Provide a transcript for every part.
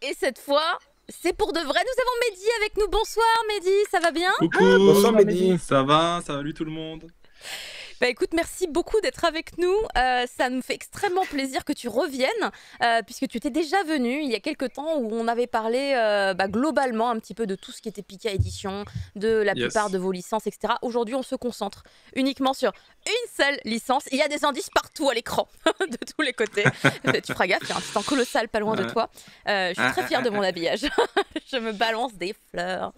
Et cette fois, c'est pour de vrai. Nous avons Mehdi avec nous. Bonsoir Mehdi, ça va bien? Coucou, Bonsoir Mehdi. ça va? Salut tout le monde. Bah écoute, merci beaucoup d'être avec nous. Ça nous fait extrêmement plaisir que tu reviennes, puisque tu étais déjà venu il y a quelques temps où on avait parlé globalement un petit peu de tout ce qui était Pika Édition, de la plupart Yes. de vos licences, etc. Aujourd'hui, on se concentre uniquement sur une seule licence. Il y a des indices partout à l'écran, de tous les côtés. Tu feras gaffe, il y a un titan colossal pas loin de Ouais. toi. Je suis très fière de mon habillage. Je me balance des fleurs.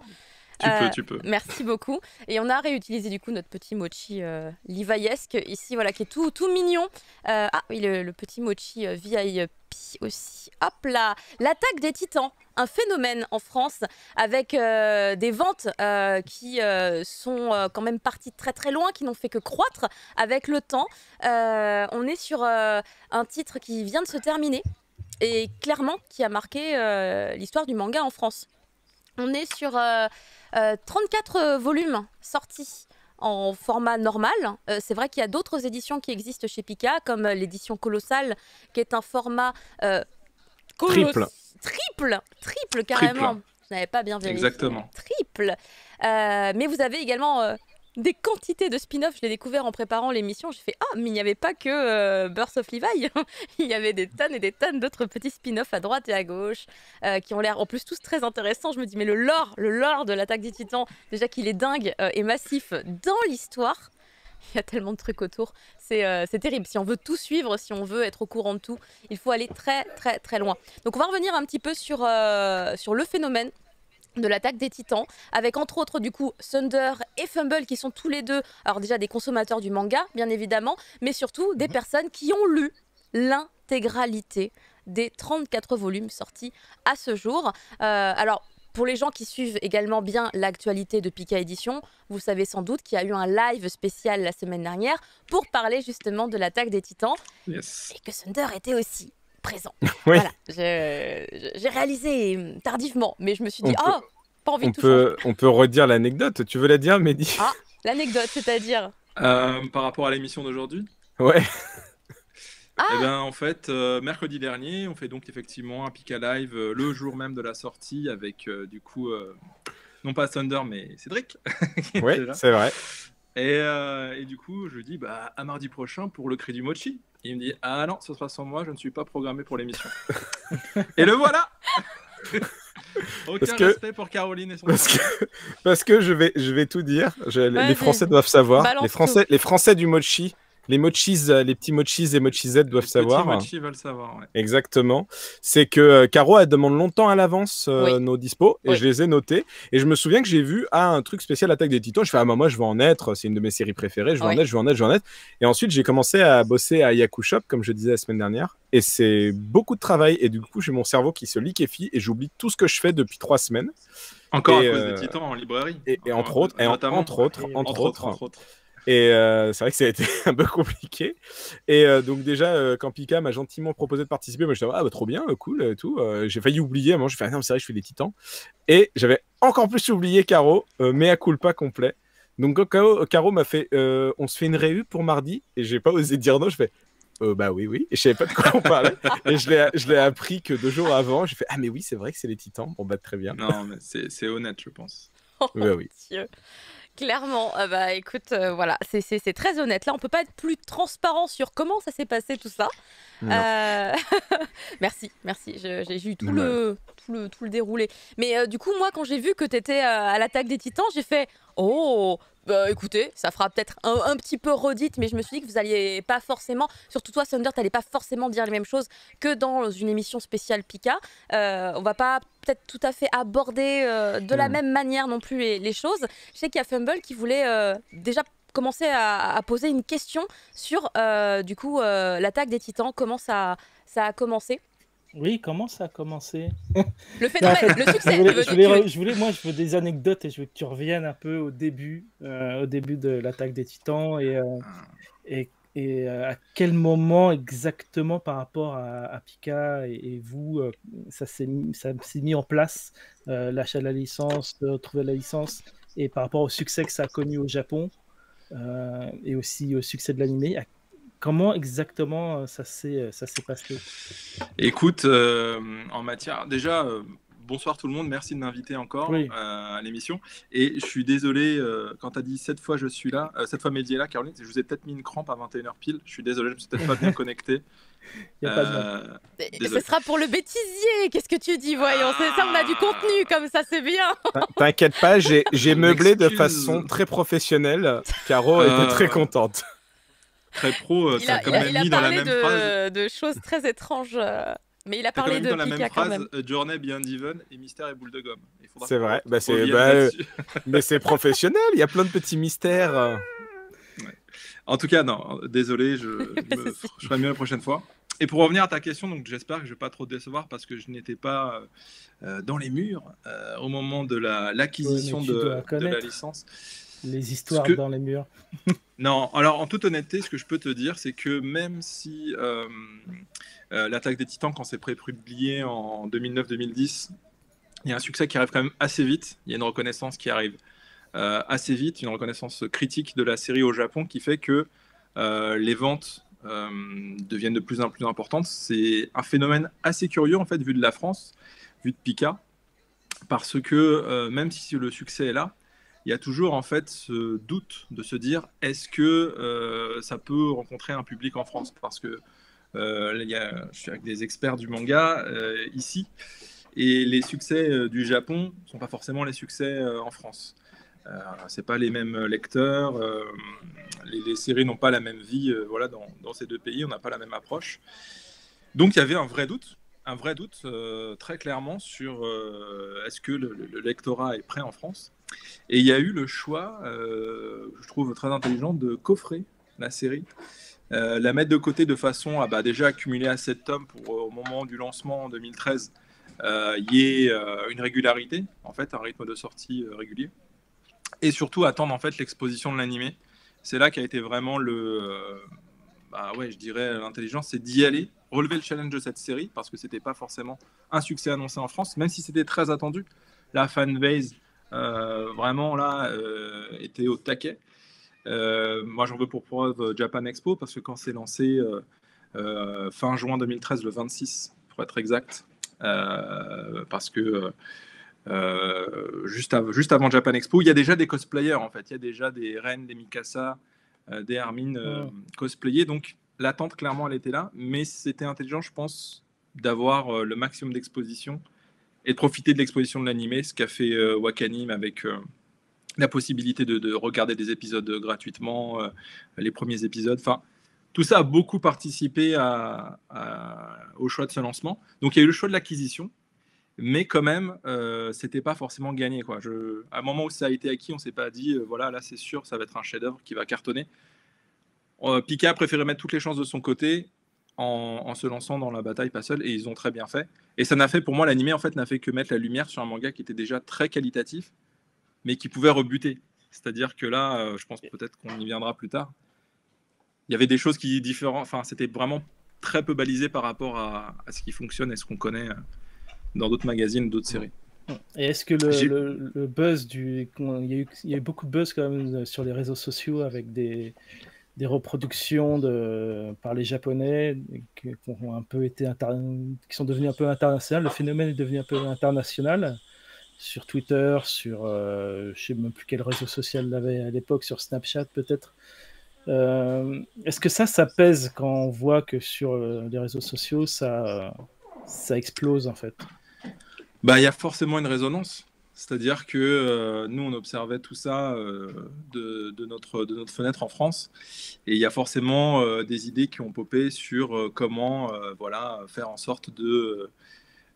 Tu peux. Merci beaucoup. Et on a réutilisé du coup notre petit mochi Leviesque ici, voilà, qui est tout mignon. Ah oui, le petit mochi VIP aussi. Hop là, l'attaque des titans, un phénomène en France avec des ventes qui sont quand même parties très très loin, qui n'ont fait que croître avec le temps. On est sur un titre qui vient de se terminer et clairement qui a marqué l'histoire du manga en France. On est sur 34 volumes sortis en format normal. C'est vrai qu'il y a d'autres éditions qui existent chez Pika, comme l'édition Colossale, qui est un format Triple. triple carrément. Triple. Je n'avais pas bien vérifié. Exactement. Triple. Mais vous avez également des quantités de spin-off. Je l'ai découvert en préparant l'émission. J'ai fait ah, mais il n'y avait pas que Birth of Levi. Il y avait des tonnes et des tonnes d'autres petits spin-offs à droite et à gauche qui ont l'air en plus tous très intéressants. Je me dis mais le lore de l'attaque des Titans, déjà qu'il est dingue et massif dans l'histoire. Il y a tellement de trucs autour, c'est terrible. Si on veut tout suivre, si on veut être au courant de tout, il faut aller très très très loin. Donc on va revenir un petit peu sur le phénomène de l'attaque des titans, avec entre autres du coup Thunder et Fumble qui sont tous les deux, alors déjà des consommateurs du manga bien évidemment, mais surtout des personnes qui ont lu l'intégralité des 34 volumes sortis à ce jour. Alors pour les gens qui suivent également bien l'actualité de Pika Édition, vous savez sans doute qu'il y a eu un live spécial la semaine dernière pour parler justement de l'attaque des titans Yes. et que Thunder était aussi présent. Oui. Voilà, j'ai réalisé tardivement, mais je me suis dit, On peut- ah, pas envie On de tout changer. peut redire l'anecdote. Tu veux la dire, Mehdi? Ah, l'anecdote, c'est-à-dire. Par rapport à l'émission d'aujourd'hui, Ouais. eh Ah, ben en fait, mercredi dernier, on fait donc effectivement un Pika Live le jour même de la sortie avec du coup non pas Thunder mais Cédric qui Ouais, était là. c'est vrai. Et du coup, je lui dis bah à mardi prochain pour le cri du mochi. Il me dit ah non, ce sera sans moi, je ne suis pas programmé pour l'émission. Et le voilà. Aucun que- respect pour Caroline et son Parce travail. que, parce que je vais tout dire. Les Vas-y. Français doivent savoir. Balance Les Français du mochi, les mochis, les petits mochis et mochisettes doivent Les savoir. petits mochis veulent savoir, ouais. Exactement. C'est que Caro, elle demande longtemps à l'avance Oui. nos dispos et Oui. je les ai notés. Et je me souviens que j'ai vu un truc spécial Attaque des Titans. Je fais, ah, bah, moi, je veux en être. C'est une de mes séries préférées. Je veux Oui. en être, je veux en être, je veux en être. Et ensuite, j'ai commencé à bosser à Yaku Shop, comme je disais la semaine dernière. Et c'est beaucoup de travail. Et du coup, j'ai mon cerveau qui se liquéfie et j'oublie tout ce que je fais depuis 3 semaines. Encore Et, à cause des titans en librairie. Et Encore entre à autres, cause- notamment. entre autres. Entre autres. Et c'est vrai que ça a été un peu compliqué. Et donc déjà, quand Pika m'a gentiment proposé de participer, moi je disais, ah bah, trop bien, cool, tout. J'ai failli oublier, moi je fais, ah non, c'est vrai, je fais des titans. Et j'avais encore plus oublié Caro, mea culpa complet. Donc quand Caro m'a fait, on se fait une réu pour mardi, et j'ai pas osé dire non, je fais, bah oui, oui. Et je savais pas de quoi on parlait. Et je l'ai appris que 2 jours avant, j'ai fait, ah mais oui, c'est vrai que c'est les titans. Bon bah très bien. Non, mais c'est honnête, je pense. Oh, Bah oui. Dieu. Clairement, bah écoute, voilà, c'est très honnête. Là, on peut pas être plus transparent sur comment ça s'est passé tout ça. Non. Merci. J'ai eu tout Ouais. le déroulé. Mais du coup, moi, quand j'ai vu que tu étais à l'attaque des Titans, j'ai fait oh. Bah écoutez, ça fera peut-être un petit peu redite, mais je me suis dit que vous alliez pas forcément, surtout toi Thunder, t'allais pas forcément dire les mêmes choses que dans une émission spéciale Pika. On va pas peut-être tout à fait aborder de la même manière non plus les choses. Je sais qu'il y a Fumble qui voulait déjà commencer à poser une question sur du coup l'attaque des Titans, comment ça a commencé. Oui, comment ça a commencé? Le phénomène, En fait, le succès. moi, je veux des anecdotes et je veux que tu reviennes un peu au début de l'attaque des Titans et à quel moment exactement par rapport à Pika et vous, ça s'est mis en place, l'achat de la licence, de retrouver la licence, et par rapport au succès que ça a connu au Japon et aussi au succès de l'animé. comment exactement ça s'est passé? Écoute, en matière déjà, bonsoir tout le monde, merci de m'inviter encore Oui. à l'émission. Et je suis désolé, quand tu as dit 7 fois je suis là, 7 fois Mehdi est là, Caroline, je vous ai peut-être mis une crampe à 21h pile. Je suis désolé, je me suis peut-être pas bien connecté. Il n'y a pas de mal. Ce Désolé. sera pour le bêtisier. Qu'est-ce que tu dis, voyons? C'est ça, on a du contenu, comme ça, c'est bien. T'inquiète pas, j'ai meublé de Excuse. façon très professionnelle. Caro était très contente. Très pro, Il t'as a, quand il a- même il a mis dans la parlé même phrase. de choses très étranges, mais il a T'as quand parlé même mis de dans la même Pika quand phrase même. Journey Beyond Even et Mystère et Boule de Gomme. Il faudra C'est vrai, qu'on bah c'est revienne bah, là-dessus. mais c'est professionnel, il y a plein de petits mystères. En tout cas, non, désolé, je ferai mieux la prochaine fois. Et pour revenir à ta question, donc j'espère que je ne vais pas trop te décevoir parce que je n'étais pas dans les murs au moment de l'acquisition Oui, mais tu dois de la connaître licence. les histoires que- dans les murs. Non, alors en toute honnêteté, ce que je peux te dire, c'est que même si l'Attaque des Titans, quand c'est pré-publié en 2009-2010, il y a un succès qui arrive quand même assez vite, il y a une reconnaissance qui arrive assez vite, une reconnaissance critique de la série au Japon qui fait que les ventes deviennent de plus en plus importantes. C'est un phénomène assez curieux en fait vu de la France, vu de Pika, parce que même si le succès est là, il y a toujours en fait ce doute de se dire est-ce que ça peut rencontrer un public en France, parce que je suis avec des experts du manga ici, et les succès du Japon ne sont pas forcément les succès en France. C'est pas les mêmes lecteurs, les séries n'ont pas la même vie voilà, dans ces deux pays, on n'a pas la même approche. Donc il y avait un vrai doute très clairement sur est-ce que le lectorat est prêt en France. Et il y a eu le choix, je trouve très intelligent, de coffrer la série, la mettre de côté de façon à déjà accumuler à 7 tomes pour au moment du lancement en 2013, il y ait une régularité, en fait, un rythme de sortie régulier. Et surtout attendre en fait l'exposition de l'animé. C'est là qu'a été vraiment je dirais l'intelligence, c'est d'y aller, relever le challenge de cette série, parce que c'était pas forcément un succès annoncé en France, même si c'était très attendu. La fanbase vraiment là était au taquet. Moi j'en veux pour preuve Japan Expo, parce que quand c'est lancé fin juin 2013, le 26 pour être exact, parce que juste avant Japan Expo, il y a déjà des cosplayers en fait. Il y a déjà des Ren, des Mikasa, des Armin cosplayés. Donc l'attente, clairement, elle était là. Mais c'était intelligent, je pense, d'avoir le maximum d'exposition et de profiter de l'exposition de l'animé, ce qu'a fait Wakanim avec la possibilité de regarder des épisodes gratuitement, les premiers épisodes. Enfin, tout ça a beaucoup participé au choix de ce lancement. Donc il y a eu le choix de l'acquisition. Mais quand même, c'était pas forcément gagné, quoi. À un moment où ça a été acquis, on s'est pas dit, voilà, là c'est sûr, ça va être un chef-d'œuvre qui va cartonner. Pika a préféré mettre toutes les chances de son côté en se lançant dans la bataille pas seul, et ils ont très bien fait. Et ça n'a fait, pour moi, l'animé en fait n'a fait que mettre la lumière sur un manga qui était déjà très qualitatif, mais qui pouvait rebuter. C'est-à-dire que là, je pense peut-être qu'on y viendra plus tard. Il y avait des choses qui différentes. Enfin, c'était vraiment très peu balisé par rapport à ce qui fonctionne et ce qu'on connaît dans d'autres magazines, d'autres séries. Et est-ce que le buzz il y a eu beaucoup de buzz quand même sur les réseaux sociaux avec des reproductions par les Japonais qui ont un peu été qui sont devenus un peu internationales. Le phénomène est devenu un peu international sur Twitter, sur je sais même plus quel réseau social l'avait à l'époque, sur Snapchat peut-être. Est-ce que ça pèse quand on voit que sur les réseaux sociaux ça explose en fait? Il y a forcément une résonance. C'est-à-dire que nous, on observait tout ça de notre fenêtre en France. Et il y a forcément des idées qui ont popé sur comment faire en sorte de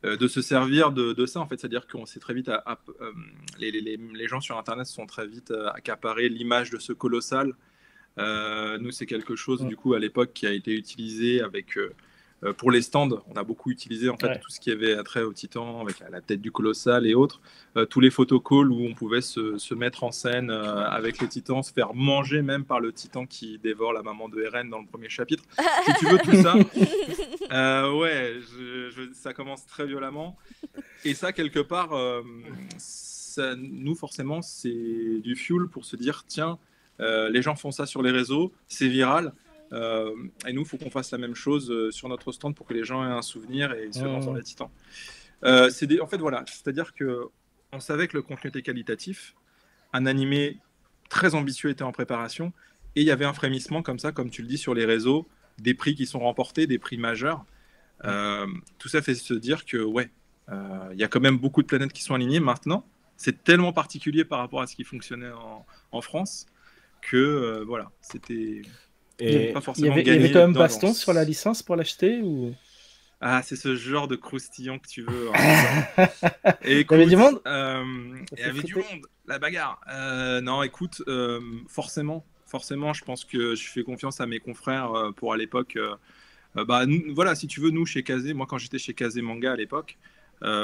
se servir de ça. En fait. C'est-à-dire qu'on s'est très vite... les gens sur Internet sont très vite accaparés l'image de ce colossal. Nous, c'est quelque chose, du coup, à l'époque, qui a été utilisé avec... pour les stands, on a beaucoup utilisé en fait tout ce qui avait trait au Titan, avec la tête du colossal et autres, tous les photocalls où on pouvait se mettre en scène avec les Titans, se faire manger même par le Titan qui dévore la maman de Eren dans le premier chapitre. Si tu veux tout ça, ça commence très violemment. Et ça, quelque part, nous, forcément, c'est du fuel pour se dire, tiens, les gens font ça sur les réseaux, c'est viral. Et nous, il faut qu'on fasse la même chose sur notre stand pour que les gens aient un souvenir et se lancent dans les Titans. En fait, voilà, c'est-à-dire qu'on savait que le contenu était qualitatif, un animé très ambitieux était en préparation, et il y avait un frémissement comme ça, comme tu le dis, sur les réseaux, des prix qui sont remportés, des prix majeurs. Tout ça fait se dire que, ouais, il y a quand même beaucoup de planètes qui sont alignées. Maintenant, c'est tellement particulier par rapport à ce qui fonctionnait en France que, voilà, c'était pas forcément il y avait quand même d'avance. baston sur la licence pour l'acheter ou... Ah, c'est ce genre de croustillant que tu veux. Hein. Et écoute, il y avait du monde il y avait du monde, la bagarre. Non, écoute, forcément, je pense que je fais confiance à mes confrères pour à l'époque. Voilà, si tu veux, nous, chez Kazé, moi, quand j'étais chez Kazé Manga à l'époque,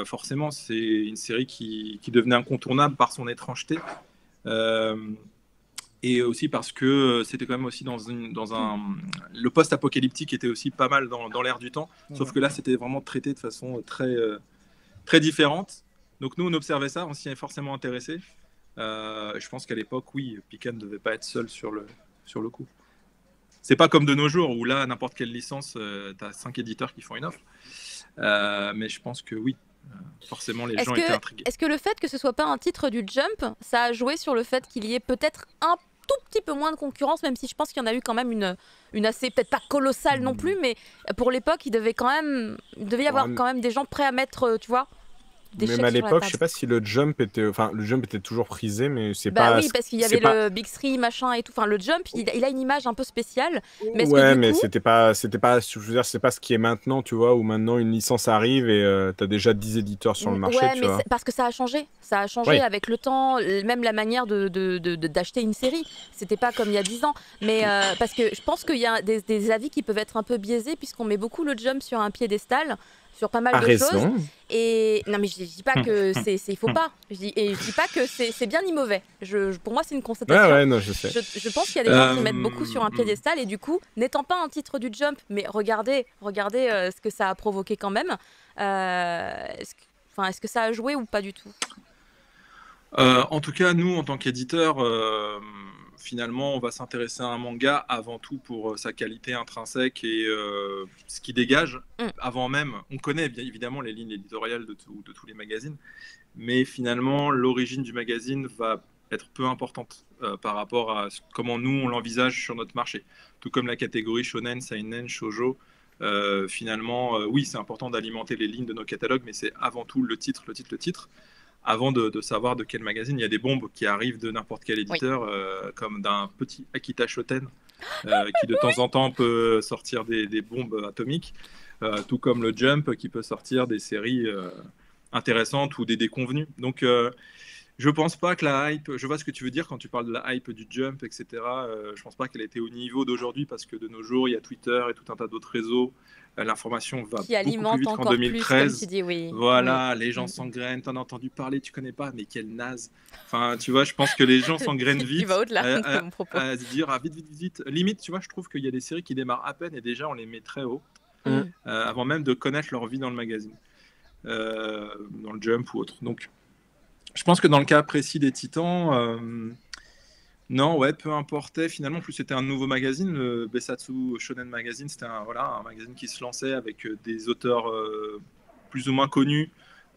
forcément, c'est une série qui devenait incontournable par son étrangeté. Et aussi parce que c'était quand même aussi le post-apocalyptique était aussi pas mal dans l'air du temps, sauf que là c'était vraiment traité de façon très différente. Donc nous on observait ça, on s'y est forcément intéressé. Je pense qu'à l'époque, oui, Pika ne devait pas être seul sur le coup. C'est pas comme de nos jours où là, n'importe quelle licence, tu as 5 éditeurs qui font une offre. Mais je pense que oui, forcément les gens étaient intrigués. Est-ce que le fait que ce soit pas un titre du Jump, ça a joué sur le fait qu'il y ait peut-être un tout petit peu moins de concurrence, même si je pense qu'il y en a eu quand même une assez, peut-être pas colossale non plus, mais pour l'époque, il devait y avoir quand même des gens prêts à mettre, tu vois, des chèques Même à sur la l'époque, table. je sais pas si le Jump était toujours prisé, mais c'est Bah pas. oui, parce qu'il y avait le Big Three, machin et tout. Enfin, le Jump, il a une image un peu spéciale. Mais c'était pas, je veux dire, c'est pas ce qui est maintenant, tu vois, où maintenant une licence arrive et t'as déjà 10 éditeurs sur le marché, ouais, tu mais vois. parce que ça a changé. Ça a changé avec le temps, même la manière d'acheter une série. C'était pas comme il y a 10 ans. Mais parce que je pense qu'il y a des avis qui peuvent être un peu biaisés, puisqu'on met beaucoup le Jump sur un piédestal, sur pas mal de choses. Et non, mais je dis pas que il faut pas. Je dis pas que c'est bien ni mauvais. Pour moi, c'est une constatation. Ouais, non, je sais. Je pense qu'il y a des gens qui mettent beaucoup sur un piédestal et du coup, n'étant pas un titre du Jump, mais regardez ce que ça a provoqué quand même. Est-ce que ça a joué ou pas du tout? En tout cas, nous, en tant qu'éditeur, finalement, on va s'intéresser à un manga avant tout pour sa qualité intrinsèque et ce qu'il dégage. Avant même, on connaît bien évidemment les lignes éditoriales de tous les magazines, mais finalement, l'origine du magazine va être peu importante par rapport à comment nous, on l'envisage sur notre marché. Tout comme la catégorie shonen, seinen, shoujo, finalement, oui, c'est important d'alimenter les lignes de nos catalogues, mais c'est avant tout le titre. Avant de savoir de quel magazine. Il y a des bombes qui arrivent de n'importe quel éditeur, comme d'un petit Akita Shoten, qui de temps en temps peut sortir des bombes atomiques, tout comme le Jump qui peut sortir des séries intéressantes ou des déconvenues. Donc je pense pas que la hype, je vois ce que tu veux dire quand tu parles de la hype du Jump, etc. Je pense pas qu'elle était au niveau d'aujourd'hui parce que de nos jours, il y a Twitter et tout un tas d'autres réseaux. L'information va qui beaucoup plus vite qu'en 2013. Plus, comme tu dis, oui. Voilà, les gens s'engrainent, t'en as entendu parler, tu connais pas, mais quelle naze. Enfin, tu vois, je pense que les gens s'engrainent vite. Tu vas au-delà de mon propos. À se dire, vite. Limite, tu vois, je trouve qu'il y a des séries qui démarrent à peine et déjà on les met très haut, avant même de connaître leur vie dans le magazine, dans le Jump ou autre. Donc, je pense que dans le cas précis des Titans, non, ouais, peu importait. Finalement, plus c'était un nouveau magazine, le Besatsu Shonen Magazine, c'était un magazine qui se lançait avec des auteurs plus ou moins connus,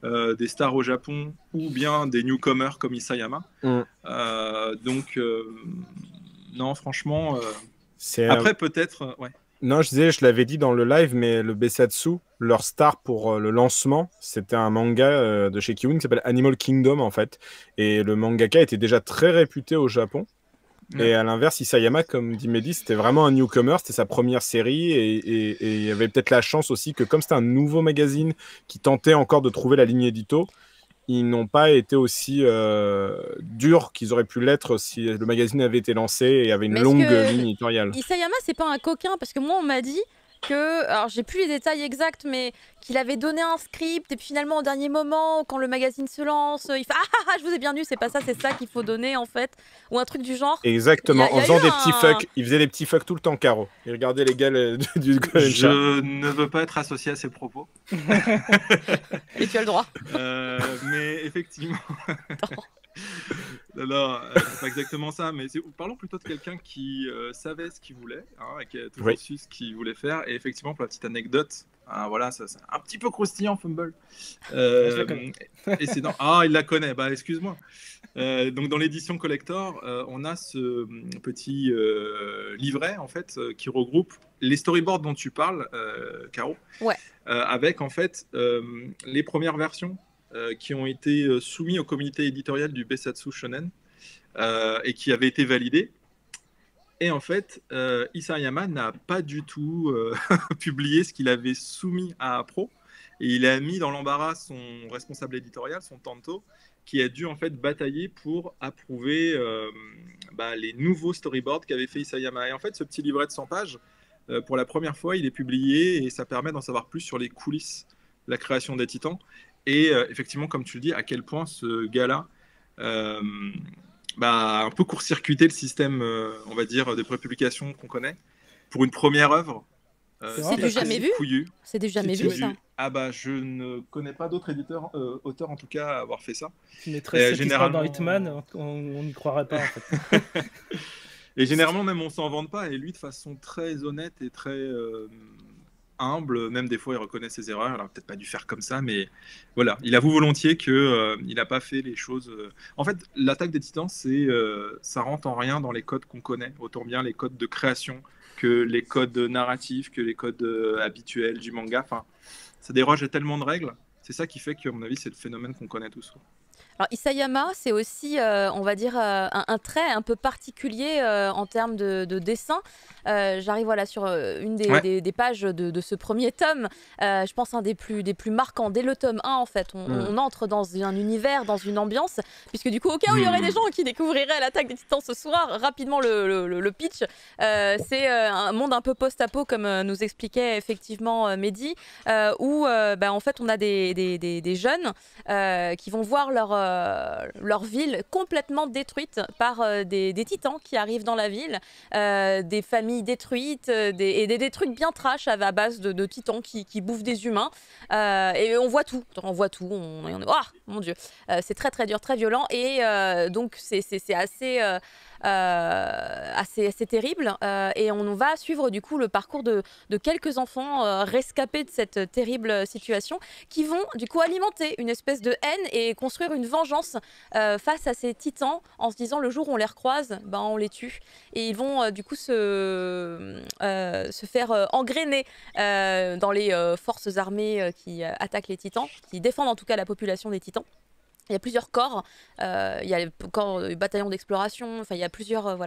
des stars au Japon, ou bien des newcomers comme Isayama. Donc, non, franchement. Après, peut-être, ouais. Non, je l'avais dit dans le live, mais le Besatsu, leur star pour le lancement, c'était un manga de chez Kiun qui s'appelle Animal Kingdom, en fait. Et le mangaka était déjà très réputé au Japon. Et à l'inverse, Isayama, comme dit Mehdi, c'était vraiment un newcomer, c'était sa première série, et il y avait peut-être la chance aussi que comme c'était un nouveau magazine qui tentait encore de trouver la ligne édito, ils n'ont pas été aussi durs qu'ils auraient pu l'être si le magazine avait été lancé et avait une longue ligne éditoriale. Isayama, c'est pas un coquin, parce que moi, on m'a dit que, alors j'ai plus les détails exacts, mais qu'il avait donné un script et puis finalement au dernier moment, quand le magazine se lance, il fait je vous ai bien eu, c'est pas ça, c'est ça qu'il faut donner en fait, ou un truc du genre. Exactement, en faisant des petits fucks, il faisait des petits fucks tout le temps, Caro. Il regardait les gars du Golden Chat. Je ne veux pas être associé à ces propos. Et tu as le droit. Mais effectivement. Non, c'est pas exactement ça, mais parlons plutôt de quelqu'un qui savait ce qu'il voulait, hein, et qui a toujours Oui. su ce qu'il voulait faire. Et effectivement, pour la petite anecdote, hein, voilà, ça, c'est un petit peu croustillant, Fumble. Je la connais. Et c'est dans... Ah, il la connaît, bah excuse-moi. Donc dans l'édition collector, on a ce petit livret en fait qui regroupe les storyboards dont tu parles, Caro, Ouais. avec en fait les premières versions qui ont été soumis au comité éditorial du Besatsu Shonen et qui avaient été validées. Et en fait, Isayama n'a pas du tout publié ce qu'il avait soumis à Pro. Et il a mis dans l'embarras son responsable éditorial, son Tanto, qui a dû en fait batailler pour approuver les nouveaux storyboards qu'avait fait Isayama. Et en fait, ce petit livret de 100 pages, pour la première fois, il est publié et ça permet d'en savoir plus sur les coulisses de la création des Titans. Et effectivement, comme tu le dis, à quel point ce gars-là un peu court-circuité le système, on va dire, de prépublication qu'on connaît pour une première œuvre. C'est du jamais vu. Couillu. C'est du jamais vu, ça. Ah bah, je ne connais pas d'autres auteurs en tout cas à avoir fait ça. Tu mettrais cette histoire dans généralement- Hitman, on n'y croirait pas en fait. Et généralement, même on s'en vante pas. Et lui, de façon très honnête et très humble, même des fois, il reconnaît ses erreurs. Alors peut-être pas dû faire comme ça, mais voilà, il avoue volontiers que il n'a pas fait les choses. En fait, l'attaque des Titans, ça rentre en rien dans les codes qu'on connaît, autant bien les codes de création que les codes narratifs, que les codes habituels du manga. Enfin, ça déroge à tellement de règles. C'est ça qui fait que, à mon avis, c'est le phénomène qu'on connaît tous. Alors Isayama, c'est aussi, on va dire, un trait un peu particulier en termes de dessin. J'arrive voilà, sur une des pages de ce premier tome. Je pense un des plus marquants. Dès le tome 1, en fait, on entre dans un univers, dans une ambiance, puisque du coup, au cas où il y aurait des gens qui découvriraient l'attaque des Titans ce soir, rapidement le pitch, c'est un monde un peu post-apo, comme nous expliquait effectivement Mehdi, où en fait, on a des jeunes qui vont voir leur ville complètement détruite par des titans qui arrivent dans la ville, des familles détruites, des trucs bien trash à base de titans qui bouffent des humains. Et on voit tout. On est, oh mon Dieu, c'est très très dur, très violent. Et donc c'est assez terrible. Et on va suivre du coup le parcours de quelques enfants rescapés de cette terrible situation qui vont du coup alimenter une espèce de haine et construire une vengeance face à ces titans en se disant le jour où on les recroise, on les tue. Et ils vont du coup se faire engrainer dans les forces armées qui attaquent les titans, qui défendent en tout cas la population des titans. Il y a plusieurs corps, il y a le corps du bataillon d'exploration, enfin il y a plusieurs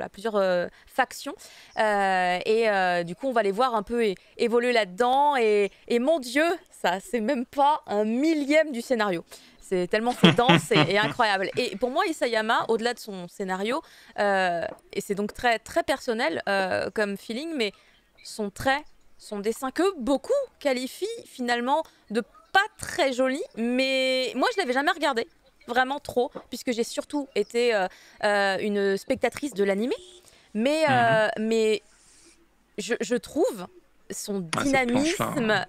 factions. Du coup, on va les voir un peu évoluer là-dedans. Et mon Dieu, ça, c'est même pas un millième du scénario. C'est tellement c'est dense et incroyable. Et pour moi, Isayama, au-delà de son scénario, et c'est donc très, très personnel comme feeling, mais son trait, son dessin, que beaucoup qualifient finalement de pas très joli, mais moi, je l'avais jamais regardé. Vraiment trop, puisque j'ai surtout été une spectatrice de l'animé. Mais je trouve son dynamisme,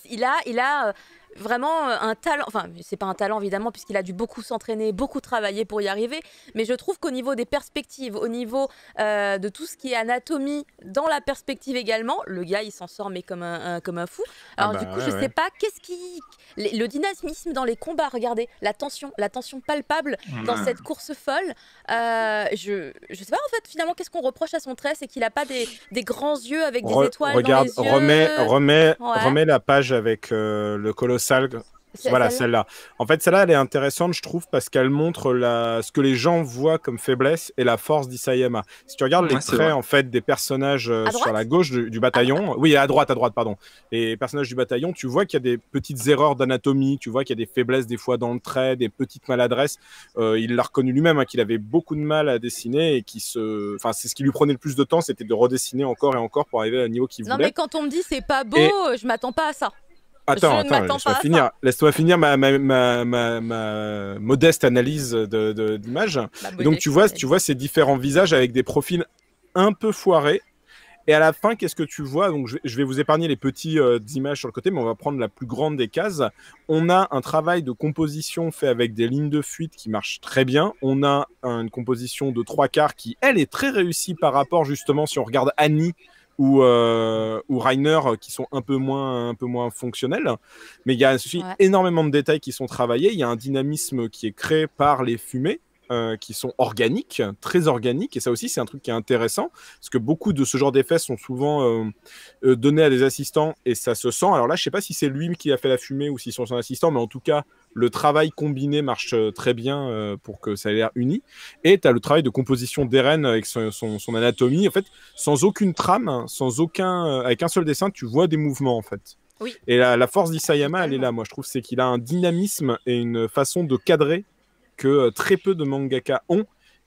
il a vraiment un talent, enfin c'est pas un talent évidemment puisqu'il a dû beaucoup s'entraîner, beaucoup travailler pour y arriver, mais je trouve qu'au niveau des perspectives, au niveau de tout ce qui est anatomie, dans la perspective également, le gars il s'en sort mais comme un fou. Alors du coup je sais pas, le dynamisme dans les combats, regardez, la tension palpable dans cette course folle, je sais pas en fait finalement qu'est-ce qu'on reproche à son trait, c'est qu'il a pas des grands yeux avec des étoiles dans les yeux. Remets la page avec le colossal. Voilà, celle-là. En fait, celle-là, elle est intéressante, je trouve, parce qu'elle montre ce que les gens voient comme faiblesse et la force d'Isayama. Si tu regardes les traits, en fait, des personnages sur la gauche du bataillon, oui, à droite, pardon. Les personnages du bataillon, tu vois qu'il y a des petites erreurs d'anatomie, tu vois qu'il y a des faiblesses des fois dans le trait, des petites maladresses. Il l'a reconnu lui-même, qu'il avait beaucoup de mal à dessiner et enfin, c'est ce qui lui prenait le plus de temps, c'était de redessiner encore et encore pour arriver au niveau qu'il voulait. Non, mais quand on me dit c'est pas beau, je m'attends pas à ça. Attends, laisse-moi finir ma modeste analyse d'image. Donc tu vois ces différents visages avec des profils un peu foirés Et à la fin, qu'est-ce que tu vois? Donc, je vais vous épargner les petites images sur le côté, mais on va prendre la plus grande des cases. On a un travail de composition fait avec des lignes de fuite qui marchent très bien. On a une composition de 3/4 qui, elle, est très réussie par rapport, justement, si on regarde Annie ou Rainer, qui sont un peu moins fonctionnels. Mais il y a aussi énormément de détails qui sont travaillés. Il y a un dynamisme qui est créé par les fumées. Qui sont organiques, très organiques, et ça aussi c'est un truc qui est intéressant, parce que beaucoup de ce genre d'effets sont souvent donnés à des assistants, et ça se sent. Alors là, je sais pas si c'est lui qui a fait la fumée ou si c'est son assistant, mais en tout cas, le travail combiné marche très bien pour que ça ait l'air uni. Et tu as le travail de composition d'Eren avec son anatomie, en fait, sans aucune trame, avec un seul dessin, tu vois des mouvements, en fait. Oui. Et la force d'Isayama, elle est là, moi je trouve, c'est qu'il a un dynamisme et une façon de cadrer que très peu de mangaka ont,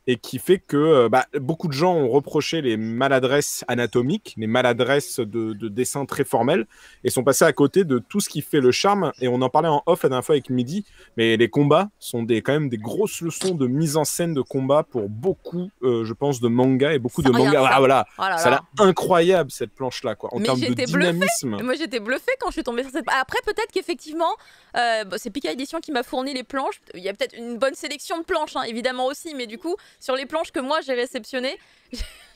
et qui fait que beaucoup de gens ont reproché les maladresses anatomiques, les maladresses de dessins très formels, et sont passés à côté de tout ce qui fait le charme. Et on en parlait en off la dernière fois avec Midi, mais les combats sont quand même des grosses leçons de mise en scène de combat pour beaucoup, je pense, de mangas, et beaucoup de mangas. Ah, voilà, ça a l'air incroyable cette planche-là, quoi, en termes de dynamisme. Moi j'étais bluffée quand je suis tombée sur cette. Après, peut-être qu'effectivement, c'est Pika Édition qui m'a fourni les planches. Il y a peut-être une bonne sélection de planches, hein, évidemment aussi, mais du coup, sur les planches que moi j'ai réceptionnées,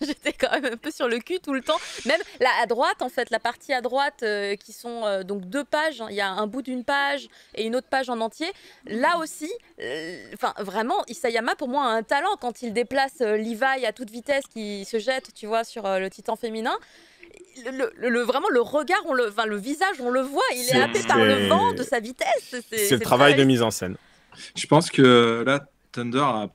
j'étais quand même un peu sur le cul tout le temps. Même là à droite, en fait, la partie à droite qui sont donc 2 pages, hein, il y a un bout d'une page et une autre page en entier. Là aussi, vraiment, Isayama pour moi a un talent quand il déplace Levi à toute vitesse qui se jette, tu vois, sur le titan féminin. Vraiment le regard, le visage, on le voit, il est happé par le vent de sa vitesse. C'est le travail de mise en scène. Je pense que là, Thunder a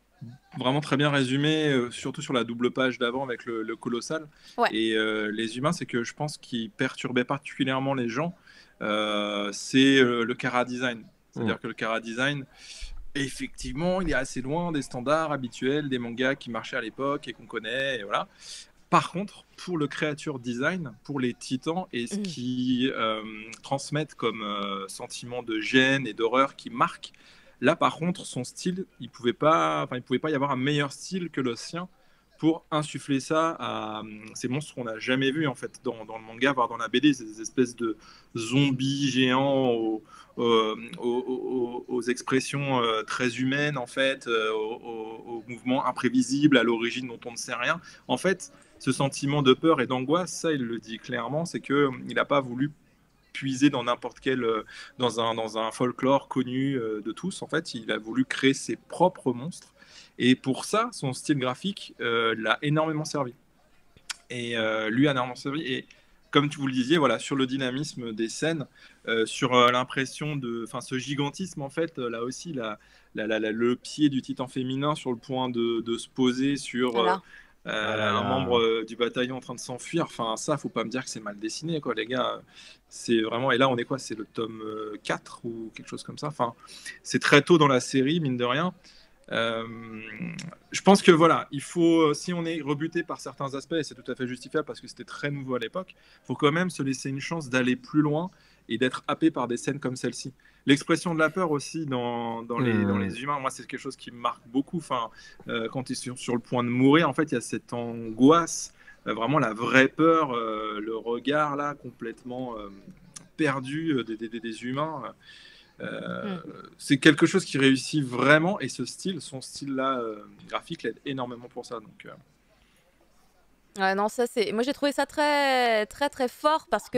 vraiment très bien résumé, surtout sur la double page d'avant avec le colossal. Ouais. Et les humains, c'est que je pense qui perturbait particulièrement les gens, c'est le chara design. C'est-à-dire que le chara design, effectivement, il est assez loin des standards habituels des mangas qui marchaient à l'époque et qu'on connaît, et voilà. Par contre, pour le creature design, pour les titans et ce qui transmettent comme sentiment de gêne et d'horreur qui marque, là par contre, son style, il pouvait pas y avoir un meilleur style que le sien pour insuffler ça à ces monstres qu'on n'a jamais vus en fait dans le manga, voire dans la BD, ces espèces de zombies géants aux expressions très humaines en fait, aux mouvements imprévisibles à l'origine dont on ne sait rien. En fait, ce sentiment de peur et d'angoisse, ça il le dit clairement, c'est qu'il n'a pas voulu puiser dans n'importe quel dans un folklore connu de tous. En fait, il a voulu créer ses propres monstres. Et pour ça, son style graphique l'a énormément servi. Et lui a énormément servi. Et comme vous le disiez, voilà, sur le dynamisme des scènes, sur l'impression de, ce gigantisme en fait, là aussi, le pied du titan féminin sur le point de se poser sur un membre du bataillon en train de s'enfuir. Enfin, ça, faut pas me dire que c'est mal dessiné, quoi, les gars. C'est vraiment. Et là, on est quoi? C'est le tome 4 ou quelque chose comme ça. Enfin, c'est très tôt dans la série, mine de rien. Je pense que voilà, il faut, si on est rebuté par certains aspects, et c'est tout à fait justifiable parce que c'était très nouveau à l'époque, il faut quand même se laisser une chance d'aller plus loin et d'être happé par des scènes comme celle-ci. L'expression de la peur aussi dans les humains, moi c'est quelque chose qui me marque beaucoup. Enfin, quand ils sont sur le point de mourir, en fait, il y a cette angoisse, vraiment la vraie peur, le regard là complètement perdu des humains. C'est quelque chose qui réussit vraiment, et ce style, son style là graphique l'aide énormément pour ça. Donc Ouais, non, ça c'est. Moi j'ai trouvé ça très très très fort parce que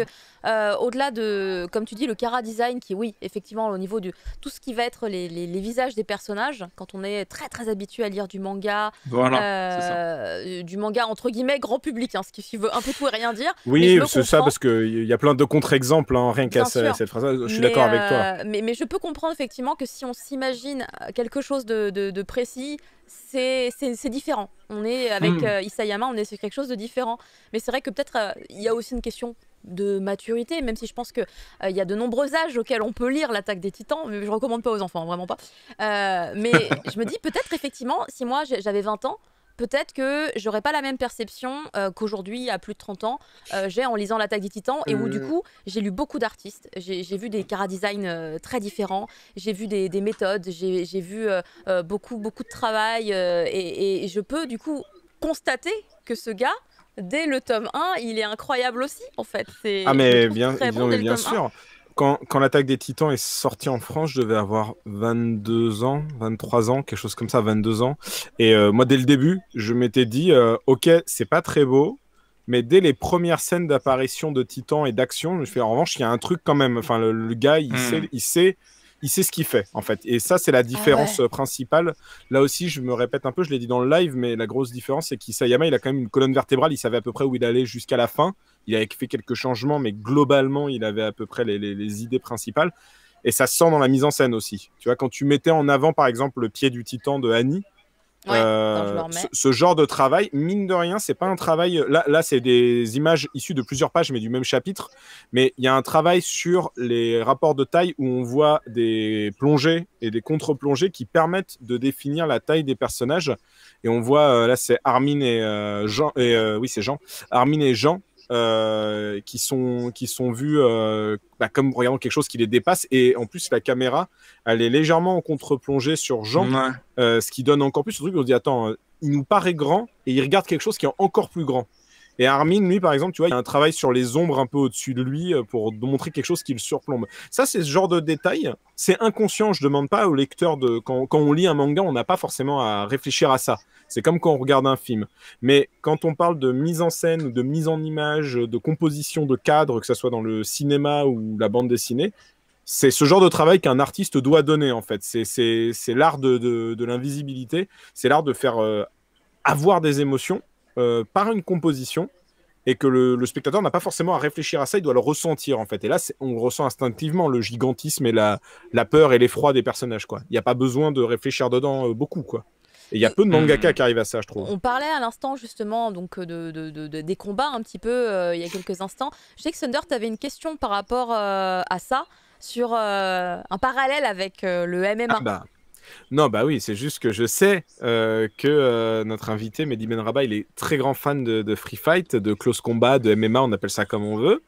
au-delà de, comme tu dis, le chara design qui, oui, effectivement, au niveau de tout ce qui va être les visages des personnages, quand on est très très habitué à lire du manga, du manga entre guillemets grand public, hein, ce qui veut un peu tout et rien dire. Oui, c'est ça, parce qu'il y a plein de contre-exemples, hein, rien qu'à cette phrase. Je suis d'accord avec toi. Mais je peux comprendre effectivement que si on s'imagine quelque chose de précis, c'est différent. On est avec Isayama, on est sur quelque chose de différent. Mais c'est vrai que peut-être il y a aussi une question de maturité, même si je pense qu'il y a de nombreux âges auxquels on peut lire l'Attaque des Titans, mais je recommande pas aux enfants, vraiment pas. Mais je me dis peut-être effectivement, si moi j'avais 20 ans, peut-être que j'aurais pas la même perception qu'aujourd'hui, à plus de 30 ans, j'ai en lisant l'Attaque des Titans, et où du coup, j'ai lu beaucoup d'artistes, j'ai vu des chara design très différents, j'ai vu des méthodes, j'ai vu beaucoup de travail, et je peux du coup constater que ce gars dès le tome 1, il est incroyable aussi, en fait. Ah, Je le mais trouve bien, très bon mais dès le bien tome 1. sûr. Quand l'Attaque des Titans est sortie en France, je devais avoir 22 ans, 23 ans, quelque chose comme ça, 22 ans. Et moi, dès le début, je m'étais dit, ok, c'est pas très beau, mais dès les premières scènes d'apparition de Titans et d'action, je fais, en revanche, il y a un truc quand même. Enfin, le gars, il sait ce qu'il fait, en fait. Et ça, c'est la Ah différence ouais. principale. Là aussi, je me répète un peu, je l'ai dit dans le live, mais la grosse différence, c'est qu'Isayama, il a quand même une colonne vertébrale, il savait à peu près où il allait jusqu'à la fin. Il avait fait quelques changements, mais globalement, il avait à peu près les idées principales. Et ça se sent dans la mise en scène aussi. Tu vois, quand tu mettais en avant, par exemple, le pied du titan de Annie, Ouais, attends, je le remets. ce genre de travail, mine de rien, c'est pas un travail. Là, c'est des images issues de plusieurs pages, mais du même chapitre. Mais il y a un travail sur les rapports de taille où on voit des plongées et des contre-plongées qui permettent de définir la taille des personnages. Et on voit, là, c'est Armin et Jean. Oui, c'est Jean. Armin et Jean. Qui sont vus comme regardant quelque chose qui les dépasse, et en plus la caméra elle est légèrement en contre-plongée sur Jean, Ouais. ce qui donne encore plus ce truc où on se dit attends, il nous paraît grand et il regarde quelque chose qui est encore plus grand. Et Armin, lui, par exemple, tu vois, il y a un travail sur les ombres un peu au-dessus de lui pour montrer quelque chose qui le surplombe. Ça, c'est ce genre de détail. C'est inconscient. Je demande pas au lecteur quand on lit un manga, on n'a pas forcément à réfléchir à ça. C'est comme quand on regarde un film. Mais quand on parle de mise en scène, de mise en image, de composition de cadre, que ce soit dans le cinéma ou la bande dessinée, c'est ce genre de travail qu'un artiste doit donner, en fait. C'est l'art de l'invisibilité. C'est l'art de faire avoir des émotions par une composition, et que le spectateur n'a pas forcément à réfléchir à ça, il doit le ressentir, en fait. Et là, on ressent instinctivement le gigantisme et la peur et l'effroi des personnages, quoi. Il n'y a pas besoin de réfléchir dedans beaucoup, quoi. Et il y a Et peu de mangaka qui arrivent à ça, je trouve. on parlait à l'instant justement donc des combats un petit peu il y a quelques instants. Je sais que Thunder, tu avais une question par rapport à ça, sur un parallèle avec le Ah MMA. bah, non, bah oui, c'est juste que je sais que notre invité, Mehdi Benraba, il est très grand fan de Free Fight, de Close Combat, de MMA, on appelle ça comme on veut.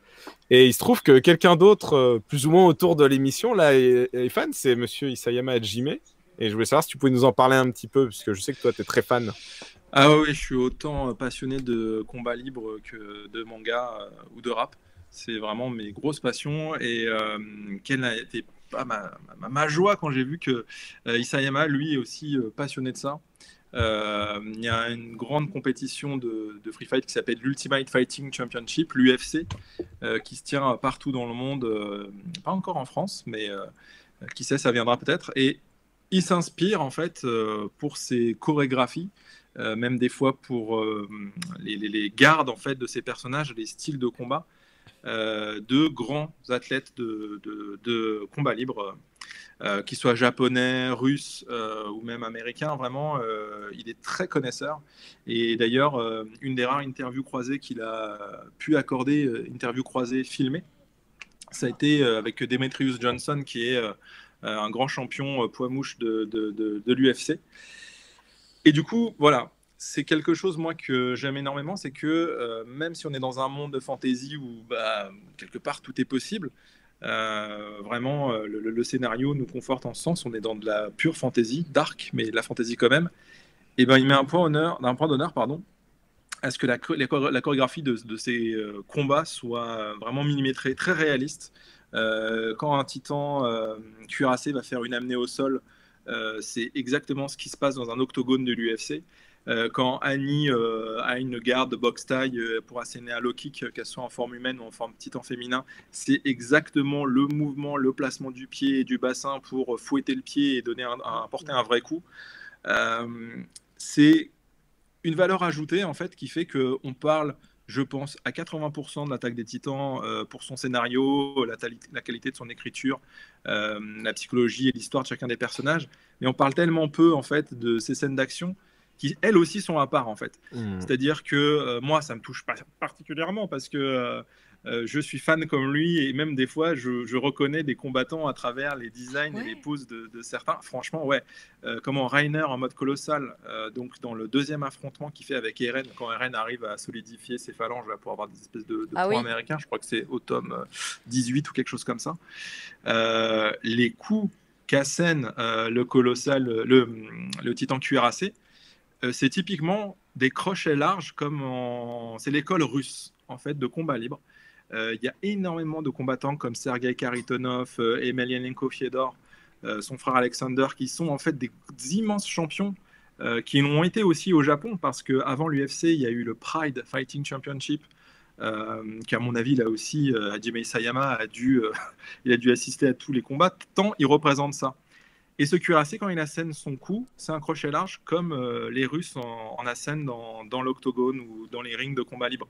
Et il se trouve que quelqu'un d'autre, plus ou moins autour de l'émission, là, est fan, c'est monsieur Isayama Hajime. Et je voulais savoir si tu pouvais nous en parler un petit peu, parce que je sais que toi, tu es très fan. Ah oui, je suis autant passionné de combat libre que de manga ou de rap. C'est vraiment mes grosses passions. Et quelle a été ma joie quand j'ai vu que Isayama, lui, est aussi passionné de ça. Il y a une grande compétition de Free Fight qui s'appelle l'Ultimate Fighting Championship, l'UFC, qui se tient partout dans le monde, pas encore en France, mais qui sait, ça viendra peut-être. Et il s'inspire en fait pour ses chorégraphies, même des fois pour les gardes en fait de ses personnages, les styles de combat de grands athlètes de combat libre, qu'ils soient japonais, russes ou même américains. Vraiment, il est très connaisseur. Et d'ailleurs, une des rares interviews croisées qu'il a pu accorder, interview croisée filmée, ça a été avec Demetrius Johnson, qui est un grand champion poids mouche de l'UFC. Et du coup, voilà, c'est quelque chose, moi, que j'aime énormément, c'est que même si on est dans un monde de fantasy où, bah, quelque part, tout est possible, vraiment, le scénario nous conforte en ce sens, on est dans de la pure fantasy, dark, mais de la fantasy quand même, et ben il met un point d'honneur, pardon, à ce que la chorégraphie de ces combats soit vraiment millimétrée, très réaliste. Quand un titan cuirassé va faire une amenée au sol, c'est exactement ce qui se passe dans un octogone de l'UFC. Quand Annie a une garde box taille pour asséner un low kick, qu'elle soit en forme humaine ou en forme titan féminin, c'est exactement le mouvement, le placement du pied et du bassin pour fouetter le pied et porter un vrai coup. C'est une valeur ajoutée en fait qui fait qu'on parle, je pense, à 80% de l'Attaque des Titans pour son scénario, la qualité de son écriture, la psychologie et l'histoire de chacun des personnages, mais on parle tellement peu en fait de ces scènes d'action qui elles aussi sont à part en fait. C'est-à-dire que moi ça me touche pas particulièrement parce que je suis fan comme lui, et même des fois je reconnais des combattants à travers les designs et les poses de certains. Franchement, ouais. Comment Reiner en mode colossal, donc dans le deuxième affrontement qu'il fait avec Eren, quand Eren arrive à solidifier ses phalanges là, pour avoir des espèces de points américains, je crois que c'est au tome 18 ou quelque chose comme ça. Les coups qu'assène le colossal, le titan cuirassé, c'est typiquement des crochets larges c'est l'école russe en fait de combat libre. Il y a énormément de combattants comme Sergei Kharitonov, Emelianenko Fiodor, son frère Alexander, qui sont en fait des immenses champions qui l'ont été aussi au Japon, parce qu'avant l'UFC, il y a eu le Pride Fighting Championship, qui à mon avis, là aussi, Hajime Isayama il a dû assister à tous les combats, tant il représente ça. Et ce cuirassé, quand il assène son coup, c'est un crochet large, comme les Russes en assènent dans l'octogone ou dans les rings de combat libre.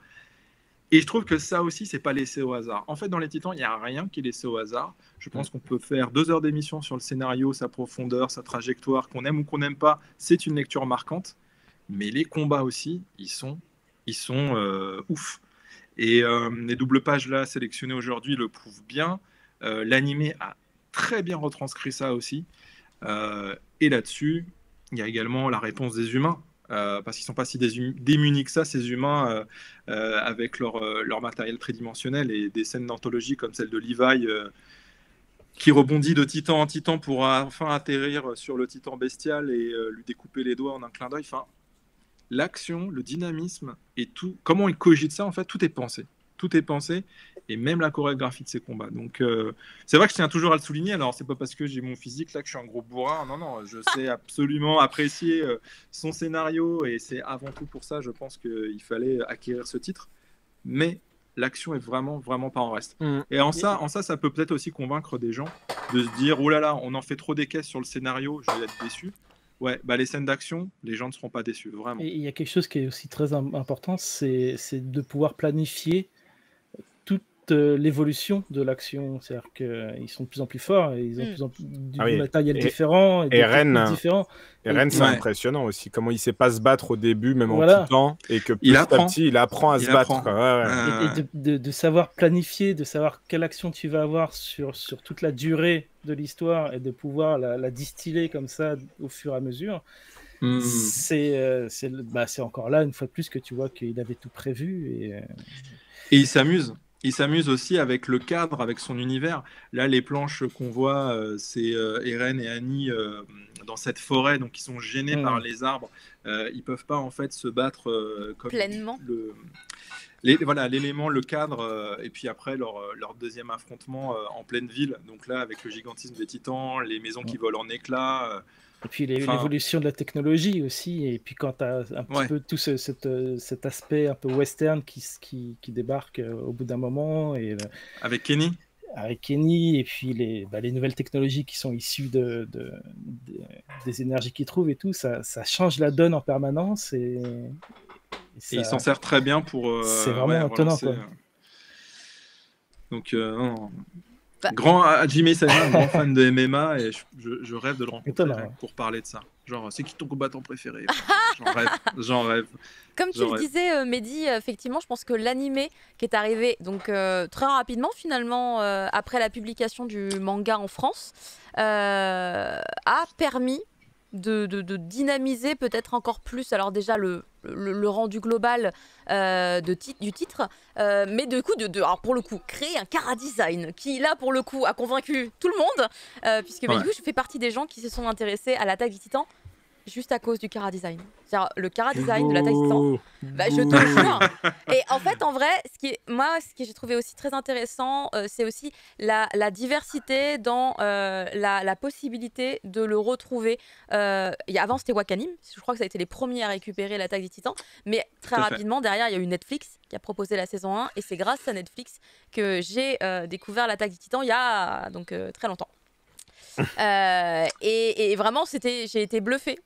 Et je trouve que ça aussi, c'est pas laissé au hasard. En fait, dans les Titans, il n'y a rien qui est laissé au hasard. Je pense qu'on peut faire 2 heures d'émission sur le scénario, sa profondeur, sa trajectoire, qu'on aime ou qu'on n'aime pas. C'est une lecture marquante. Mais les combats aussi, ils sont ouf. Et les doubles pages là sélectionnées aujourd'hui le prouvent bien. L'animé a très bien retranscrit ça aussi. Et là-dessus, il y a également la réponse des humains. Parce qu'ils ne sont pas si démunis que ça, ces humains, avec leur matériel tridimensionnel, et des scènes d'anthologie comme celle de Levi qui rebondit de titan en titan pour enfin atterrir sur le titan bestial et lui découper les doigts en un clin d'œil. Enfin, l'action, le dynamisme et tout, comment il cogite ça, en fait, tout est pensé. Tout est pensé, et même la chorégraphie de ses combats. Donc, c'est vrai que je tiens toujours à le souligner. Alors, c'est pas parce que j'ai mon physique là que je suis un gros bourrin. Non, non, je sais absolument apprécier son scénario, et c'est avant tout pour ça, je pense qu'il fallait acquérir ce titre. Mais l'action est vraiment, vraiment pas en reste. Et en ça, ça peut peut-être aussi convaincre des gens de se dire, oh là là, on en fait trop des caisses sur le scénario, je vais être déçu. Ouais, bah les scènes d'action, les gens ne seront pas déçus, vraiment. Et il y a quelque chose qui est aussi très important, c'est de pouvoir planifier toute l'évolution de l'action. C'est-à-dire qu'ils sont de plus en plus forts, et ils ont de plus en plus du matériel différent, et des Ren, différents. Et Ren, c'est impressionnant aussi, comment il sait pas se battre au début, même en titan, et que petit à petit, il apprend à se battre. Et de savoir planifier, de savoir quelle action tu vas avoir sur toute la durée de l'histoire, et de pouvoir la distiller comme ça au fur et à mesure. C'est encore là, une fois de plus, que tu vois qu'il avait tout prévu. Et il s'amuse. Il s'amuse aussi avec le cadre, avec son univers. Là, les planches qu'on voit, c'est Eren et Annie dans cette forêt, donc ils sont gênés par les arbres. Ils peuvent pas en fait se battre comme pleinement. Voilà, l'élément, le cadre, et puis après leur deuxième affrontement en pleine ville. Donc là, avec le gigantisme des titans, les maisons qui volent en éclats. Et puis l'évolution de la technologie aussi, et puis quand tu as un petit peu tout cet aspect un peu western qui débarque au bout d'un moment. Et, avec Kenny. Avec Kenny, et puis les nouvelles technologies qui sont issues des énergies qu'ils trouvent et tout, ça change la donne en permanence. Et il s'en sert très bien pour... c'est vraiment étonnant, quoi. Donc, grand Hajime Isayama, un grand fan de MMA, et je rêve de le rencontrer pour parler de ça. Genre, c'est qui ton combattant préféré? J'en rêve. Comme tu le disais, Mehdi, effectivement, je pense que l'animé qui est arrivé donc très rapidement, finalement, après la publication du manga en France, a permis de dynamiser peut-être encore plus, alors déjà le rendu global du titre, mais de coup alors pour le coup créer un chara design qui là pour le coup a convaincu tout le monde, puisque du coup je fais partie des gens qui se sont intéressés à l'attaque des Titans juste à cause du chara design. C'est-à-dire le chara design de l'attaque des Titans, je te jure. Et en fait, en vrai, ce que j'ai trouvé aussi très intéressant, c'est aussi la diversité dans la possibilité de le retrouver. Avant, c'était Wakanim. Je crois que ça a été les premiers à récupérer l'attaque des Titans. Mais très rapidement, derrière, il y a eu Netflix qui a proposé la saison 1. Et c'est grâce à Netflix que j'ai découvert l'attaque des Titans il y a donc très longtemps. Et vraiment j'ai été bluffée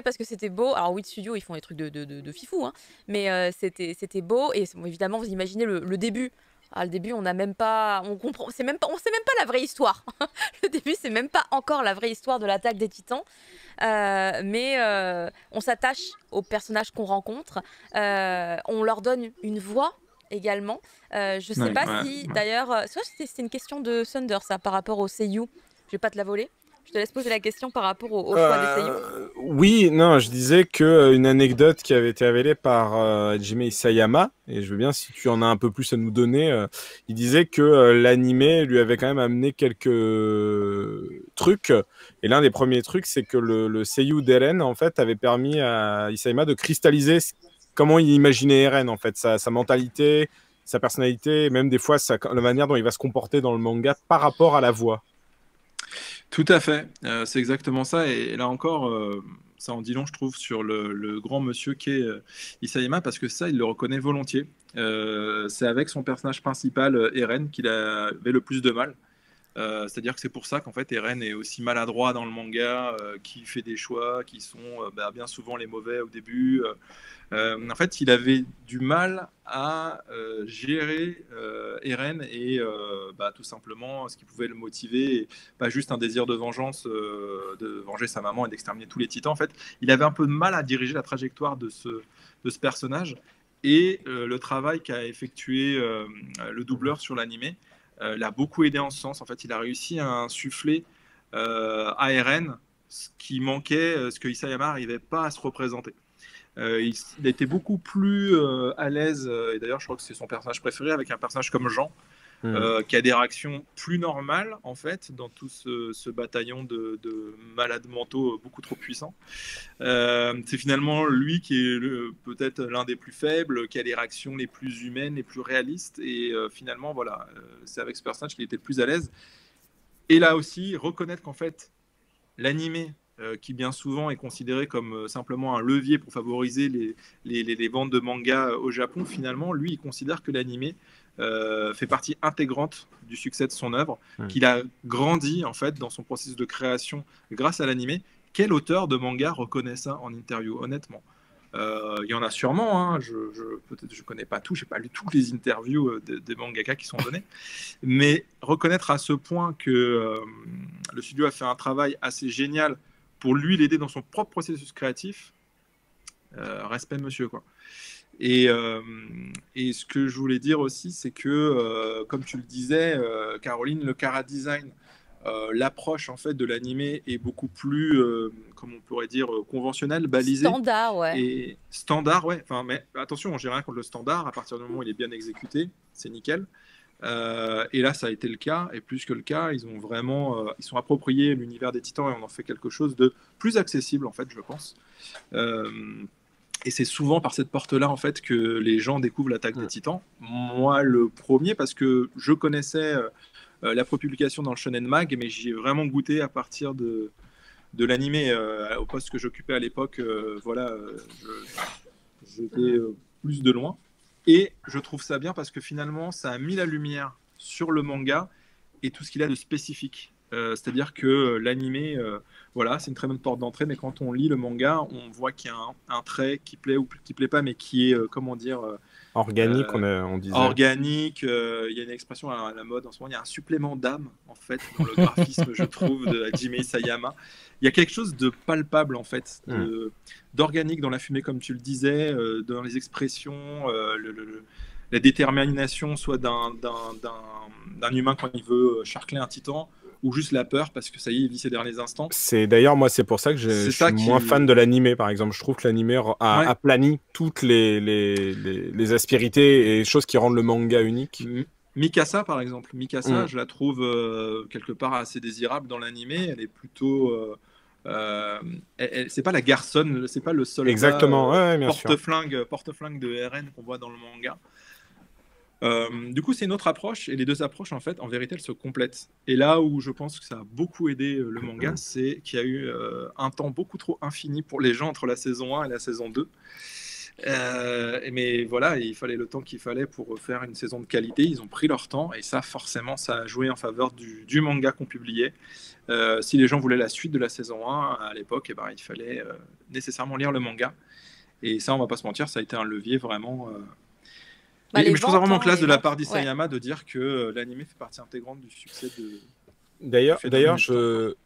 parce que c'était beau. Alors Wit Studio, ils font des trucs de fifou, hein, mais c'était beau. Et évidemment, vous imaginez le début. Le début, on n'a même pas, on sait même pas la vraie histoire. Le début, c'est même pas encore la vraie histoire de l'attaque des Titans, mais on s'attache aux personnages qu'on rencontre, on leur donne une voix également. Je sais pas si d'ailleurs, c'était une question de Thunder, ça, par rapport au seiyuu. Je vais pas te la voler. Je te laisse poser la question par rapport au choix des seiyuu. Oui, non, je disais que une anecdote qui avait été révélée par Hajime Isayama, et je veux bien si tu en as un peu plus à nous donner, il disait que l'animé lui avait quand même amené quelques trucs, et l'un des premiers trucs, c'est que le seiyuu d'Eren, en fait, avait permis à Isayama de cristalliser comment il imaginait Eren, en fait, sa mentalité, sa personnalité, même des fois la manière dont il va se comporter dans le manga par rapport à la voix. Tout à fait, c'est exactement ça. Et là encore, ça en dit long, je trouve, sur le grand monsieur qu'est Isayama, parce que ça, il le reconnaît volontiers. C'est avec son personnage principal, Eren, qu'il avait le plus de mal. C'est-à-dire que c'est pour ça qu'en fait Eren est aussi maladroit dans le manga, qui fait des choix qui sont bien souvent les mauvais au début. En fait, il avait du mal à gérer Eren et tout simplement ce qui pouvait le motiver, et pas juste un désir de vengeance, de venger sa maman et d'exterminer tous les titans. En fait, il avait un peu de mal à diriger la trajectoire de ce personnage, et le travail qu'a effectué le doubleur sur l'animé l'a beaucoup aidé en ce sens. En fait, il a réussi à insuffler à Eren ce qui manquait, ce que Isayama n'arrivait pas à se représenter. Il a été beaucoup plus à l'aise, et d'ailleurs je crois que c'est son personnage préféré, avec un personnage comme Jean, qui a des réactions plus normales en fait dans tout ce bataillon de malades mentaux beaucoup trop puissants. C'est finalement lui qui est peut-être l'un des plus faibles, qui a les réactions les plus humaines, les plus réalistes, et finalement voilà, c'est avec ce personnage qu'il était le plus à l'aise. Et là aussi, reconnaître qu'en fait l'animé, qui bien souvent est considéré comme simplement un levier pour favoriser les ventes de mangas au Japon, finalement, lui, il considère que l'animé fait partie intégrante du succès de son œuvre, qu'il a grandi en fait dans son processus de création grâce à l'animé. Quel auteur de manga reconnaît ça en interview, honnêtement? Il y en a sûrement, hein. Peut-être je connais pas tout, j'ai pas lu toutes les interviews des mangaka qui sont données, mais reconnaître à ce point que le studio a fait un travail assez génial pour lui l'aider dans son propre processus créatif, respect monsieur, quoi. Et ce que je voulais dire aussi, c'est que, comme tu le disais, Caroline, le chara design, l'approche en fait de l'animé est beaucoup plus, comme on pourrait dire, conventionnelle, balisée. Standard, ouais. Et standard, ouais. Enfin, mais attention, j'ai rien contre le standard. À partir du moment où il est bien exécuté, c'est nickel. Et là, ça a été le cas, et plus que le cas, ils ont vraiment, ils sont appropriés l'univers des Titans et on en fait quelque chose de plus accessible en fait, je pense. Et c'est souvent par cette porte-là en fait que les gens découvrent l'attaque des Titans. Moi, le premier, parce que je connaissais la publication dans le Shonen Mag, mais j'y ai vraiment goûté à partir de l'animé, au poste que j'occupais à l'époque. Voilà, j'étais plus de loin. Et je trouve ça bien parce que finalement, ça a mis la lumière sur le manga et tout ce qu'il a de spécifique. C'est-à-dire que l'animé, voilà, c'est une très bonne porte d'entrée, mais quand on lit le manga, on voit qu'il y a un trait qui plaît ou qui plaît pas, mais qui est, comment dire... organique, on disait. Organique, il y a une expression à la mode en ce moment, il y a un supplément d'âme, en fait, dans le graphisme, je trouve, de Hajime Isayama. Il y a quelque chose de palpable, en fait, d'organique dans la fumée, comme tu le disais, dans les expressions, la détermination, soit d'un humain quand il veut charcler un titan, ou juste la peur parce que ça y est, il vit ses derniers instants. C'est d'ailleurs, moi, c'est pour ça que je suis moins fan de l'animé, par exemple. Je trouve que l'animé a aplani toutes les aspérités et choses qui rendent le manga unique. Mikasa, par exemple. Mikasa, je la trouve quelque part assez désirable dans l'animé. Elle est plutôt... c'est pas la garçonne, c'est pas le soldat. Exactement, porte-flingue de RN qu'on voit dans le manga. Du coup, c'est une autre approche, et les deux approches, en fait, en vérité, elles se complètent. Et là où je pense que ça a beaucoup aidé le manga, c'est qu'il y a eu un temps beaucoup trop infini pour les gens entre la saison 1 et la saison 2. Mais voilà, il fallait le temps qu'il fallait pour faire une saison de qualité. Ils ont pris leur temps, et ça, forcément, ça a joué en faveur du manga qu'on publiait. Si les gens voulaient la suite de la saison 1, à l'époque, eh ben, il fallait nécessairement lire le manga. Et ça, on va pas se mentir, ça a été un levier vraiment... mais je trouve ça vraiment classe de la part d'Isayama de dire que l'animé fait partie intégrante du succès D'ailleurs, fait dans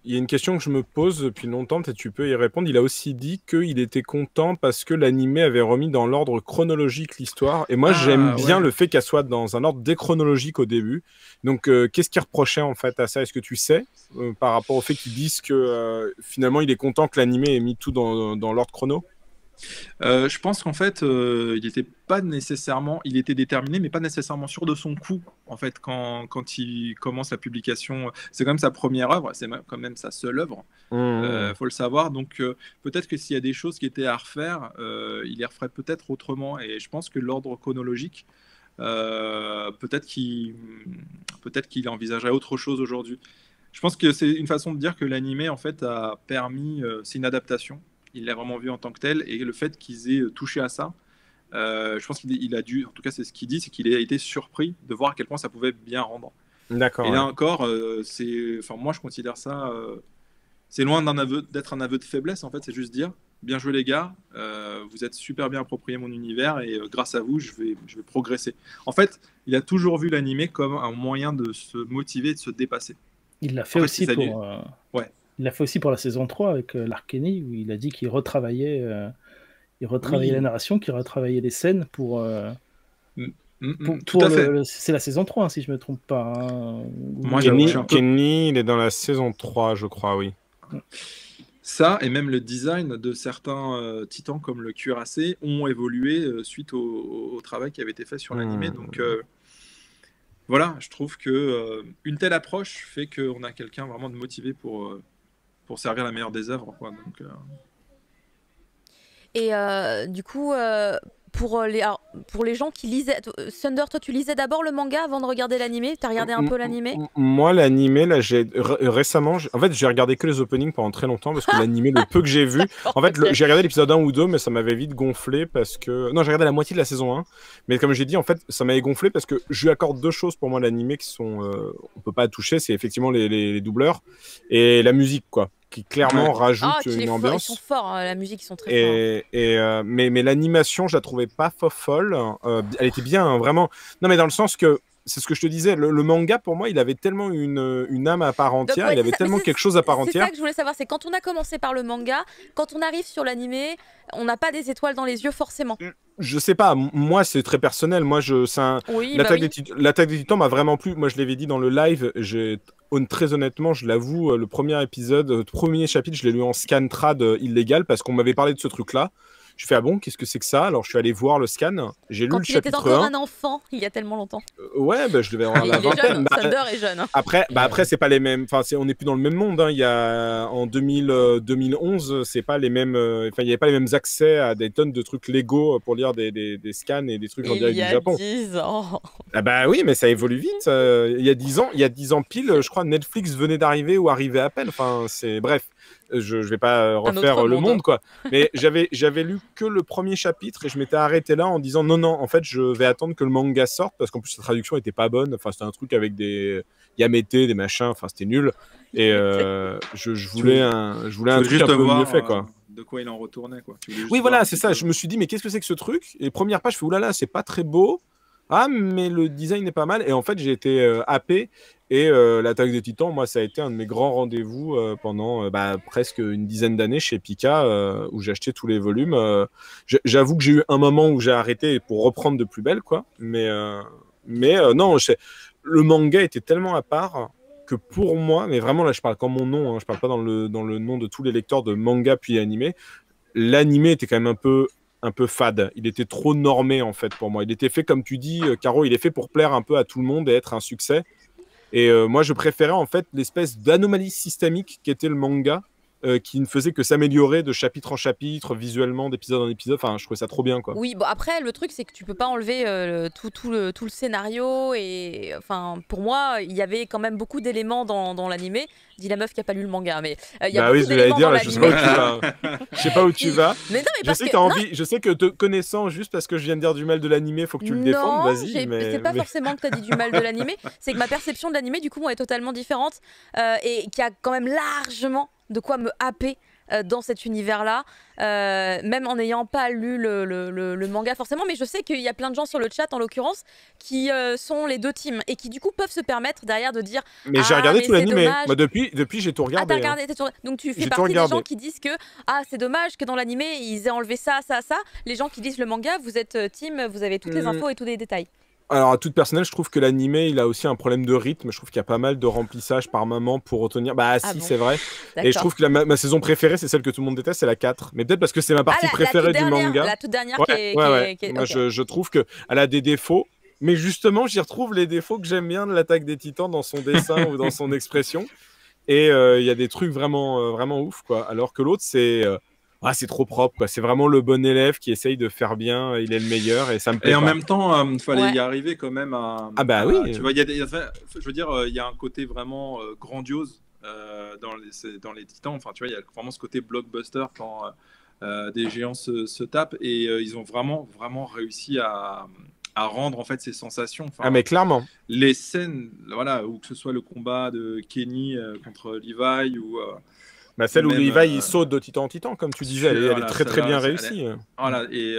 il y a une question que je me pose depuis longtemps, peut-être tu peux y répondre. Il a aussi dit qu'il était content parce que l'animé avait remis dans l'ordre chronologique l'histoire. Et moi, j'aime bien le fait qu'elle soit dans un ordre déchronologique au début. Donc, qu'est-ce qu'il reprochait en fait à ça? Est-ce que tu sais, par rapport au fait qu'ils disent que finalement, il est content que l'animé ait mis tout dans l'ordre chrono? Je pense qu'en fait, il était déterminé, mais pas nécessairement sûr de son coup. En fait, quand il commence la publication, c'est quand même sa première œuvre, c'est quand même sa seule œuvre. Faut le savoir. Donc, peut-être que s'il y a des choses qui étaient à refaire, il les referait peut-être autrement. Et je pense que l'ordre chronologique, peut-être qu'il envisagerait autre chose aujourd'hui. Je pense que c'est une façon de dire que l'animé, en fait, a permis. C'est une adaptation. Il l'a vraiment vu en tant que tel, et le fait qu'ils aient touché à ça, je pense qu'il a dû, en tout cas c'est ce qu'il dit, c'est qu'il a été surpris de voir à quel point ça pouvait bien rendre. D'accord. Et là encore, moi je considère ça, c'est loin d'être un aveu de faiblesse, en fait, c'est juste dire, bien joué les gars, vous êtes super bien approprié mon univers, et grâce à vous, je vais progresser. En fait, il a toujours vu l'animé comme un moyen de se motiver, de se dépasser. Il l'a fait aussi pour... Ouais. Il l'a fait aussi pour la saison 3 avec l'Archénie, où il a dit qu'il retravaillait, la narration, qu'il retravaillait les scènes pour... c'est la saison 3, hein, si je ne me trompe pas. Hein. Moi, Kenny, il est dans la saison 3, je crois, oui. Ça, et même le design de certains titans comme le cuirassé ont évolué suite au travail qui avait été fait sur l'animé. Donc voilà, je trouve que une telle approche fait qu'on a quelqu'un vraiment de motivé pour servir la meilleure des œuvres, quoi. Donc, Et du coup, pour les gens qui lisaient... Thunder, toi, tu lisais d'abord le manga avant de regarder l'animé? T'as regardé un peu l'animé? Moi, l'animé, là, récemment... En fait, j'ai regardé que les openings pendant très longtemps, parce que l'animé, le peu que j'ai vu... En fait, j'ai regardé l'épisode 1 ou 2, mais ça m'avait vite gonflé, parce que... Non, j'ai regardé la moitié de la saison 1, mais comme j'ai dit, en fait, ça m'avait gonflé, parce que je lui accorde deux choses pour moi, l'animé, qui sont... on peut pas toucher, c'est effectivement les doubleurs, et la musique, quoi, qui clairement rajoute une ambiance. Ils sont forts, hein, la musique, ils sont très forts. Mais l'animation, je la trouvais pas folle. Elle était bien, hein, vraiment. Non, mais dans le sens que, c'est ce que je te disais, le manga, pour moi, il avait tellement une âme à part entière, donc, ouais, il avait tellement quelque chose à part entière. C'est ça que je voulais savoir, c'est quand on a commencé par le manga, quand on arrive sur l'animé, on n'a pas des étoiles dans les yeux, forcément. Je sais pas, moi c'est très personnel. Moi, l'attaque des Titans m'a vraiment plu. Moi, je l'avais dit dans le live, très honnêtement, je l'avoue, le premier épisode, le premier chapitre, je l'ai lu en scan trad illégal parce qu'on m'avait parlé de ce truc-là. Je fais, ah bon, qu'est-ce que c'est que ça? Alors je suis allé voir le scan, j'ai lu le chapitre 1. Quand il était encore un enfant, il y a tellement longtemps. Ouais, bah, je devais avoir la vingtaine. Thunder est jeune. Hein. Après, c'est pas les mêmes. Enfin, on n'est plus dans le même monde. Hein. Il y a en 2011, c'est pas les mêmes. Enfin, il n'y avait pas les mêmes accès à des tonnes de trucs légaux pour lire des scans et des trucs en direct du Japon. Il y a 10 ans. Ah bah oui, mais ça évolue vite. Il y a 10 ans pile, je crois Netflix venait d'arriver ou arrivait à peine. Enfin, c'est bref. Je vais pas refaire le monde, quoi. Mais j'avais lu que le premier chapitre et je m'étais arrêté là en disant non, en fait, je vais attendre que le manga sorte parce qu'en plus, la traduction était pas bonne. Enfin, c'était un truc avec des Yamete, des machins. Enfin, c'était nul. Et je voulais un truc un peu mieux fait, quoi. De quoi il en retournait, quoi. Oui, voilà, c'est ça. Je me suis dit, mais qu'est-ce que c'est que ce truc? Et première page, je fais oulala, c'est pas très beau. Ah, mais le design est pas mal. Et en fait, j'ai été happé. Et l'attaque des Titans, moi, ça a été un de mes grands rendez-vous pendant presque une dizaine d'années chez Pika, où j'ai acheté tous les volumes. J'avoue que j'ai eu un moment où j'ai arrêté pour reprendre de plus belle, quoi. Mais non, le manga était tellement à part que pour moi, mais vraiment là, je parle comme mon nom, hein, je parle pas dans le nom de tous les lecteurs de manga puis animé. L'animé était quand même un peu fade. Il était trop normé, en fait, pour moi. Il était fait, comme tu dis, Caro, il est fait pour plaire un peu à tout le monde et être un succès. Et moi, je préférais en fait l'espèce d'anomalie systémique qu'était le manga, qui ne faisait que s'améliorer de chapitre en chapitre, visuellement, d'épisode en épisode. Enfin, je trouvais ça trop bien, quoi. Oui, bon, après, le truc, c'est que tu peux pas enlever tout le scénario. Et enfin, pour moi, il y avait quand même beaucoup d'éléments dans l'animé. Dis la meuf qui a pas lu le manga, mais il y a beaucoup d'éléments dans l'animé. Je sais pas où tu vas. Mais non, mais je sais que t'as envie. Je sais que te connaissant, juste parce que je viens de dire du mal de l'animé, faut que tu le défendes. Vas-y. Mais c'est pas forcément que t'as dit du mal de l'animé. C'est que ma perception de l'animé, du coup, est totalement différente et qui a quand même largement de quoi me happer dans cet univers-là, même en n'ayant pas lu le manga forcément, mais je sais qu'il y a plein de gens sur le chat, en l'occurrence, qui sont les deux teams, et qui du coup peuvent se permettre derrière de dire Mais j'ai ah regardé mais tout c'est l'animé. dommage. Moi, depuis j'ai tout Ah, regardé. t'as Hein. regardé, donc tu fais J'ai tout partie des gens regardé. qui disent que ah c'est dommage que dans l'animé ils aient enlevé ça, ça, ça. Les gens qui lisent le manga, vous êtes team, vous avez toutes les infos et tous les détails. Alors, à toute personnelle, je trouve que l'animé, il a aussi un problème de rythme. Je trouve qu'il y a pas mal de remplissage par moment pour retenir. Bah, Ah si, bon. c'est vrai. Et je D'accord. trouve que ma saison préférée, c'est celle que tout le monde déteste, c'est la 4. Mais peut-être parce que c'est ma Ah, partie préférée toute du manga. la toute dernière Ouais, Moi, ok. je trouve qu'elle a des défauts. Mais justement, j'y retrouve les défauts que j'aime bien de l'Attaque des Titans dans son dessin ou dans son expression. Et il y a des trucs vraiment, vraiment ouf, quoi. Alors que l'autre, c'est trop propre, quoi. C'est vraiment le bon élève qui essaye de faire bien. Il est le meilleur et ça me plaît Et en pas. même temps, il fallait Ouais. y arriver quand même à. Ah bah à- oui. Tu vois, je veux dire, il y a un côté vraiment grandiose dans les Titans. Enfin, tu vois, il y a vraiment ce côté blockbuster quand des géants se tapent et ils ont vraiment, vraiment réussi à rendre en fait ces sensations. Enfin, Ah, mais clairement. les scènes, voilà, ou que ce soit le combat de Kenny contre Levi ou Bah, celle où même, Levi il saute de titan en titan, comme tu disais, elle est voilà, très très bien celle-là, réussie. voilà, et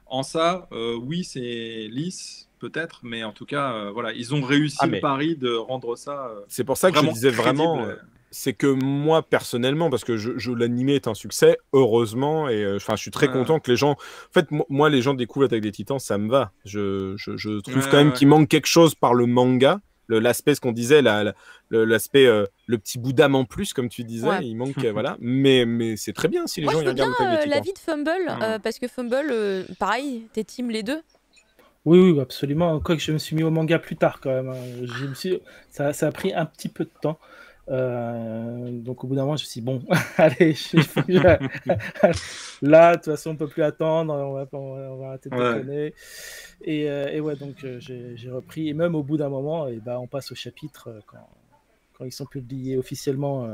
en ça, oui, c'est lisse, peut-être, mais en tout cas, voilà, ils ont réussi Ah, le mais pari de rendre ça c'est pour ça que je vraiment disais vraiment, crédible. c'est que moi personnellement, parce que l'animé est un succès, heureusement, et enfin, je suis très Ouais, content que les gens. En fait, moi, les gens découvrent l'Attaque des Titans, ça me va. Je trouve ouais, quand même ouais. qu'il manque quelque chose par le manga. L'aspect, ce qu'on disait, l'aspect, le petit bout d'âme en plus, comme tu disais, Ouais. il manque, voilà. Mais c'est très bien si les Moi gens je ils veux bien regardent l'Attaque des Titans. l'avis de Fumble, parce que Fumble, pareil, t'es team les deux. Oui, oui, absolument. Quoique je me suis mis au manga plus tard quand même. Ça a pris un petit peu de temps. Donc au bout d'un moment, je me suis dit, bon, allez, là, de toute façon, on peut plus attendre, on va arrêter de Ouais. déconner. Et ouais, donc j'ai repris. Et même au bout d'un moment, et ben, on passe au chapitre quand ils sont publiés officiellement.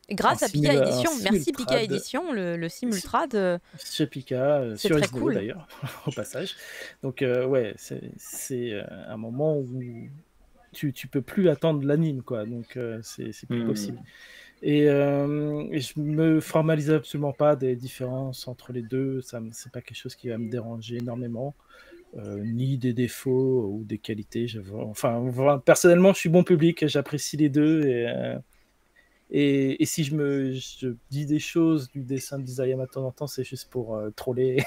Grâce En à Pika simul- Édition. en Merci Pika simultrad. Édition, le simultrad. Chez Pika, C'est sur très SNES cool. d'ailleurs, au passage. Donc ouais, c'est un moment où tu peux plus attendre l'anime, quoi. Donc c'est plus possible. Et je me formalise absolument pas des différences entre les deux. C'est pas quelque chose qui va me déranger énormément. Ni des défauts ou des qualités. Enfin, personnellement, je suis bon public, j'apprécie les deux. Et si je dis des choses du dessin de Isayama de temps en temps, c'est juste pour troller.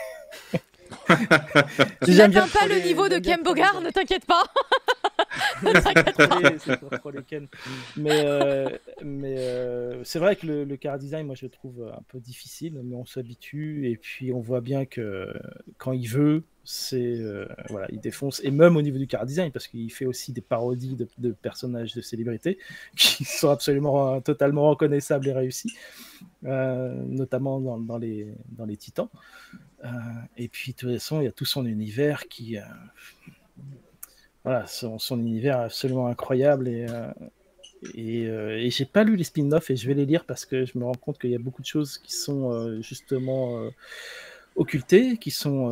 Tu J'aime bien n'atteins pas le troller, niveau de j'aime bien Ken troller Bogard, les ne gens. t'inquiète pas. Ne t'inquiète pas. C'est pour troller Ken. Mais c'est vrai que le chara design, moi, je le trouve un peu difficile, mais on s'habitue. Et puis, on voit bien que quand il veut, voilà, il défonce. Et même au niveau du chara design, parce qu'il fait aussi des parodies de personnages de célébrités qui sont absolument totalement reconnaissables et réussis, notamment dans les Titans. Et puis, de toute façon, il y a tout son univers qui... voilà, son univers est absolument incroyable et j'ai pas lu les spin-offs et je vais les lire parce que je me rends compte qu'il y a beaucoup de choses qui sont justement occultées, qui sont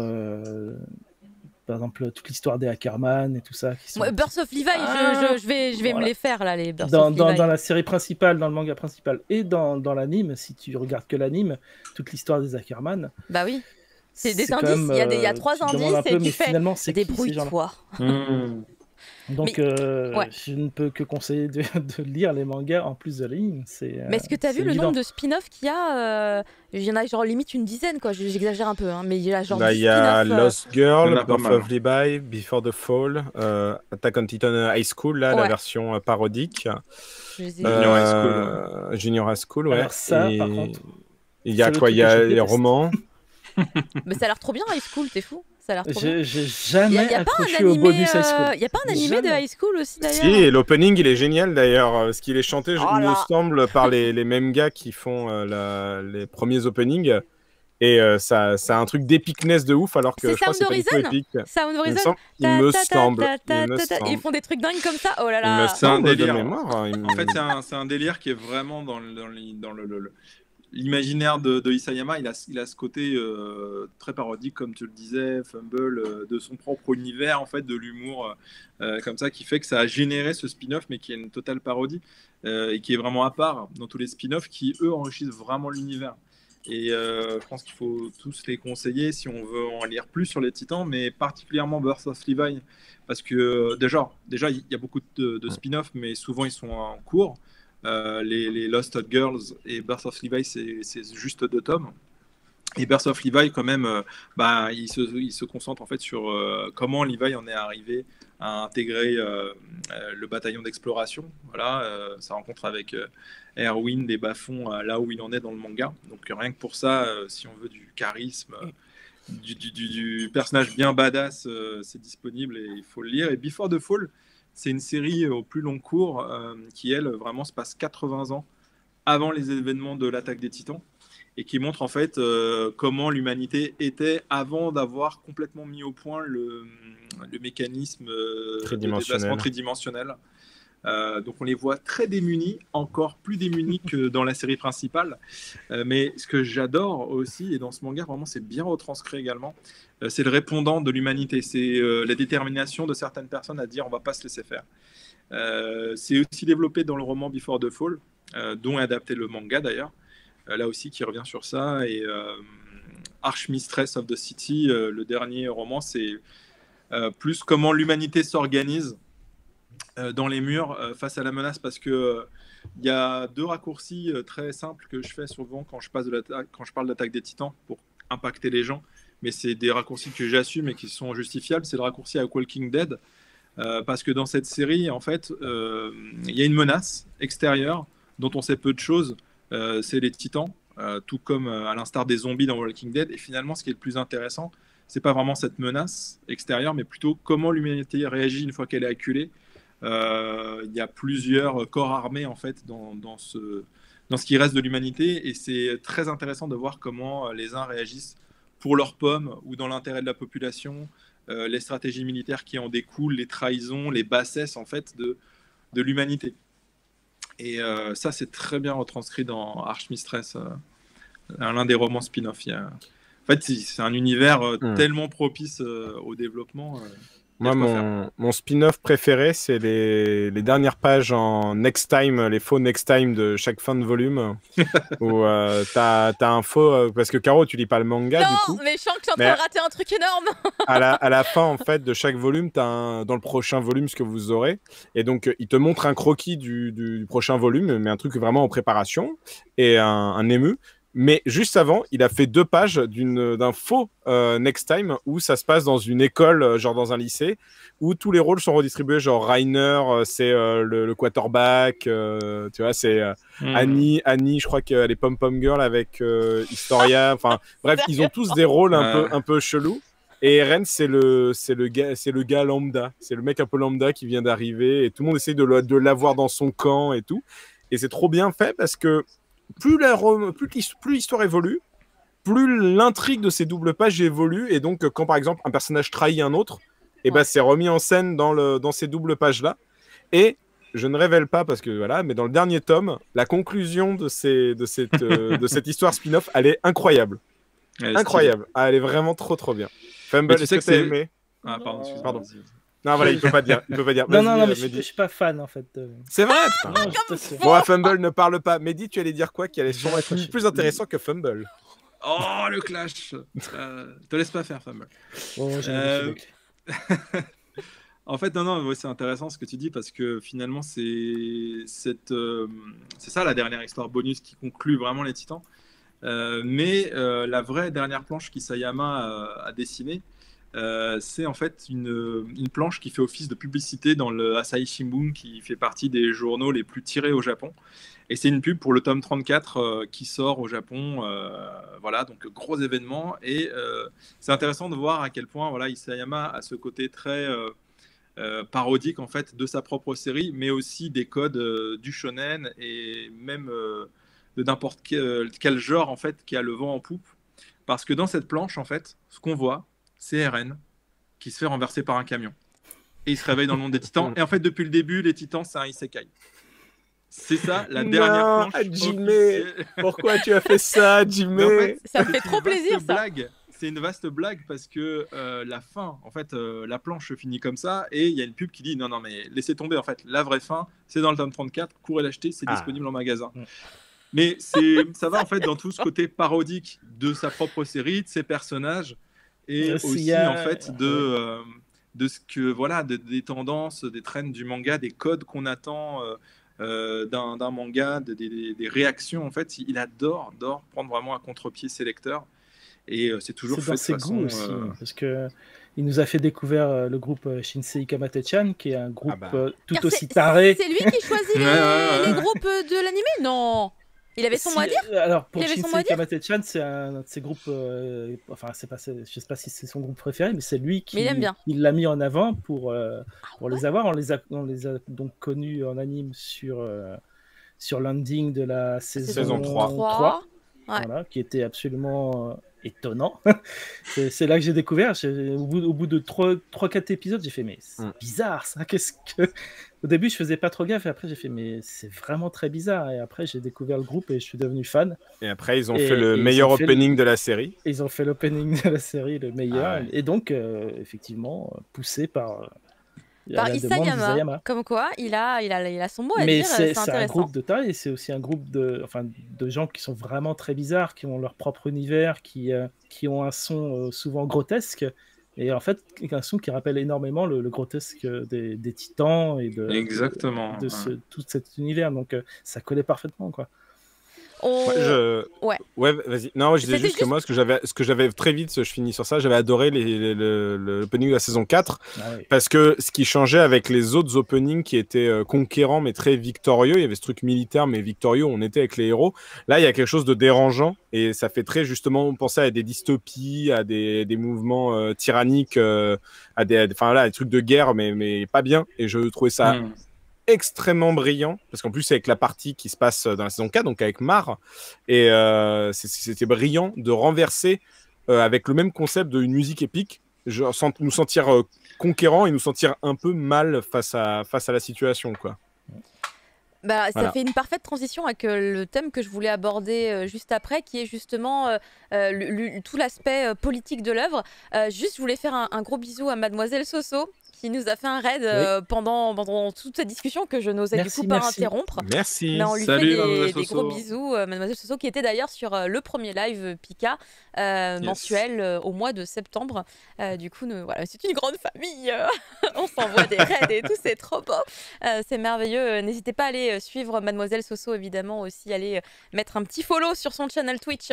par exemple toute l'histoire des Ackerman et tout ça. Qui sont Moi, Birth of Levi, je vais me Voilà. les faire là, les Birth dans of Levi. la série principale, dans le manga principal et dans l'anime, si tu regardes que l'anime, toute l'histoire des Ackerman. Bah oui. C'est des quand indices, même, il y a 3 tu te demandes indices un peu, et tu mais fais finalement, c'est qui ces gens-là? débrouille-toi. Donc, ouais. je ne peux que conseiller de lire les mangas en plus de l'anime. Mais est-ce que tu as vu le nombre de spin-offs qu'il y a? Il y en a genre limite une dizaine, quoi. J'exagère un peu, hein, mais il y a genre Là, 10 il y a spin-offs. Lost Girl, Il y en a pas Birth mal. of Levi, Before the Fall, Attack on Titan High School, là, la Ouais. version parodique. Je les ai- Junior High School, Junior High School, ouais. Alors ça, Et par contre, il y a c'est le quoi? truc Il y que a je les déteste. romans. Mais ça a l'air trop bien, High School, t'es fou? Ça a l'air trop bien. J'ai Y jamais a pas un accroché au animé, bonus High School. y a pas un animé de Jamais. High School aussi d'ailleurs? Si, et l'opening, il est génial d'ailleurs, parce qu'il est chanté, Oh il me là. semble, par les mêmes gars qui font les premiers openings. Et ça a un truc d'épicness de ouf, alors que C'est je crois que Sound c'est pas du tout Horizon? épique. Sound Il me Horizon? semble. Il me semble. Il me Ils font des trucs dingues comme ça? Oh là Il me là. C'est un semble de délire. mémoire. En fait, c'est un délire qui est vraiment dans le l'imaginaire de Isayama, il a ce côté très parodique, comme tu le disais, Fumble, de son propre univers, en fait, de l'humour, comme ça, qui fait que ça a généré ce spin-off, mais qui est une totale parodie, et qui est vraiment à part dans tous les spin-offs, qui, eux, enrichissent vraiment l'univers. Et je pense qu'il faut tous les conseiller si on veut en lire plus sur les Titans, mais particulièrement Birth of Levi, parce que déjà il y a beaucoup de spin-offs, mais souvent ils sont en cours. Les Lost Hot Girls et Birth of Levi, c'est juste 2 tomes. Et Birth of Levi, quand même, il se concentre en fait sur comment Levi en est arrivé à intégrer le bataillon d'exploration. Voilà, sa rencontre avec Erwin des bas-fonds, là où il en est dans le manga. Donc rien que pour ça, si on veut du charisme, du personnage bien badass, c'est disponible et il faut le lire. Et Before the Fall, c'est une série au plus long cours qui, elle, vraiment se passe 80 ans avant les événements de l'attaque des Titans et qui montre en fait comment l'humanité était avant d'avoir complètement mis au point le mécanisme de déplacement tridimensionnel. Donc on les voit très démunis, encore plus démunis que dans la série principale. Mais ce que j'adore aussi, et dans ce manga, vraiment c'est bien retranscrit également, c'est le répondant de l'humanité. C'est la détermination de certaines personnes à dire on va pas se laisser faire. C'est aussi développé dans le roman Before the Fall, dont est adapté le manga d'ailleurs, là aussi qui revient sur ça. Et Archmistress of the City, le dernier roman, c'est plus comment l'humanité s'organise dans les murs face à la menace, parce que il y a 2 raccourcis très simples que je fais souvent quand je parle d'attaque des Titans pour impacter les gens, mais c'est des raccourcis que j'assume et qui sont justifiables. C'est le raccourci à Walking Dead, parce que dans cette série, en fait, il y a une menace extérieure dont on sait peu de choses, c'est les Titans, tout comme à l'instar des zombies dans Walking Dead. Et finalement, ce qui est le plus intéressant, c'est pas vraiment cette menace extérieure, mais plutôt comment l'humanité réagit une fois qu'elle est acculée. Il y a plusieurs corps armés en fait dans ce qui reste de l'humanité, et c'est très intéressant de voir comment les uns réagissent pour leurs pommes ou dans l'intérêt de la population, les stratégies militaires qui en découlent, les trahisons, les bassesses en fait de l'humanité. Et ça c'est très bien retranscrit dans Archmistress, l'un des romans spin-off. En fait c'est un univers tellement propice au développement. Moi, mon spin-off préféré, c'est les dernières pages en Next Time, les faux Next Time de chaque fin de volume, où t'as un faux... parce que Caro, tu lis pas le manga, non, du coup. Non, mais je sens que je suis en train de rater un truc énorme. à la fin, en fait, de chaque volume, dans le prochain volume, ce que vous aurez. Et donc, il te montre un croquis du prochain volume, mais un truc vraiment en préparation, et un ému. Mais juste avant, il a fait 2 pages d'un faux Next Time où ça se passe dans une école, genre dans un lycée, où tous les rôles sont redistribués. Genre Rainer, c'est le quarterback, tu vois, c'est Annie, je crois qu'elle est Pom-Pom Girl avec Historia. Enfin, bref, ils ont tous des rôles un peu chelous. Et Eren, c'est le gars lambda. C'est le mec un peu lambda qui vient d'arriver et tout le monde essaie de l'avoir dans son camp et tout. Et c'est trop bien fait parce que plus l'histoire évolue, plus l'intrigue de ces doubles pages évolue, et donc quand par exemple un personnage trahit un autre, et ben c'est remis en scène dans ces doubles pages là. Et je ne révèle pas parce que voilà, mais dans le dernier tome, la conclusion de cette histoire spin-off, elle est incroyable. Incroyable. Ah, elle est vraiment trop bien. Fumble, est-ce que t'as aimé? Ah pardon, pardon. Non, voilà, il peut pas dire. Non, mais je suis pas fan en fait. C'est vrai, putain. Non, bon, Fumble ne parle pas. Mehdi, tu allais dire quoi qui allait sûrement être plus intéressant que Fumble? Oh, le clash. Te laisse pas faire, Fumble. Bon, en fait, non, c'est intéressant ce que tu dis, parce que finalement, c'est ça la dernière histoire bonus qui conclut vraiment les Titans. Mais la vraie dernière planche qu'Isayama a dessinée, c'est en fait une planche qui fait office de publicité dans le Asahi Shimbun, qui fait partie des journaux les plus tirés au Japon. Et c'est une pub pour le tome 34 qui sort au Japon. Voilà, donc gros événement. Et c'est intéressant de voir à quel point voilà, Isayama a ce côté très parodique en fait, de sa propre série, mais aussi des codes du shonen et même de n'importe quel genre en fait, qui a le vent en poupe. Parce que dans cette planche, en fait, ce qu'on voit, c'est Eren qui se fait renverser par un camion. Et il se réveille dans le monde des Titans. Et en fait, depuis le début, les Titans, c'est un isekai. C'est ça, la dernière Non, planche Jimmy, officielle. pourquoi tu as fait ça, Jimmy? Mais en fait, Ça me fait c'est trop une vaste plaisir, ça. blague. C'est une vaste blague parce que la fin, en fait, la planche finit comme ça et il y a une pub qui dit non, non, mais laissez tomber. En fait, la vraie fin, c'est dans le tome 34. Courez l'acheter, c'est Ah. disponible en magasin. Mm. Mais ça va en fait dans tout ce côté parodique de sa propre série, de ses personnages et S'il aussi y a- en fait de ce que voilà, des tendances, des trends du manga, des codes qu'on attend d'un manga, des réactions. En fait, il adore prendre vraiment à contre-pied ses lecteurs. Et c'est toujours C'est fait dans de ses façon. goûts aussi, parce que il nous a fait découvrir le groupe Shinsei Kamate-chan, qui est un groupe tout Car aussi taré. C'est lui qui choisit les groupes de l'animé? Non. Il avait son mot à dire? Alors, pour Il avait son mot à Shinsei dire Kamate-chan, c'est un de ses groupes. Enfin, je sais pas si c'est son groupe préféré, mais c'est lui Mais il aime bien. l'a mis en avant pour ouais les avoir. On les a donc connus en anime sur l'ending de la Saison 3. Ouais. Voilà, qui était absolument étonnant. c'est là que j'ai découvert. Au bout de 3-4 épisodes, j'ai fait mais c'est bizarre ça. Qu'est-ce que... Au début, je faisais pas trop gaffe et après j'ai fait mais c'est vraiment très bizarre. Et après, j'ai découvert le groupe et je suis devenu fan. Et après, ils ont fait le meilleur opening de la série. Ils ont fait l'opening de la série, le meilleur. Ah ouais. Et donc, effectivement, poussé par Isayama. Comme quoi, il a son mot à mais dire. c'est un intéressant. groupe de taille et c'est aussi un groupe de gens qui sont vraiment très bizarres, qui ont leur propre univers, qui ont un son souvent grotesque. Et en fait, un son qui rappelle énormément le grotesque des Titans et Exactement. tout cet univers. Donc, ça collait parfaitement, quoi. Ouais, vas-y. Non, je disais juste que moi, ce que j'avais très vite, je finis sur ça, j'avais adoré l'opening de la saison 4, parce que ce qui changeait avec les autres openings qui étaient conquérants mais très victorieux, il y avait ce truc militaire mais victorieux, on était avec les héros. Là, il y a quelque chose de dérangeant et ça fait très justement penser à des dystopies, à des mouvements tyranniques, à des trucs de guerre mais pas bien. Et je trouvais ça extrêmement brillant, parce qu'en plus c'est avec la partie qui se passe dans la saison 4, donc avec Mar, et c'était brillant de renverser avec le même concept d'une musique épique, nous sentir conquérants et nous sentir un peu mal face à la situation, quoi. Ça fait une parfaite transition avec le thème que je voulais aborder juste après, qui est justement tout l'aspect politique de l'œuvre. Juste, je voulais faire un gros bisou à Mademoiselle Soso, qui nous a fait un raid pendant toute cette discussion que je n'osais du coup pas interrompre. Merci. Mais on lui Salut, fait des gros bisous. Mademoiselle Soso, qui était d'ailleurs sur le premier live Pika mensuel au mois de septembre. Du coup, voilà, c'est une grande famille. On s'envoie des raids et tout, c'est trop beau. C'est merveilleux. N'hésitez pas à aller suivre Mademoiselle Soso, évidemment, aussi aller mettre un petit follow sur son channel Twitch.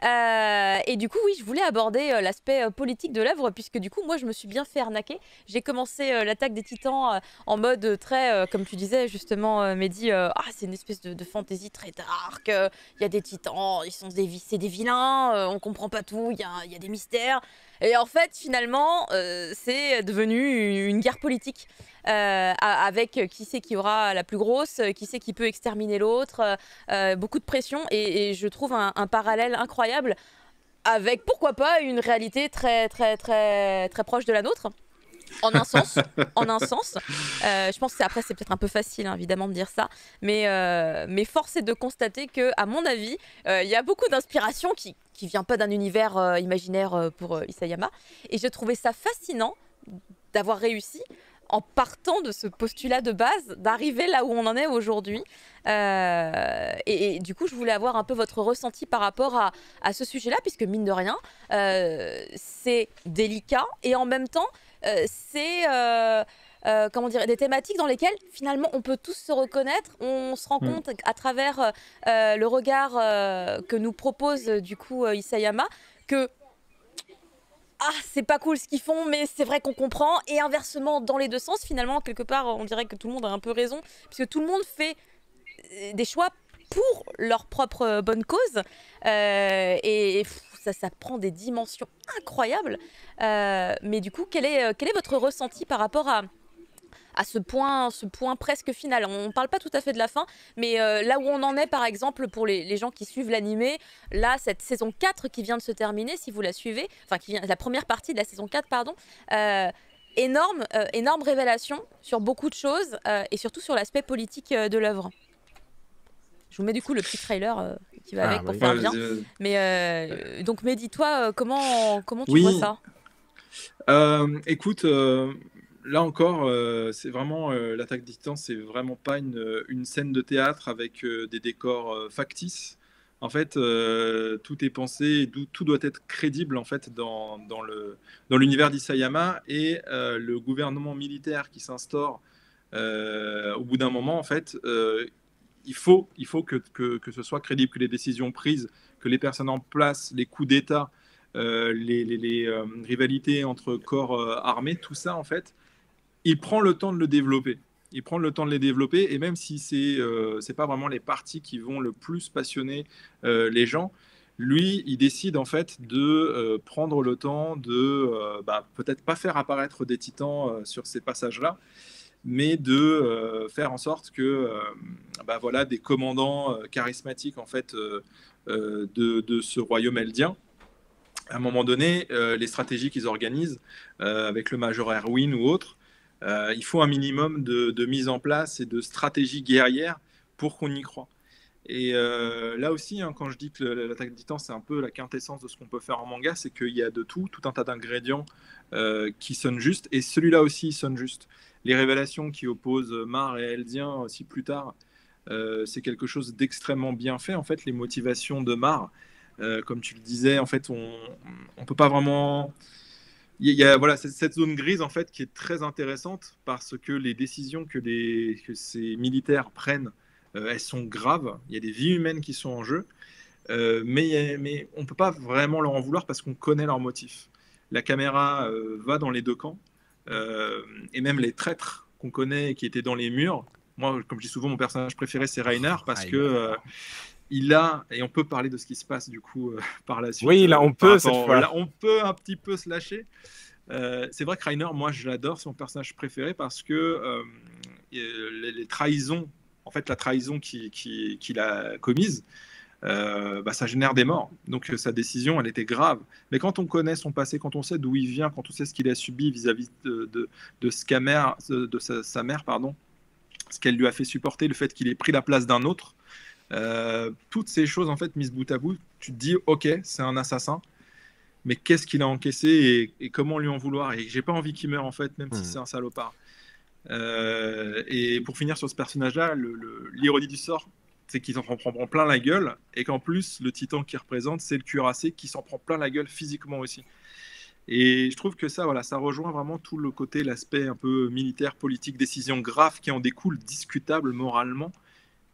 Et du coup, oui, je voulais aborder l'aspect politique de l'œuvre, puisque du coup, moi, je me suis bien fait arnaquer. J'ai commencé l'attaque des Titans en mode très, comme tu disais justement, Mehdi, c'est une espèce de fantaisie très dark. Il y a des Titans, c'est des vilains, on comprend pas tout, il y a des mystères. Et en fait, finalement, c'est devenu une guerre politique. Avec qui c'est qui aura la plus grosse, qui c'est qui peut exterminer l'autre, beaucoup de pression, et je trouve un parallèle incroyable avec, pourquoi pas, une réalité très, très, très, très proche de la nôtre. En un sens, je pense que après c'est peut-être un peu facile évidemment de dire ça, mais force est de constater que, à mon avis, il y a beaucoup d'inspiration qui vient pas d'un univers imaginaire pour Isayama, et je trouvais ça fascinant d'avoir réussi, en partant de ce postulat de base, d'arriver là où on en est aujourd'hui. Et du coup, je voulais avoir un peu votre ressenti par rapport à ce sujet-là, puisque mine de rien, c'est délicat, et en même temps, c'est des thématiques dans lesquelles finalement on peut tous se reconnaître. On se rend compte à travers le regard que nous propose du coup Isayama que c'est pas cool ce qu'ils font, mais c'est vrai qu'on comprend. Et inversement, dans les deux sens, finalement, quelque part, on dirait que tout le monde a un peu raison, puisque tout le monde fait des choix pour leur propre bonne cause. Ça prend des dimensions incroyables. Mais du coup, quel est votre ressenti par rapport à ce point presque final? On ne parle pas tout à fait de la fin, mais là où on en est, par exemple, pour les gens qui suivent l'animé, là, cette saison 4 qui vient de se terminer, si vous la suivez, la première partie de la saison 4, pardon, énorme révélation sur beaucoup de choses, et surtout sur l'aspect politique de l'œuvre. Je vous mets du coup le petit trailer qui va avec pour oui. faire Ouais, bien. Mais donc Mehdi, toi, comment tu vois Oui, ça? écoute, là encore, c'est vraiment l'attaque des Titans, c'est vraiment pas une scène de théâtre avec des décors factices. En fait, tout est pensé, et tout doit être crédible en fait dans l'univers d'Isayama et le gouvernement militaire qui s'instaure au bout d'un moment, en fait, il faut que ce soit crédible, que les décisions prises, que les personnes en place, les coups d'État, les rivalités entre corps armés, tout ça, en fait, il prend le temps de le développer. Il prend le temps de les développer, et même si c'est pas vraiment les parties qui vont le plus passionner les gens, lui, il décide en fait de prendre le temps de peut-être pas faire apparaître des titans sur ces passages-là, mais de faire en sorte que voilà, des commandants charismatiques en fait de ce royaume eldien, à un moment donné, les stratégies qu'ils organisent avec le Major Erwin ou autre, il faut un minimum de mise en place et de stratégie guerrière pour qu'on y croit. Et là aussi, hein, quand je dis que l'attaque des Titans, c'est un peu la quintessence de ce qu'on peut faire en manga, c'est qu'il y a de tout un tas d'ingrédients qui sonnent juste, et celui-là aussi il sonne juste. Les révélations qui opposent Mar et Eldien aussi plus tard, c'est quelque chose d'extrêmement bien fait. En fait, les motivations de Mar, comme tu le disais, en fait, on peut pas vraiment. Il y a voilà, cette zone grise en fait qui est très intéressante parce que les décisions que ces militaires prennent, elles sont graves. Il y a des vies humaines qui sont en jeu, mais on ne peut pas vraiment leur en vouloir parce qu'on connaît leurs motifs. La caméra va dans les deux camps, et même les traîtres qu'on connaît et qui étaient dans les murs. Moi, comme je dis souvent, mon personnage préféré c'est Reiner parce que il a, et on peut parler de ce qui se passe du coup par la suite. Oui, là on peut cette fois. Là, on peut un petit peu se lâcher. C'est vrai que Reiner, moi je l'adore, c'est mon personnage préféré parce que les trahisons, en fait la trahison qu'il a commise, ça génère des morts. Donc sa décision, elle était grave. Mais quand on connaît son passé, quand on sait d'où il vient, quand on sait ce qu'il a subi vis-à-vis de sa mère, pardon, ce qu'elle lui a fait supporter, le fait qu'il ait pris la place d'un autre, toutes ces choses en fait mises bout à bout, tu te dis ok, c'est un assassin, mais qu'est-ce qu'il a encaissé et comment lui en vouloir, et j'ai pas envie qu'il meure en fait, même si c'est un salopard. Et pour finir sur ce personnage là, l'ironie du sort, c'est qu'il s'en prend plein la gueule, et qu'en plus le titan qu'il représente, c'est le cuirassé qui s'en prend plein la gueule physiquement aussi. Et je trouve que ça, voilà, ça rejoint vraiment tout le côté, l'aspect un peu militaire, politique, décision grave qui en découle, discutable moralement.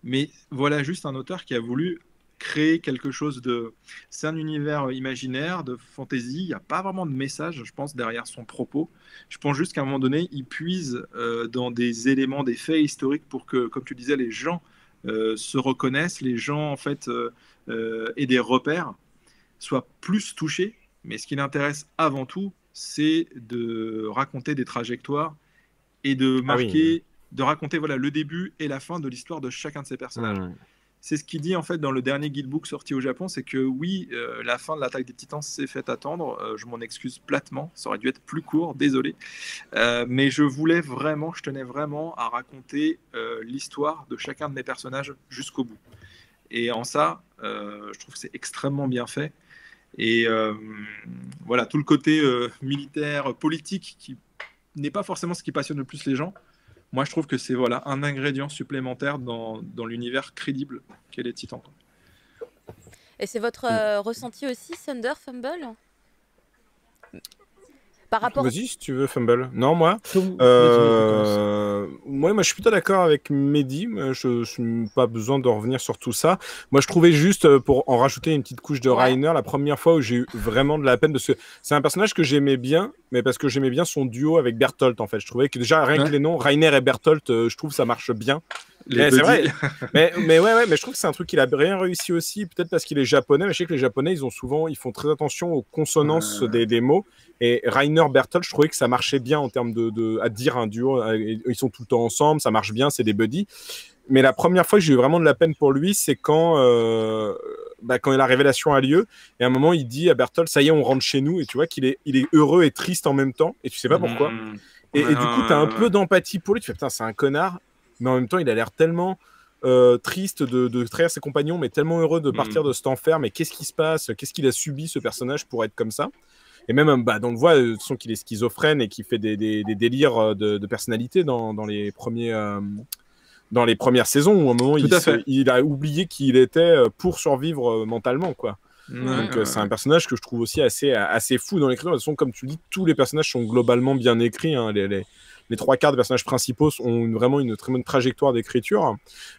Mais voilà juste un auteur qui a voulu créer quelque chose de... C'est un univers imaginaire, de fantaisie. Il n'y a pas vraiment de message, je pense, derrière son propos. Je pense juste qu'à un moment donné, il puise dans des éléments, des faits historiques pour que, comme tu disais, les gens se reconnaissent, les gens, en fait, aient des repères, soient plus touchés. Mais ce qui l'intéresse avant tout, c'est de raconter des trajectoires et de marquer... de raconter voilà, le début et la fin de l'histoire de chacun de ces personnages. C'est ce qu'il dit en fait dans le dernier guidebook sorti au Japon, c'est que oui, la fin de l'attaque des Titans s'est fait attendre, je m'en excuse platement, ça aurait dû être plus court, désolé, mais je tenais vraiment à raconter l'histoire de chacun de mes personnages jusqu'au bout. Et en ça, je trouve que c'est extrêmement bien fait. Et voilà, tout le côté militaire, politique, qui n'est pas forcément ce qui passionne le plus les gens, moi, je trouve que c'est voilà, un ingrédient supplémentaire dans l'univers crédible qu'est les Titans. Et c'est votre ressenti aussi, Thunder, Fumble, par rapport... Vas-y, si tu veux, Fumble. Non, moi, moi, je suis plutôt d'accord avec Mehdi. Je n'ai pas besoin de revenir sur tout ça. Moi, je trouvais juste, pour en rajouter une petite couche de Reiner, la première fois où j'ai eu vraiment de la peine, parce que c'est un personnage que j'aimais bien, mais parce que j'aimais bien son duo avec Bertolt, en fait. Je trouvais que déjà, rien que les noms, Reiner et Bertolt, je trouve ça marche bien. C'est vrai. mais je trouve que c'est un truc qu'il a bien réussi aussi, peut-être parce qu'il est japonais. Mais je sais que les japonais, ils font très attention aux consonances des mots. Et Reiner, Bertolt, je trouvais que ça marchait bien en termes à dire un duo. Ils sont tout le temps ensemble, ça marche bien, c'est des buddies. Mais la première fois que j'ai eu vraiment de la peine pour lui, c'est quand la révélation a lieu. Et à un moment, il dit à Bertolt, ça y est, on rentre chez nous. Et tu vois qu'il est heureux et triste en même temps. Et tu sais pas pourquoi. Et du coup, tu as un peu d'empathie pour lui. Tu fais, putain, c'est un connard. Mais en même temps, il a l'air tellement triste de trahir ses compagnons, mais tellement heureux de partir de cet enfer. Mais qu'est-ce qui se passe? Qu'est-ce qu'il a subi, ce personnage, pour être comme ça? Et même, on le voit, de son qu'il est schizophrène et qu'il fait des délires de personnalité dans les premières saisons, où à un moment, il a oublié qui il était pour survivre mentalement, quoi. Donc c'est un personnage que je trouve aussi assez fou dans l'écriture. De toute façon, comme tu dis, tous les personnages sont globalement bien écrits, hein. Les 3/4 des personnages principaux ont vraiment une très bonne trajectoire d'écriture.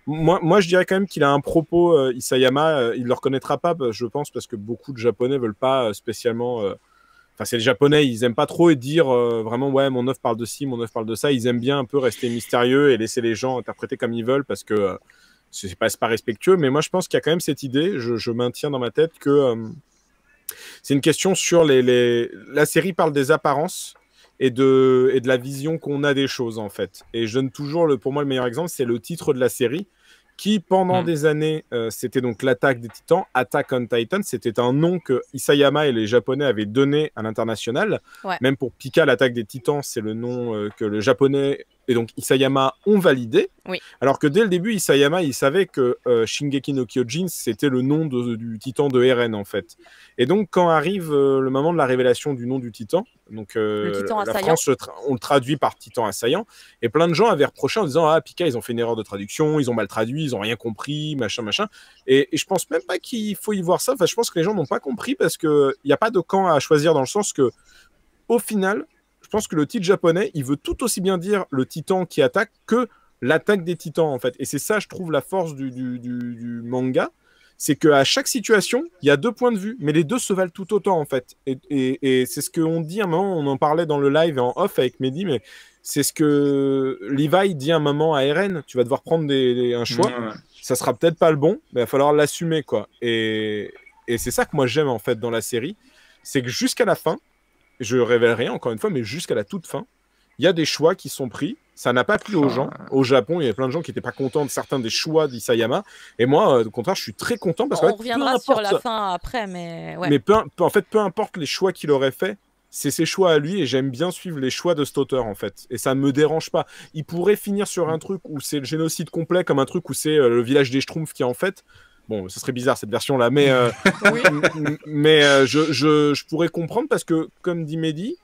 Moi, je dirais quand même qu'il a un propos, Isayama, il ne le reconnaîtra pas, je pense, parce que beaucoup de Japonais veulent pas spécialement... Enfin, c'est les Japonais, ils aiment pas trop dire vraiment, ouais, mon œuvre parle de ci, mon œuvre parle de ça. Ils aiment bien un peu rester mystérieux et laisser les gens interpréter comme ils veulent, parce que c'est pas respectueux. Mais moi, je pense qu'il y a quand même cette idée, je maintiens dans ma tête que c'est une question sur la série parle des apparences et de la vision qu'on a des choses, en fait. Et je donne toujours, pour moi, le meilleur exemple, c'est le titre de la série, qui, pendant des années, c'était donc l'Attaque des Titans, Attack on Titan. C'était un nom que Isayama et les Japonais avaient donné à l'international. Ouais. Même pour Pika, l'Attaque des Titans, c'est le nom que le Japonais et donc Isayama ont validé. Oui. Alors que dès le début, Isayama, il savait que Shingeki no Kyojin, c'était le nom du titan de Eren, en fait. Et donc, quand arrive le moment de la révélation du nom du titan, donc le titan la France, on le traduit par titan assaillant, et plein de gens avaient reproché en disant « Ah, Pika, ils ont fait une erreur de traduction, ils ont mal traduit, ils ont rien compris, machin. » Et je pense même pas qu'il faut y voir ça. Enfin, je pense que les gens n'ont pas compris, parce qu'il n'y a pas de camp à choisir, dans le sens que, au final, je pense que le titre japonais, il veut tout aussi bien dire le titan qui attaque que l'attaque des titans, en fait. Et c'est ça, je trouve, la force du manga, c'est qu'à chaque situation, il y a deux points de vue, mais les deux se valent tout autant, en fait. Et c'est ce qu'on dit à un moment, on en parlait dans le live et en off avec Mehdi, mais c'est ce que Levi dit à un moment à Eren, tu vas devoir prendre un choix, ça sera peut-être pas le bon, mais il va falloir l'assumer, quoi. Et c'est ça que moi j'aime, en fait, dans la série, c'est que jusqu'à la fin, je révèle rien, encore une fois, mais jusqu'à la toute fin, il y a des choix qui sont pris. Ça n'a pas plu aux gens. Au Japon, il y avait plein de gens qui n'étaient pas contents de certains des choix d'Isayama. Et moi, au contraire, je suis très content parce que on reviendra sur la fin après, mais ouais. Mais en fait, peu importe les choix qu'il aurait fait, c'est ses choix à lui, et j'aime bien suivre les choix de cet auteur, en fait. Et ça ne me dérange pas. Il pourrait finir sur un truc où c'est le génocide complet, comme un truc où c'est le village des Schtroumpfs qui, en fait... Bon, ce serait bizarre cette version-là, mais, oui. Je pourrais comprendre, parce que, comme dit Mehdi,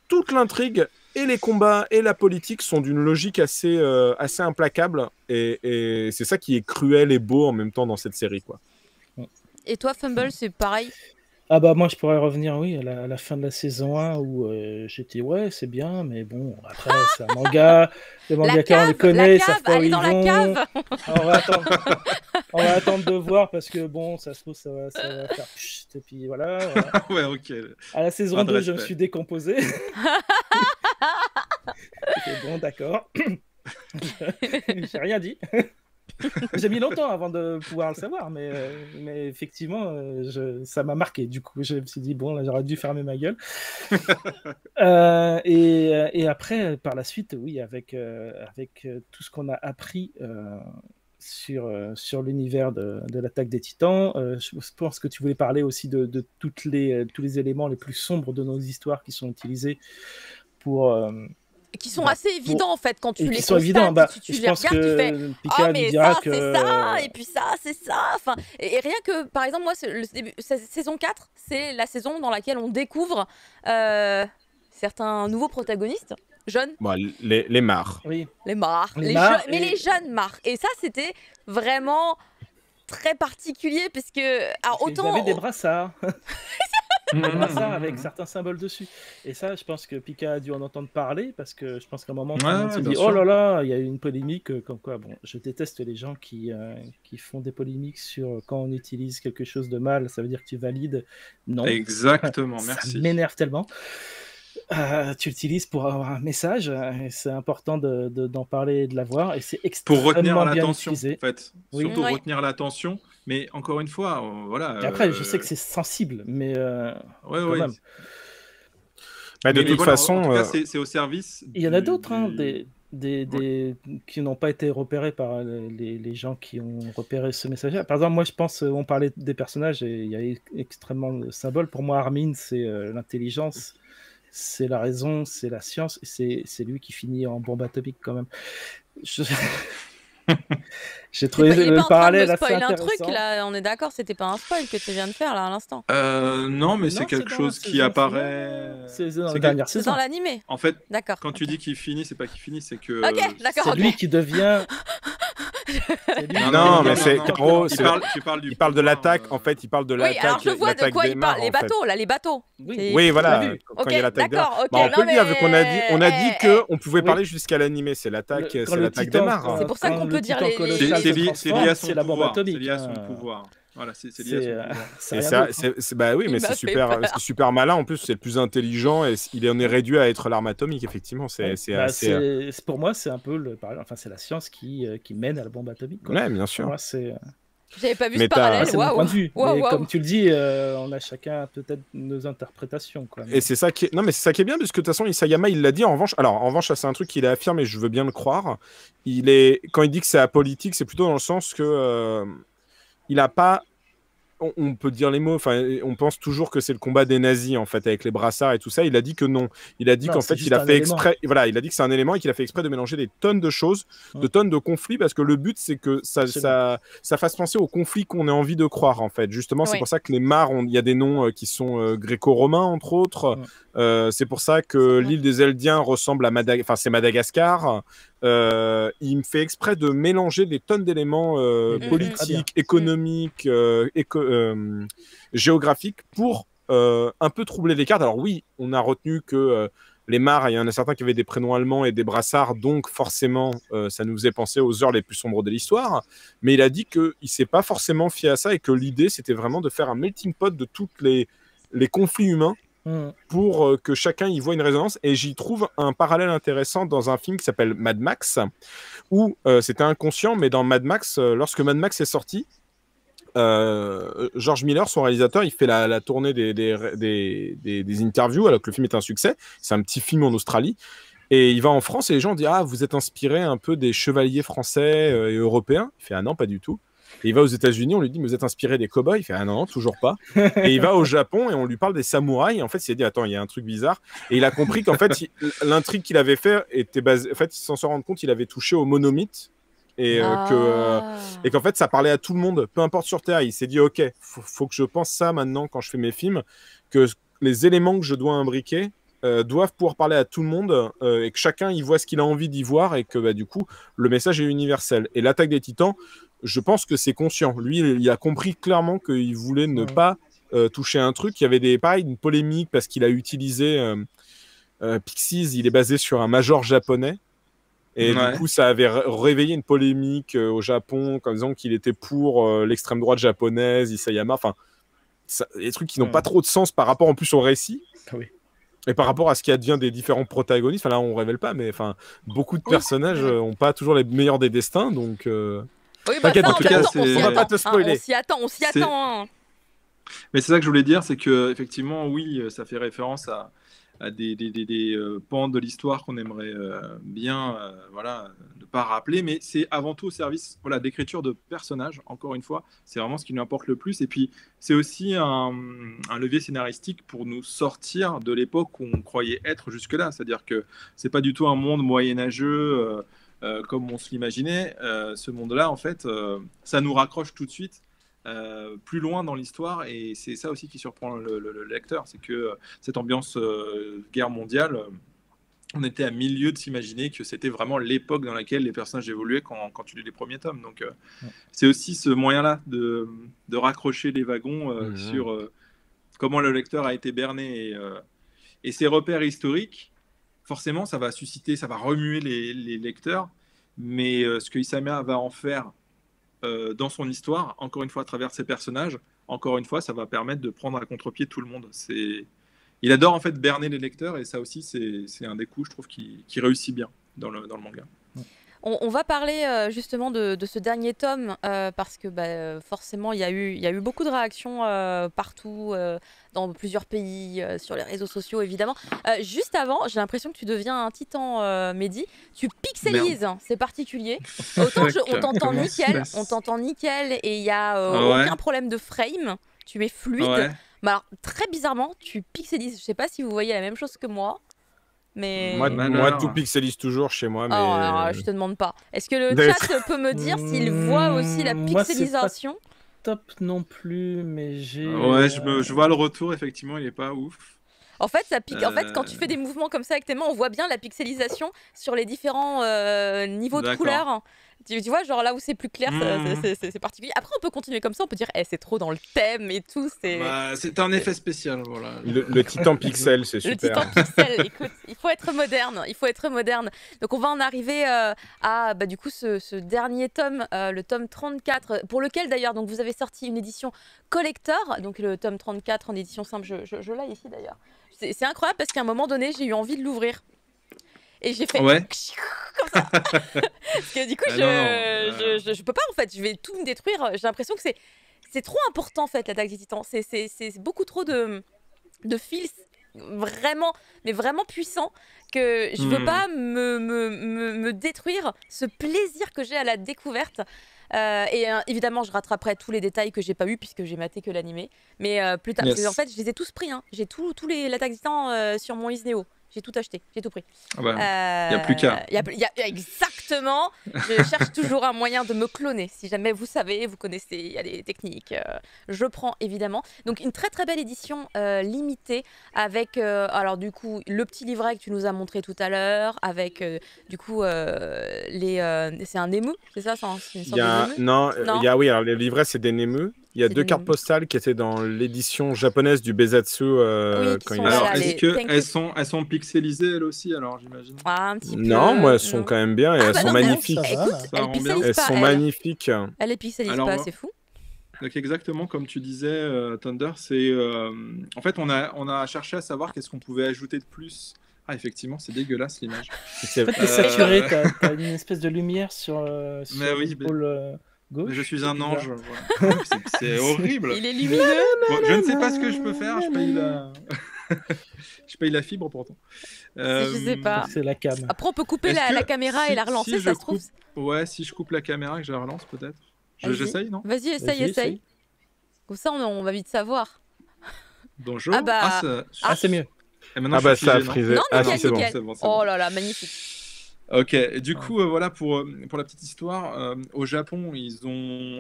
toute l'intrigue et les combats et la politique sont d'une logique assez implacable, et c'est ça qui est cruel et beau en même temps dans cette série, quoi. Et toi, Fumble, c'est pareil? Ah bah moi je pourrais revenir, oui, à la fin de la saison 1 où j'étais ouais c'est bien, mais bon après c'est un manga, les mangakas on les connaît, ils savent pas où ils vont. On va attendre de voir, parce que bon ça se trouve ça va faire pchit, et puis voilà. Ouais, ok. À la saison 2 je me suis décomposé. C'était bon, d'accord. J'ai rien dit. J'ai mis longtemps avant de pouvoir le savoir, mais effectivement, ça m'a marqué. Du coup, je me suis dit, bon, là, j'aurais dû fermer ma gueule. Et après, par la suite, oui, avec tout ce qu'on a appris sur l'univers de l'Attaque des Titans, je pense que tu voulais parler aussi de tous les éléments les plus sombres de nos histoires qui sont utilisés pour... qui sont assez évidents, en fait, quand tu les constates, évidents. Tu les regardes, tu fais « Ah, mais ça, c'est ça, et puis ça, c'est ça !» Enfin, et rien que, par exemple, moi, saison 4, c'est la saison dans laquelle on découvre certains nouveaux protagonistes, jeunes. Bon, les marres. Oui. Les marres. Mais les jeunes marres. Et ça, c'était vraiment très particulier, parce que... Alors, autant... Ils avaient des brassards. Ça avec certains symboles dessus, et ça je pense que Pika a dû en entendre parler, parce que je pense qu'à un moment on s'est dit oh là là, il y a eu une polémique comme quoi. Bon, je déteste les gens qui font des polémiques sur quand on utilise quelque chose de mal, ça veut dire que tu valides. Non, exactement, merci. Ça m'énerve tellement. Tu l'utilises pour avoir un message, et c'est important d'en parler et de l'avoir, et c'est extrêmement pour retenir bien l'attention, utilisé. En fait. Oui. Surtout retenir l'attention, mais encore une fois, voilà. Et après, je sais que c'est sensible, mais quand même. De toute façon, en tout cas, c'est au service. Il y en a d'autres, hein, qui n'ont pas été repérés par les gens qui ont repéré ce message. Par exemple, moi, je pense, on parlait des personnages, et il y a extrêmement de symboles. Pour moi, Armin, c'est l'intelligence. C'est la raison, c'est la science, et c'est lui qui finit en bombe atomique quand même. J'ai trouvé Il est le pas en train de parallèle me assez spoiler un intéressant. truc là, on est d'accord, c'était pas un spoil que tu viens de faire là à l'instant. Non, mais Non, c'est quelque dans chose la qui saison apparaît. finale, c'est dans la C'est dernière C'est saison. dans l'animé. En fait, D'accord. quand tu dis qu'il finit, c'est pas qu'il finit, c'est que. Ok, d'accord. C'est ok. lui qui devient. C'est lui qui Non, mais devient c'est le Caro, Il c'est- parle, tu parles du il parle de pouvoir, l'attaque, en fait, il parle de Oui, l'attaque, alors je vois de l'attaque quoi des il parle. mares, Les en fait. bateaux, là, les bateaux. Oui, C'est- Oui, on voilà, l'a vu. quand il y a Ok, l'attaque des mares. d'accord, ok. Bah, on peut non, le dire, vu qu'on a dit, on a dit mais- qu'on pouvait Oui. parler jusqu'à l'animé, c'est l'attaque, Quand c'est le l'attaque des titan, mares. C'est pour ça qu'on quand peut le dire titan les- colossal C'est se lié transforme, à son c'est la bombe pouvoir. atomique. C'est lié à son hein. pouvoir. Voilà, c'est lié à son pouvoir. C'est Et rien ça, d'autre, hein. bah oui, Il mais m'a c'est fait super, peur. c'est super malin. En plus, c'est le plus intelligent et il en est réduit à être l'arme atomique. Effectivement, Ouais. c'est Bah, assez. pour moi, c'est un peu enfin, c'est la science qui mène à la bombe atomique, quoi. Ouais, bien Pour sûr. moi, c'est J'avais pas vu Mais ce t'as- parallèle. c'est mon Waouh. point de vue. Waouh, Mais waouh. comme tu le dis, on a chacun peut-être nos interprétations, quoi. Et c'est ça qui est... Non, mais c'est ça qui est bien, parce que de toute façon, Isayama, il l'a dit. En revanche, alors, en revanche, ça, c'est un truc qu'il a affirmé, je veux bien le croire. Quand il dit que c'est apolitique, c'est plutôt dans le sens que il a pas. On peut dire les mots, enfin, on pense toujours que c'est le combat des nazis, en fait, avec les brassards et tout ça. Il a dit que non. Il a dit Non, qu'en c'est fait, juste il a un fait élément. exprès. Voilà, il a dit que c'est un élément et qu'il a fait exprès de mélanger des tonnes de choses, de tonnes de conflits, parce que le but, c'est que ça fasse penser aux conflits qu'on a envie de croire, en fait. Justement, c'est Oui. pour ça que les mares, il y a des noms qui sont gréco-romains, entre autres. C'est pour ça que l'île des Eldiens ressemble à Madagascar. Enfin, c'est Madagascar. Il me fait exprès de mélanger des tonnes d'éléments politiques, économiques, géographiques pour un peu troubler les cartes. Alors oui, on a retenu que les mares, il y en a certains qui avaient des prénoms allemands et des brassards, donc forcément, ça nous faisait penser aux heures les plus sombres de l'histoire. Mais il a dit qu'il ne s'est pas forcément fié à ça et que l'idée, c'était vraiment de faire un melting pot de tous les conflits humains pour que chacun y voit une résonance. Et j'y trouve un parallèle intéressant dans un film qui s'appelle Mad Max, où c'était inconscient, mais dans Mad Max, lorsque Mad Max est sorti, George Miller, son réalisateur, il fait la tournée des interviews alors que le film est un succès. C'est un petit film en Australie. Et il va en France et les gens disent « Ah, vous êtes inspiré un peu des chevaliers français et européens ?» Il fait « Ah non, pas du tout. » Et il va aux États-Unis, on lui dit « Mais vous êtes inspiré des cow-boys ?» Il fait « Ah non, non, toujours pas. » Et il va au Japon et on lui parle des samouraïs. Et en fait, il s'est dit « Attends, il y a un truc bizarre. » Et il a compris qu'en fait, l'intrigue qu'il avait fait était basée... En fait, sans s'en rendre compte, il avait touché au monomythe. Et qu'en fait, ça parlait à tout le monde, peu importe sur Terre. Il s'est dit « Ok, faut que je pense ça maintenant quand je fais mes films, que les éléments que je dois imbriquer doivent pouvoir parler à tout le monde et que chacun y voit ce qu'il a envie d'y voir et que bah, du coup, le message est universel. » Et l'attaque des Titans, je pense que c'est conscient. Lui, il a compris clairement qu'il voulait ne pas toucher un truc. Il y avait une polémique parce qu'il a utilisé Pixies, il est basé sur un major japonais. Et du coup, ça avait réveillé une polémique au Japon, comme disant qu'il était pour l'extrême droite japonaise, Isayama. Enfin, des trucs qui n'ont pas trop de sens par rapport en plus au récit. Oui. Et par rapport à ce qui advient des différents protagonistes. Enfin, là, on révèle pas, mais beaucoup de personnages n'ont pas toujours les meilleurs des destins. Donc, oui, bah t'inquiète, ça, en tout cas, on va pas te spoiler. On s'y attend. Hein. Mais c'est ça que je voulais dire, c'est que effectivement, oui, ça fait référence à des pans de l'histoire qu'on aimerait bien ne pas rappeler, mais c'est avant tout au service d'écriture de personnages, encore une fois, c'est vraiment ce qui nous importe le plus, et puis c'est aussi un levier scénaristique pour nous sortir de l'époque où on croyait être jusque-là, c'est-à-dire que c'est pas du tout un monde moyenâgeux comme on se l'imaginait, ce monde-là, en fait, ça nous raccroche tout de suite plus loin dans l'histoire, et c'est ça aussi qui surprend le lecteur, c'est que cette ambiance guerre mondiale, on était à milieu de s'imaginer que c'était vraiment l'époque dans laquelle les personnages évoluaient quand tu lis les premiers tomes, donc c'est aussi ce moyen-là de raccrocher les wagons sur comment le lecteur a été berné, et ces repères historiques, forcément ça va susciter, ça va remuer les lecteurs, mais ce que Isayama va en faire dans son histoire, encore une fois à travers ses personnages, encore une fois ça va permettre de prendre à contre-pied tout le monde. Il adore en fait berner les lecteurs, et ça aussi c'est un des coups, je trouve, qui réussit bien dans le manga. On va parler justement de ce dernier tome parce que forcément il y a eu beaucoup de réactions partout dans plusieurs pays, sur les réseaux sociaux évidemment. Juste avant, j'ai l'impression que tu deviens un titan, Mehdi. Tu pixelises, c'est particulier. Autant on t'entend nickel et il n'y a aucun problème de frame. Tu es fluide. Mais alors très bizarrement, tu pixelises. Je sais pas si vous voyez la même chose que moi. Mais... Moi, Malheur. tout pixelise toujours chez moi, mais... alors, je te demande pas. Est-ce que le D'accord. chat peut me dire s'il voit aussi la Moi, c'est pas pixelisation? top non plus, mais j'ai. Ouais, je vois le retour, effectivement, il est pas ouf. En fait, en fait, quand tu fais des mouvements comme ça avec tes mains, on voit bien la pixelisation sur les différents niveaux de D'accord. couleurs. Tu vois, genre là où c'est plus clair, Mhm. c'est particulier. Après, on peut continuer comme ça, on peut dire, c'est trop dans le thème et tout. Bah, c'est un effet spécial, voilà. Le titan pixel, c'est Le super. titan pixel, écoute, il faut être moderne, il faut être moderne. Donc on va en arriver à du coup ce dernier tome, le tome 34, pour lequel d'ailleurs donc vous avez sorti une édition collector, donc le tome 34 en édition simple, je l'ai ici d'ailleurs. C'est incroyable parce qu'à un moment donné, j'ai eu envie de l'ouvrir. Et j'ai fait Ouais. comme ça. Parce que du coup, Ah, non, je peux pas en fait, je vais tout me détruire. J'ai l'impression que c'est trop important en fait l'attaque des titans. C'est beaucoup trop de fils vraiment, mais vraiment puissants que je veux pas me détruire ce plaisir que j'ai à la découverte. Évidemment, je rattraperai tous les détails que j'ai pas eu puisque j'ai maté que l'animé. Mais plus tard, Yes. parce que, en fait, je les ai tous pris. Hein. J'ai tous l'attaque des titans sur mon Isneo. J'ai tout acheté, j'ai tout pris. Ah bah, y a plus qu'à. Exactement. Je cherche toujours un moyen de me cloner. Si jamais vous savez, vous connaissez, il y a des techniques. Je prends évidemment. Donc une très très belle édition limitée avec, alors du coup, le petit livret que tu nous as montré tout à l'heure, avec du coup c'est un ému, c'est ça, c'est une sorte d'ému. Non, Non. il y a, oui, alors les livrets, c'est des Nemu. Il y a C'est 2 des cartes Nemu. postales qui étaient dans l'édition japonaise du Bezatsu Oui, qui quand sont il est là, Alors, sorti. les est-ce que thank you. elles sont pixelisées elles aussi, alors j'imagine? Ah, un petit peu. Non, moi, elles sont non. quand même bien et elles bah sont non, mais magnifiques. ça va, Écoute, là. Ça elle rend bien. pixelise Elles pas, sont elle. magnifiques. Elle les pixelise Alors, pas, c'est fou. Donc exactement comme tu disais, Thunder, c'est en fait on a cherché à savoir qu'est-ce qu'on pouvait ajouter de plus. Ah effectivement, c'est dégueulasse l'image. C'est- En fait, t'es saturé, t'as une espèce de lumière sur Mais oui, l'épaule gauche. Mais je suis c'est un bizarre. ange. Voilà. C'est horrible. Il est lumineux. Bon, je ne sais pas ce que je peux faire. Je paye la, je paye la fibre pourtant. Je sais pas. C'est la cam. Après, on peut couper Est-ce que la caméra et la relancer, si ça je se trouve. coupe, ouais, si je coupe la caméra et que je la relance peut-être. Vas-y. J'essaye, non? Vas-y, essaye, Vas-y, essaye. Comme ça, on va vite savoir. Bonjour. Ah bah- Ah, c'est mieux. Et maintenant, Ah bah je suis ça a figé, non frisé. Non, Ah nickel, si, c'est bon. nickel. C'est bon, c'est Oh bon. là là, magnifique. Ok, et du coup, voilà, pour la petite histoire, au Japon,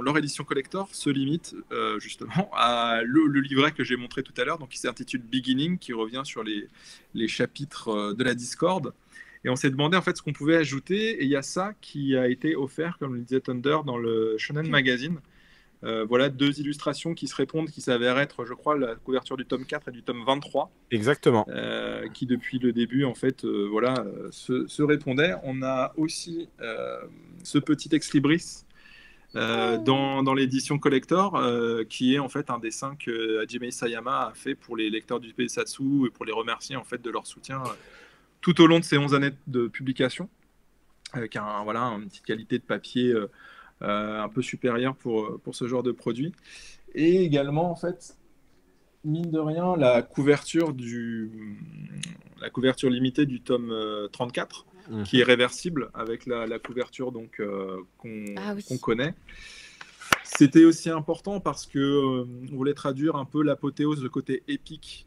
leur édition collector se limite justement à le livret que j'ai montré tout à l'heure, donc qui s'intitule Beginning, qui revient sur les chapitres de la Discord. Et on s'est demandé en fait ce qu'on pouvait ajouter, et il y a ça qui a été offert, comme le disait Thunder, dans le Shonen Magazine. Voilà 2 illustrations qui se répondent, qui s'avèrent être, je crois, la couverture du tome 4 et du tome 23. Exactement. Qui depuis le début en fait se répondaient. On a aussi ce petit ex libris dans l'édition collector qui est en fait un dessin que Hajime Isayama a fait pour les lecteurs du Besatsu et pour les remercier en fait de leur soutien tout au long de ces 11 années de publication, avec une petite qualité de papier un peu supérieure pour ce genre de produit. Et également en fait, mine de rien, la couverture limitée du tome 34, qui est réversible avec la couverture donc qu'on connaît. C'était aussi important parce que on voulait traduire un peu l'apothéose, le côté épique,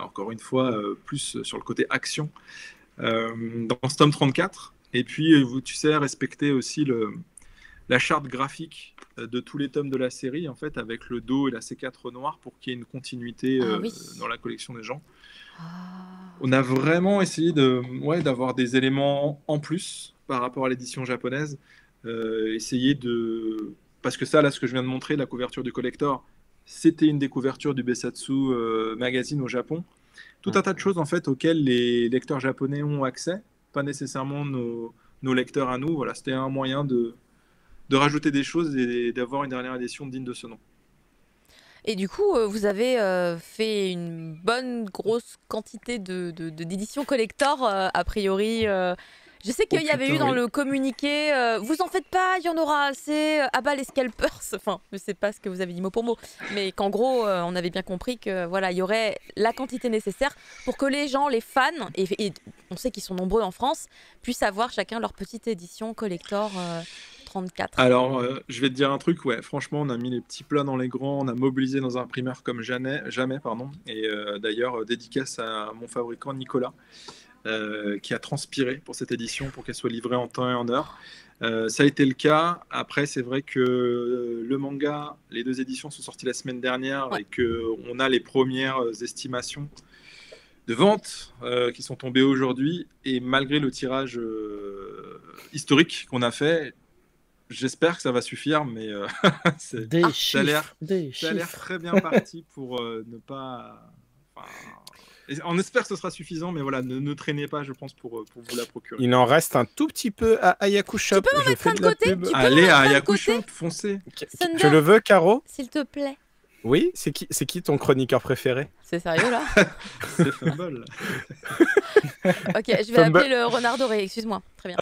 encore une fois, plus sur le côté action, dans ce tome 34. Et puis, tu sais, respecter aussi la charte graphique de tous les tomes de la série, en fait, avec le dos et la C4 noire pour qu'il y ait une continuité dans la collection des gens. On a vraiment essayé d'avoir des éléments en plus par rapport à l'édition japonaise. Parce que ça, là, ce que je viens de montrer, la couverture du collector, c'était une des couvertures du Besatsu Magazine au Japon. Tout un tas de choses, en fait, auxquelles les lecteurs japonais ont accès, pas nécessairement nos lecteurs à nous. Voilà, c'était un moyen de rajouter des choses et d'avoir une dernière édition digne de ce nom. Et du coup, vous avez fait une bonne grosse quantité d'éditions collector, a priori. Je sais qu'il y avait eu dans le communiqué, vous en faites pas, il y en aura assez, à bas les scalpers. Enfin, je sais pas ce que vous avez dit mot pour mot, mais qu'en gros, on avait bien compris que voilà, il y aurait la quantité nécessaire pour que les gens, les fans, et on sait qu'ils sont nombreux en France, puissent avoir chacun leur petite édition collector 34. Alors, je vais te dire un truc, ouais, franchement, on a mis les petits plats dans les grands, on a mobilisé dans un imprimeur comme jamais, pardon. Et d'ailleurs, dédicace à mon fabricant Nicolas, qui a transpiré pour cette édition pour qu'elle soit livrée en temps et en heure. Ça a été le cas. Après, c'est vrai que le manga, les 2 éditions sont sorties la semaine dernière Ouais. et qu'on a les premières estimations de vente qui sont tombées aujourd'hui. Et malgré le tirage historique qu'on a fait, j'espère que ça va suffire, mais Des ça a l'air chiffres, des ça a l'air chiffres. très bien parti pour ne pas. Enfin, on espère que ce sera suffisant, mais voilà, ne traînez pas, je pense, pour vous la procurer. Il en reste un tout petit peu à Ayaku Shop. peux m'en Je mettre fais un de de la côté pub. Tu peux Allez m'en mettre à un de Yaku côté Shop, foncez. Thunder, Tu le veux, Caro? s'il te plaît. Oui, c'est qui ton chroniqueur préféré? C'est sérieux là? C'est Fumble. Ok, je vais Fumble. appeler le renard doré, excuse-moi. Très bien.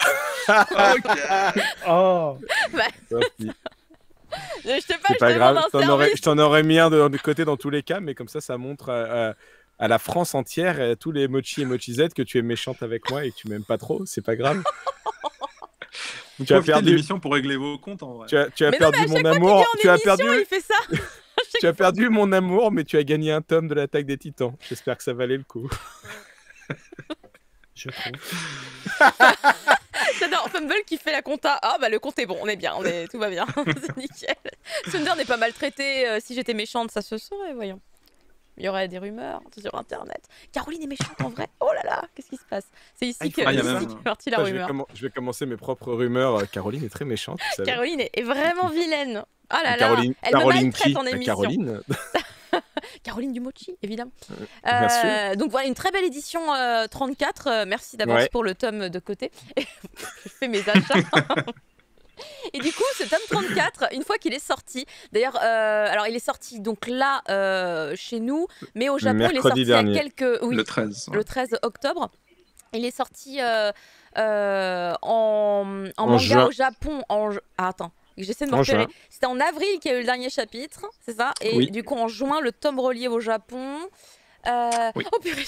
Oh, Je sais pas, C'est je pas grave, demande un service. je t'en aurais mis un de côté dans tous les cas, mais comme ça montre à la France entière, et à tous les mochi et mochizettes, que tu es méchante avec moi et que tu m'aimes pas trop, c'est pas grave. Vous Tu as profitez de perdu- l'émission pour régler vos comptes, en vrai. Tu as Mais non, perdu mais à mon chaque fois amour, qu'il tu vient en as perdu, émission, il fait ça. tu as perdu mon amour, mais tu as gagné un tome de l'Attaque des Titans. J'espère que ça valait le coup. je trouve. J'adore Fumble qui fait la compta. Ah bah le compte est bon, on est bien, tout va bien. C'est nickel. Thunder n'est pas maltraité. Si j'étais méchante, ça se saurait, voyons. Il y aurait des rumeurs sur internet. Caroline est méchante en vrai. Oh là là, qu'est-ce qui se passe? C'est ici que il y a ici même- qu'est partie la Enfin, rumeur. je vais commencer mes propres rumeurs. Caroline est très méchante, vous savez. Caroline est vraiment vilaine. Ah là là, Caroline, elle me Caroline maltraite qui? en émission. Caroline. Caroline du Mochi, évidemment. Bien sûr. Donc voilà, une très belle édition 34. Merci d'avance Ouais. pour le tome de côté. Je fais mes achats. Et du coup, ce tome 34, une fois qu'il est sorti, d'ailleurs, alors il est sorti donc là chez nous, mais au Japon, il est Mercredi sorti dernier. il y a quelques. Oui, Le 13. le 13 octobre. Il est sorti en manga juin. au Japon. Ah, attends, j'essaie de me En repérer. juin. C'était en avril qu'il y a eu le dernier chapitre, c'est ça? Et Oui. du coup, en juin, le tome relié au Japon. Oui. Oh purée,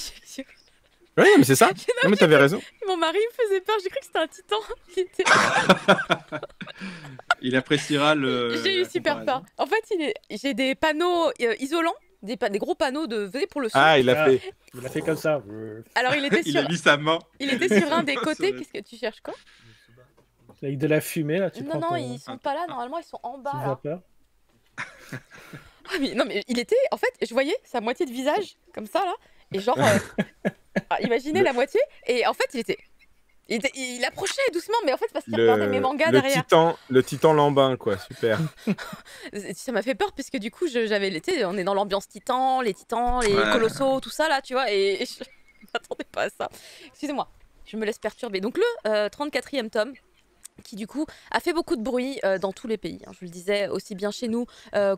Oui, mais c'est ça. Non, mais t'avais raison. mon mari me faisait peur, j'ai cru que c'était un titan. Il était- Il appréciera le. J'ai eu la super comparaison. peur. En fait, j'ai des panneaux isolants, des gros panneaux de V pour le son. Ah, il a fait. Il a fait comme ça. Alors il était Il sur, a mis sa main. il était sur un des Sur côtés. le- Qu'est-ce que tu cherches quoi? Avec de la fumée, là, tu Non, prends non, ton ils sont pas là. Normalement, ils sont en bas. petite Là. vapeur. Ah, mais, non, mais il était. En fait, je voyais sa moitié de visage comme ça là, et genre, imaginez la moitié. Et en fait, il approchait doucement, mais en fait parce qu'il regardait mes mangas derrière. Le titan lambin, quoi. Super. Ça m'a fait peur puisque du coup, j'avais l'été. On est dans l'ambiance titan, les Ouais. colossaux, tout ça là, tu vois. Et je m'attendais pas à ça. Excusez-moi, je me laisse perturber. Donc le 34e tome, qui du coup a fait beaucoup de bruit dans tous les pays. Hein. Je le disais aussi bien chez nous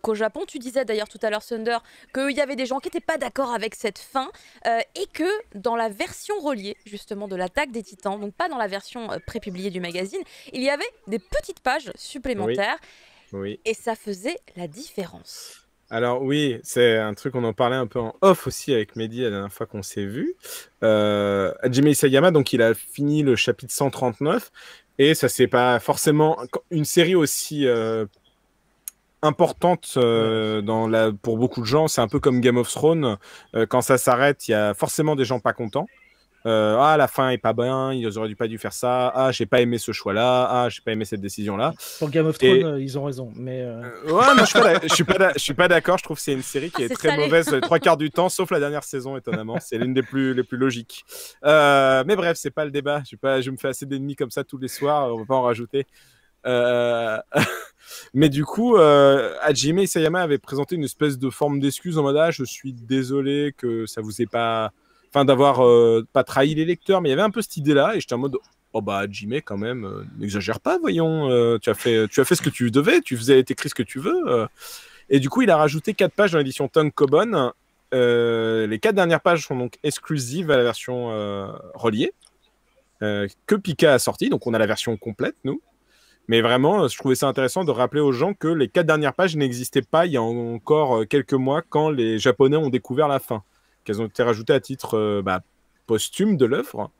qu'au Japon. Tu disais d'ailleurs tout à l'heure, Thunder, qu'il y avait des gens qui n'étaient pas d'accord avec cette fin et que dans la version reliée justement de l'Attaque des Titans, donc pas dans la version prépubliée du magazine, il y avait des petites pages supplémentaires Oui. et ça faisait la différence. Alors oui, c'est un truc, on en parlait un peu en off aussi avec Mehdi la dernière fois qu'on s'est vu. Hajime Isayama, donc il a fini le chapitre 139 et ça c'est pas forcément une série aussi importante pour beaucoup de gens. C'est un peu comme Game of Thrones. Quand ça s'arrête, il y a forcément des gens pas contents. Ah, la fin est pas bien, ils auraient pas dû faire ça. Ah, j'ai pas aimé ce choix-là. Ah, j'ai pas aimé cette décision-là. Pour Game of Thrones, ils ont raison. Mais Ouais, moi je suis pas d'accord. Je trouve que c'est une série qui est c'est très salé. mauvaise les 3/4 du temps, sauf la dernière saison, étonnamment. C'est l'une des plus logiques. Mais bref, c'est pas le débat. Je me fais assez d'ennemis comme ça tous les soirs. On va pas en rajouter. Mais du coup, Hajime Isayama avait présenté une espèce de forme d'excuse en mode ah, je suis désolé que ça vous ait pas, enfin d'avoir pas trahi les lecteurs, mais il y avait un peu cette idée-là et j'étais en mode oh bah Hajime quand même, n'exagère pas, voyons, tu as fait ce que tu devais, tu faisais t'écris ce que tu veux. Et du coup, il a rajouté 4 pages dans l'édition Tankobon. Les 4 dernières pages sont donc exclusives à la version reliée que Pika a sorti, donc on a la version complète nous. Mais vraiment, je trouvais ça intéressant de rappeler aux gens que les 4 dernières pages n'existaient pas il y a encore quelques mois quand les Japonais ont découvert la fin, qu'elles ont été rajoutées à titre posthume de l'œuvre.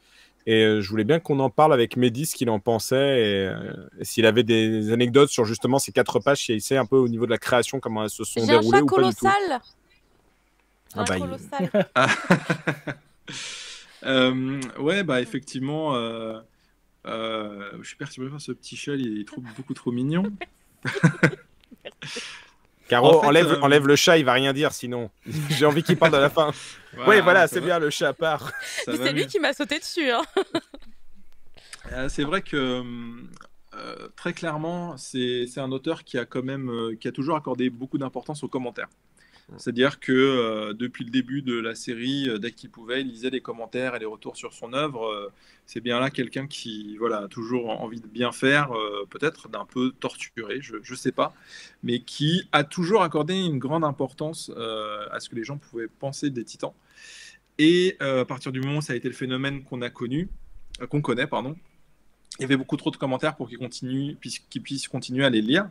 Et je voulais bien qu'on en parle avec Mehdi, ce qu'il en pensait, et s'il avait des anecdotes sur justement ces 4 pages, s'il sait un peu au niveau de la création, comment elles se sont J'ai un déroulées chat ou pas du tout. colossal. J'ai Ah un bah, colossal. Ouais, bah effectivement, je suis perturbé par ce petit chat, il est beaucoup trop mignon. Caro, En fait, enlève le chat, il va rien dire sinon. J'ai envie qu'il parle de la fin. Ouais, voilà, c'est bien, le chat part. Ça va C'est lui mieux. qui m'a sauté dessus. Hein. C'est vrai que très clairement, c'est un auteur qui a quand même qui a toujours accordé beaucoup d'importance aux commentaires. C'est-à-dire que depuis le début de la série, dès qu'il pouvait, il lisait les commentaires et les retours sur son œuvre. C'est bien là quelqu'un qui a toujours envie de bien faire, peut-être d'un peu torturé, je ne sais pas, mais qui a toujours accordé une grande importance à ce que les gens pouvaient penser des Titans. Et à partir du moment où ça a été le phénomène qu'on connaît, pardon, il y avait beaucoup trop de commentaires pour qu'il puisse continuer à les lire.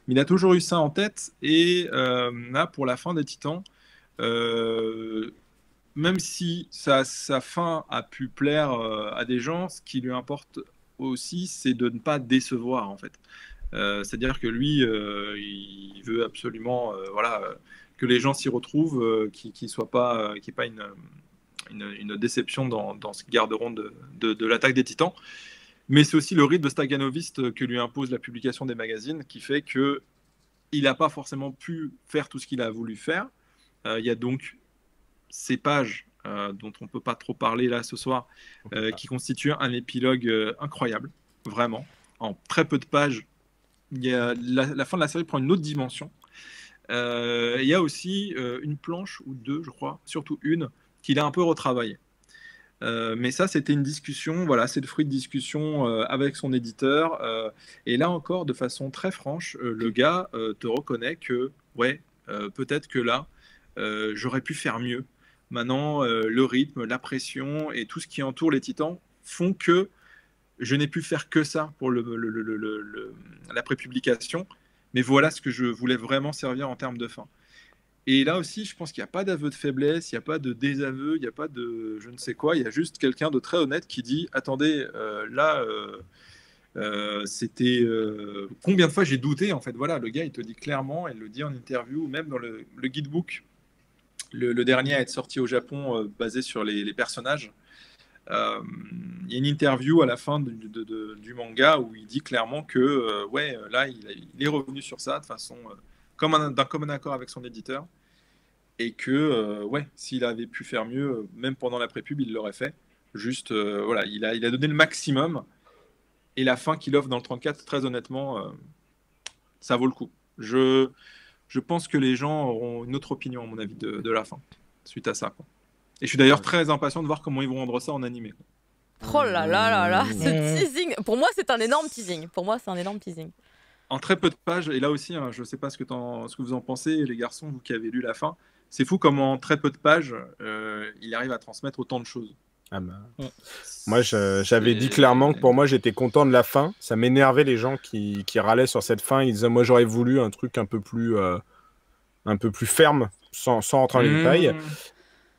Mais il a toujours eu ça en tête. Et là, pour la fin des Titans, même si sa fin a pu plaire à des gens, ce qui lui importe aussi, c'est de ne pas décevoir, en fait. C'est-à-dire que lui, il veut absolument que les gens s'y retrouvent, qu'il n'y ait pas une déception dans ce garde-rond de l'attaque des Titans. Mais c'est aussi le rythme staganoviste que lui impose la publication des magazines qui fait qu'il n'a pas forcément pu faire tout ce qu'il a voulu faire. Il y a donc ces pages dont on ne peut pas trop parler là ce soir, qui constituent un épilogue incroyable, vraiment. En très peu de pages, la fin de la série prend une autre dimension. Il y a aussi une planche ou deux, je crois, surtout une, qu'il a un peu retravaillée. Mais ça, c'était une discussion, voilà, c'est le fruit de discussion avec son éditeur. Et là encore, de façon très franche, le gars te reconnaît que, ouais, peut-être que là, j'aurais pu faire mieux. Maintenant, le rythme, la pression et tout ce qui entoure les Titans font que je n'ai pu faire que ça pour la prépublication. Mais voilà ce que je voulais vraiment servir en termes de fin. Et là aussi, je pense qu'il n'y a pas d'aveu de faiblesse, il n'y a pas de désaveu, il n'y a pas de je ne sais quoi. Il y a juste quelqu'un de très honnête qui dit attendez, là, c'était. Combien de fois j'ai douté en fait. Voilà, le gars, il te dit clairement, il le dit en interview, même dans le guidebook, le dernier à être sorti au Japon, basé sur les personnages. Il y a une interview à la fin du manga où il dit clairement que, ouais, là, il est revenu sur ça de façon. D'un commun accord avec son éditeur, et que ouais, s'il avait pu faire mieux, même pendant la pré-pub, il l'aurait fait. Juste, voilà, il a donné le maximum, et la fin qu'il offre dans le 34, très honnêtement, ça vaut le coup. Je pense que les gens auront une autre opinion, à mon avis, de la fin, suite à ça, quoi. Et je suis d'ailleurs très impatient de voir comment ils vont rendre ça en animé, quoi. Oh là là là là, ce teasing. Pour moi, c'est un énorme teasing. En très peu de pages, et là aussi, hein, je ne sais pas ce que vous en pensez, les garçons, vous qui avez lu la fin, c'est fou comment en très peu de pages, il arrive à transmettre autant de choses. Ah bah. Moi, j'avais dit clairement que pour moi, j'étais content de la fin. Ça m'énervait les gens qui râlaient sur cette fin. Ils disaient, moi, j'aurais voulu un truc un peu plus ferme, sans rentrer dans les détails.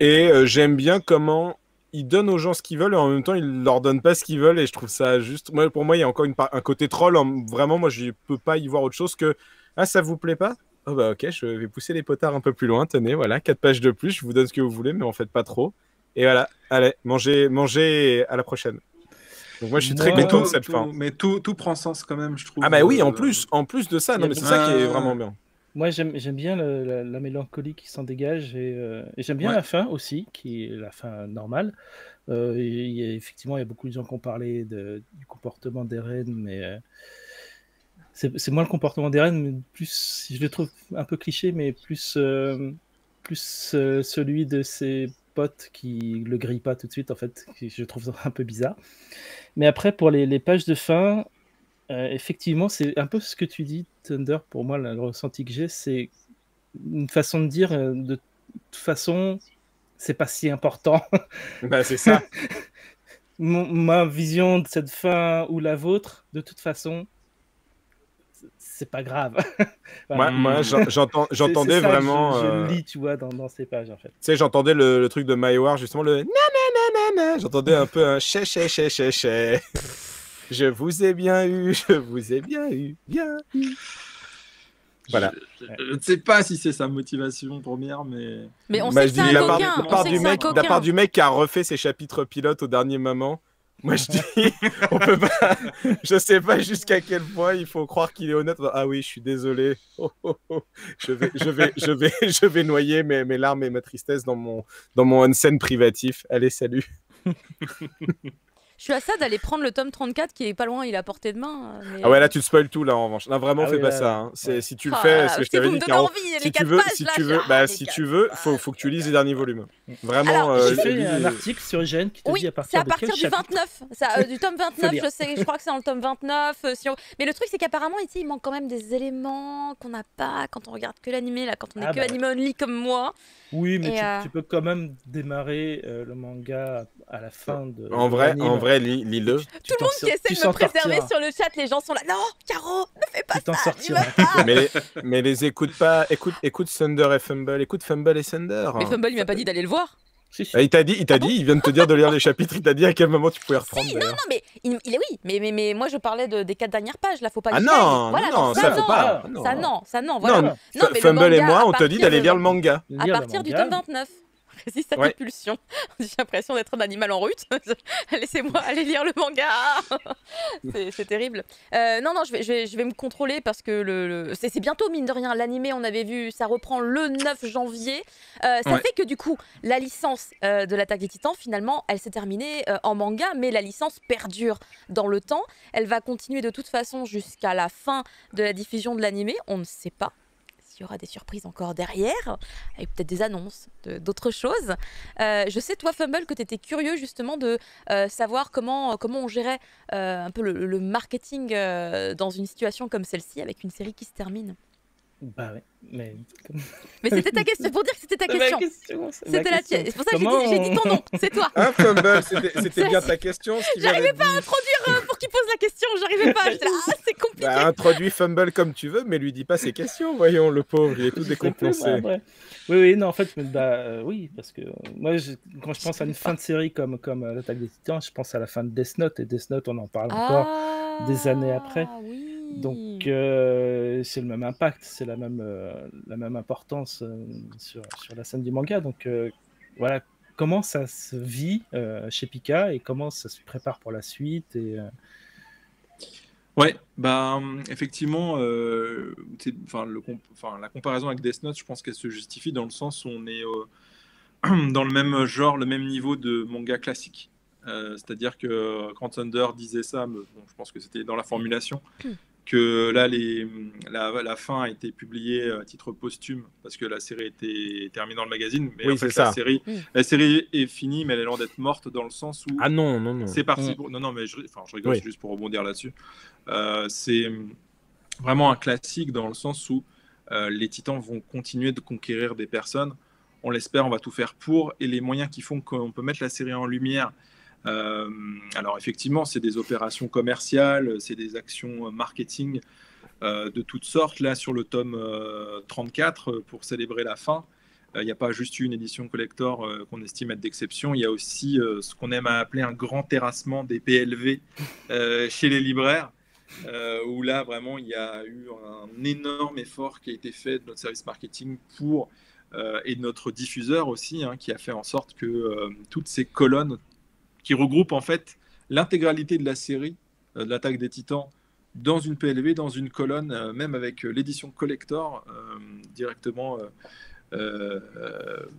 Et j'aime bien comment ils donnent aux gens ce qu'ils veulent et en même temps ils leur donnent pas ce qu'ils veulent, et je trouve ça juste. Pour moi, il y a encore un côté troll. Vraiment, moi, je peux pas y voir autre chose que ça vous plaît pas? Oh bah ok, je vais pousser les potards un peu plus loin. Tenez, voilà, 4 pages de plus. Je vous donne ce que vous voulez, mais en faites pas trop. Et voilà, allez, mangez, à la prochaine. Donc moi, je suis très content de cette fin. Mais tout prend sens quand même, je trouve. Ah bah oui, en plus de ça, non mais c'est ça qui est vraiment bien. Moi, j'aime bien la mélancolie qui s'en dégage, et j'aime bien la fin aussi, qui est la fin normale. Effectivement, il y a beaucoup de gens qui ont parlé du comportement d'Eren, mais c'est moins le comportement d'Eren, mais plus, je le trouve un peu cliché, mais plus celui de ses potes qui le grillent pas tout de suite, en fait, je trouve un peu bizarre. Mais après, pour les pages de fin, effectivement, c'est un peu ce que tu dis, Thunder. Pour moi, le ressenti que j'ai, c'est une façon de dire de toute façon, c'est pas si important. Bah, c'est ça. Ma vision de cette fin ou la vôtre, de toute façon, c'est pas grave. Voilà. Moi, j'entendais vraiment. Je le lis, tu vois, dans ces pages, en fait. Tu sais, j'entendais le truc de Maïwar, justement, le nanana. J'entendais un peu un chè. Je vous ai bien eu, bien eu. Voilà. Je ne sais pas si c'est sa motivation première, mais... Mais on Bah, sait je que c'est dis, un de la part, coquin. de la On part sait du que c'est un mec, de la coquin. part du mec qui a refait ses chapitres pilotes au dernier moment. Moi, je dis, on peut pas. Je sais pas jusqu'à quel point il faut croire qu'il est honnête. Ah oui, je suis désolé. Oh, oh, oh. Je vais noyer mes larmes et ma tristesse dans mon onsen privatif. Allez, salut. Je suis à ça d'aller prendre le tome 34 qui est pas loin, il est à portée de main. Mais... Ah ouais, là tu te spoil tout là en revanche. Là vraiment, Ah fais oui, pas là, ça. Hein. ouais. Si tu le Oh fais, là ce là, que je si t'avais vous me dit, donnez Caro, envie, les si tu 4 veux, pages, si là, tu je- veux, ah, les si 4 tu veux, pages. faut que tu lises les derniers volumes. Vraiment. Alors, J'ai je fait te un dis- article sur IGN qui te Oui, dit à c'est partir à de partir quel du chapitre. 29, du tome 29, lire. je crois que c'est dans le tome 29. Mais le truc, c'est qu'apparemment, ici, il manque quand même des éléments qu'on n'a pas quand on regarde que l'animé, là, quand on est Ah que bah. animé only comme moi. Oui, mais Et, tu peux quand même démarrer le manga à la fin de En l'anime. vrai, lis-le. Tout le monde qui essaie de me préserver sur le chat, les gens sont là. Non, Caro, ne fais pas Tu t'en ça. sortiras. dis-moi pas. Mais les écoute pas. Écoute Thunder et Fumble. Écoute Fumble et Thunder. Mais Fumble, il m'a pas dit d'aller le voir. Si, si. Ah, il t'a dit, il vient de te dire de lire les chapitres. Il t'a dit à quel moment tu pouvais reprendre. Si, non, d'ailleurs. non, mais il est oui. Mais moi, je parlais des 4 dernières pages. Là, faut pas. Ah que j'y non, aille. Voilà, non, ça ça faut non. pas. Ça non. Voilà. Non, Non, mais le Fumble et manga, moi, à on te dit d'aller lire le manga. À Lire le partir du manga. tome 29. Résiste à tes Ouais. pulsions. J'ai l'impression d'être un animal en rut. Laissez-moi aller lire le manga. C'est terrible. Non, je vais me contrôler parce que c'est bientôt, mine de rien. L'animé, on avait vu, ça reprend le 9 janvier. Ça Ouais. fait que du coup, la licence de l'Attaque des Titans, finalement, elle s'est terminée en manga, mais la licence perdure dans le temps. Elle va continuer de toute façon jusqu'à la fin de la diffusion de l'animé. On ne sait pas. Il y aura des surprises encore derrière, avec peut-être des annonces, d'autres choses. Je sais, toi, Fumble, que tu étais curieux justement de savoir comment on gérait un peu le marketing dans une situation comme celle-ci, avec une série qui se termine. Bah ouais, mais... Mais c'était ta question, pour dire que c'était ta question. C'était la tienne. C'est pour ça que j'ai dit ton nom, c'est toi. Hein, Fumble, c'était bien ta question. J'arrivais pas à introduire pour qu'il pose la question, j'arrivais pas. J'étais là, c'est compliqué. Bah, introduis Fumble comme tu veux, mais lui dis pas ses questions. Voyons, le pauvre, il est tout décontenancé. Oui, non, en fait, oui, parce que moi, quand je pense à une fin de série comme l'Attaque des Titans, je pense à la fin de Death Note, et Death Note, on en parle encore des années après. Oui. Donc, c'est le même impact, c'est la même importance sur la scène du manga. Donc, voilà, comment ça se vit chez Pika et comment ça se prépare pour la suite Ouais, bah effectivement, la comparaison avec Death Note, je pense qu'elle se justifie dans le sens où on est dans le même genre, le même niveau de manga classique. C'est-à-dire que quand Thunder disait ça, je pense que c'était dans la formulation, que là la fin a été publiée à titre posthume parce que la série était terminée dans le magazine, mais Oui, en fait c'est ça. la série est finie, mais elle est loin d'être morte dans le sens où Ah non. c'est parti pour... Non, mais je rigole, c'est juste pour rebondir là-dessus. C'est vraiment un classique dans le sens où les Titans vont continuer de conquérir des personnes. On l'espère, on va tout faire pour, et les moyens qui font qu'on peut mettre la série en lumière. Alors effectivement, c'est des opérations commerciales, c'est des actions marketing de toutes sortes. Là, sur le tome 34, pour célébrer la fin, il n'y a pas juste une édition collector qu'on estime être d'exception, il y a aussi ce qu'on aime à appeler un grand terrassement des PLV chez les libraires, où là, vraiment, il y a eu un énorme effort qui a été fait de notre service marketing et de notre diffuseur aussi, qui a fait en sorte que toutes ces colonnes qui regroupent en fait l'intégralité de la série de l'Attaque des Titans dans une PLV, dans une colonne, même avec l'édition collector directement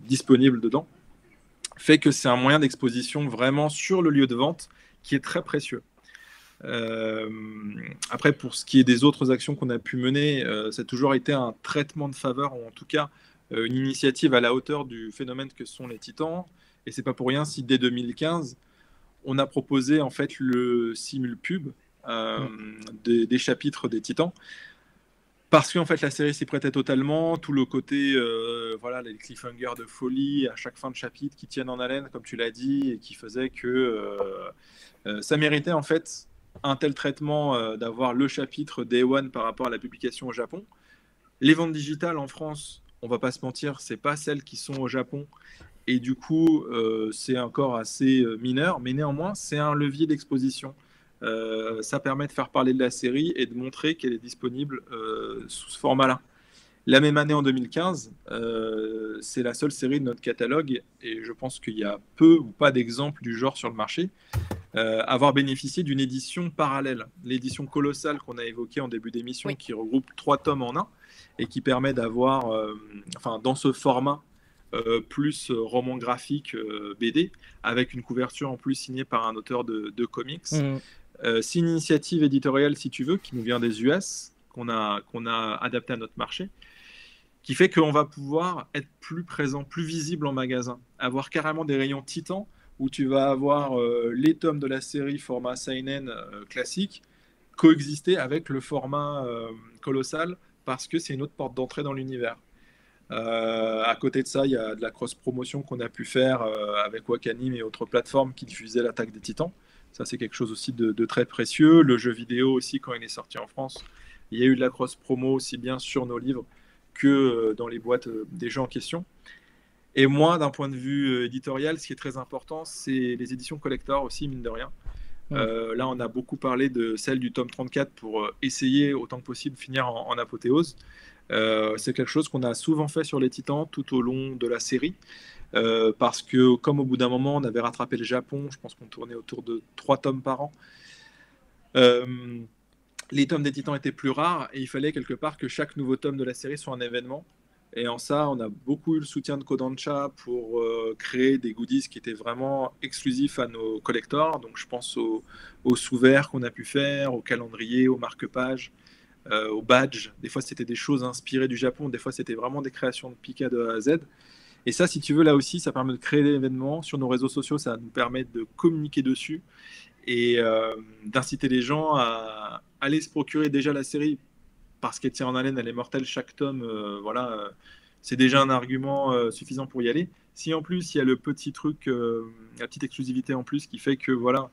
disponible dedans, fait que c'est un moyen d'exposition vraiment sur le lieu de vente qui est très précieux. Après, pour ce qui est des autres actions qu'on a pu mener, ça a toujours été un traitement de faveur, ou en tout cas une initiative à la hauteur du phénomène que sont les Titans. Et c'est pas pour rien si dès 2015, on a proposé en fait le simul-pub des chapitres des Titans. Parce qu'en fait, la série s'y prêtait totalement. Tout le côté, les cliffhangers de folie à chaque fin de chapitre qui tiennent en haleine, comme tu l'as dit, et qui faisait que ça méritait en fait un tel traitement d'avoir le chapitre Day One par rapport à la publication au Japon. Les ventes digitales en France, on va pas se mentir, c'est pas celles qui sont au Japon. Et du coup, c'est encore assez mineur, mais néanmoins, c'est un levier d'exposition. Ça permet de faire parler de la série et de montrer qu'elle est disponible sous ce format-là. La même année, en 2015, c'est la seule série de notre catalogue, et je pense qu'il y a peu ou pas d'exemples du genre sur le marché, avoir bénéficié d'une édition parallèle. L'édition colossale qu'on a évoquée en début d'émission, Oui. qui regroupe 3 tomes en un, et qui permet d'avoir, dans ce format, plus roman graphique BD, avec une couverture en plus signée par un auteur de comics. C'est une initiative éditoriale, si tu veux, qui nous vient des US, qu'on a adapté à notre marché, qui fait qu'on va pouvoir être plus présent, plus visible en magasin, avoir carrément des rayons titans où tu vas avoir les tomes de la série format seinen classique coexister avec le format colossal, parce que c'est une autre porte d'entrée dans l'univers. À côté de ça, il y a de la cross-promotion qu'on a pu faire avec Wakanim et autres plateformes qui diffusaient l'Attaque des Titans. Ça, c'est quelque chose aussi de très précieux. Le jeu vidéo aussi, quand il est sorti en France, il y a eu de la cross-promo aussi bien sur nos livres que dans les boîtes des jeux en question. Et moi, d'un point de vue éditorial, ce qui est très important, c'est les éditions collector aussi, mine de rien. Là, on a beaucoup parlé de celle du tome 34 pour essayer autant que possible de finir en apothéose. C'est quelque chose qu'on a souvent fait sur les Titans tout au long de la série, parce que comme au bout d'un moment on avait rattrapé le Japon, je pense qu'on tournait autour de 3 tomes par an, les tomes des Titans étaient plus rares et il fallait quelque part que chaque nouveau tome de la série soit un événement. Et en ça, on a beaucoup eu le soutien de Kodansha pour créer des goodies qui étaient vraiment exclusifs à nos collectors. Donc je pense aux sous-verts qu'on a pu faire, au calendrier, aux marque-pages, aux badges. Des fois, c'était des choses inspirées du Japon. Des fois, c'était vraiment des créations de Pika de A à Z. Et ça, si tu veux, là aussi, ça permet de créer des événements. Sur nos réseaux sociaux, ça nous permet de communiquer dessus et d'inciter les gens à aller se procurer déjà la série, parce qu'elle tient en haleine, elle est mortelle, chaque tome, c'est déjà un argument suffisant pour y aller. Si en plus, il y a le petit truc, la petite exclusivité en plus qui fait que voilà,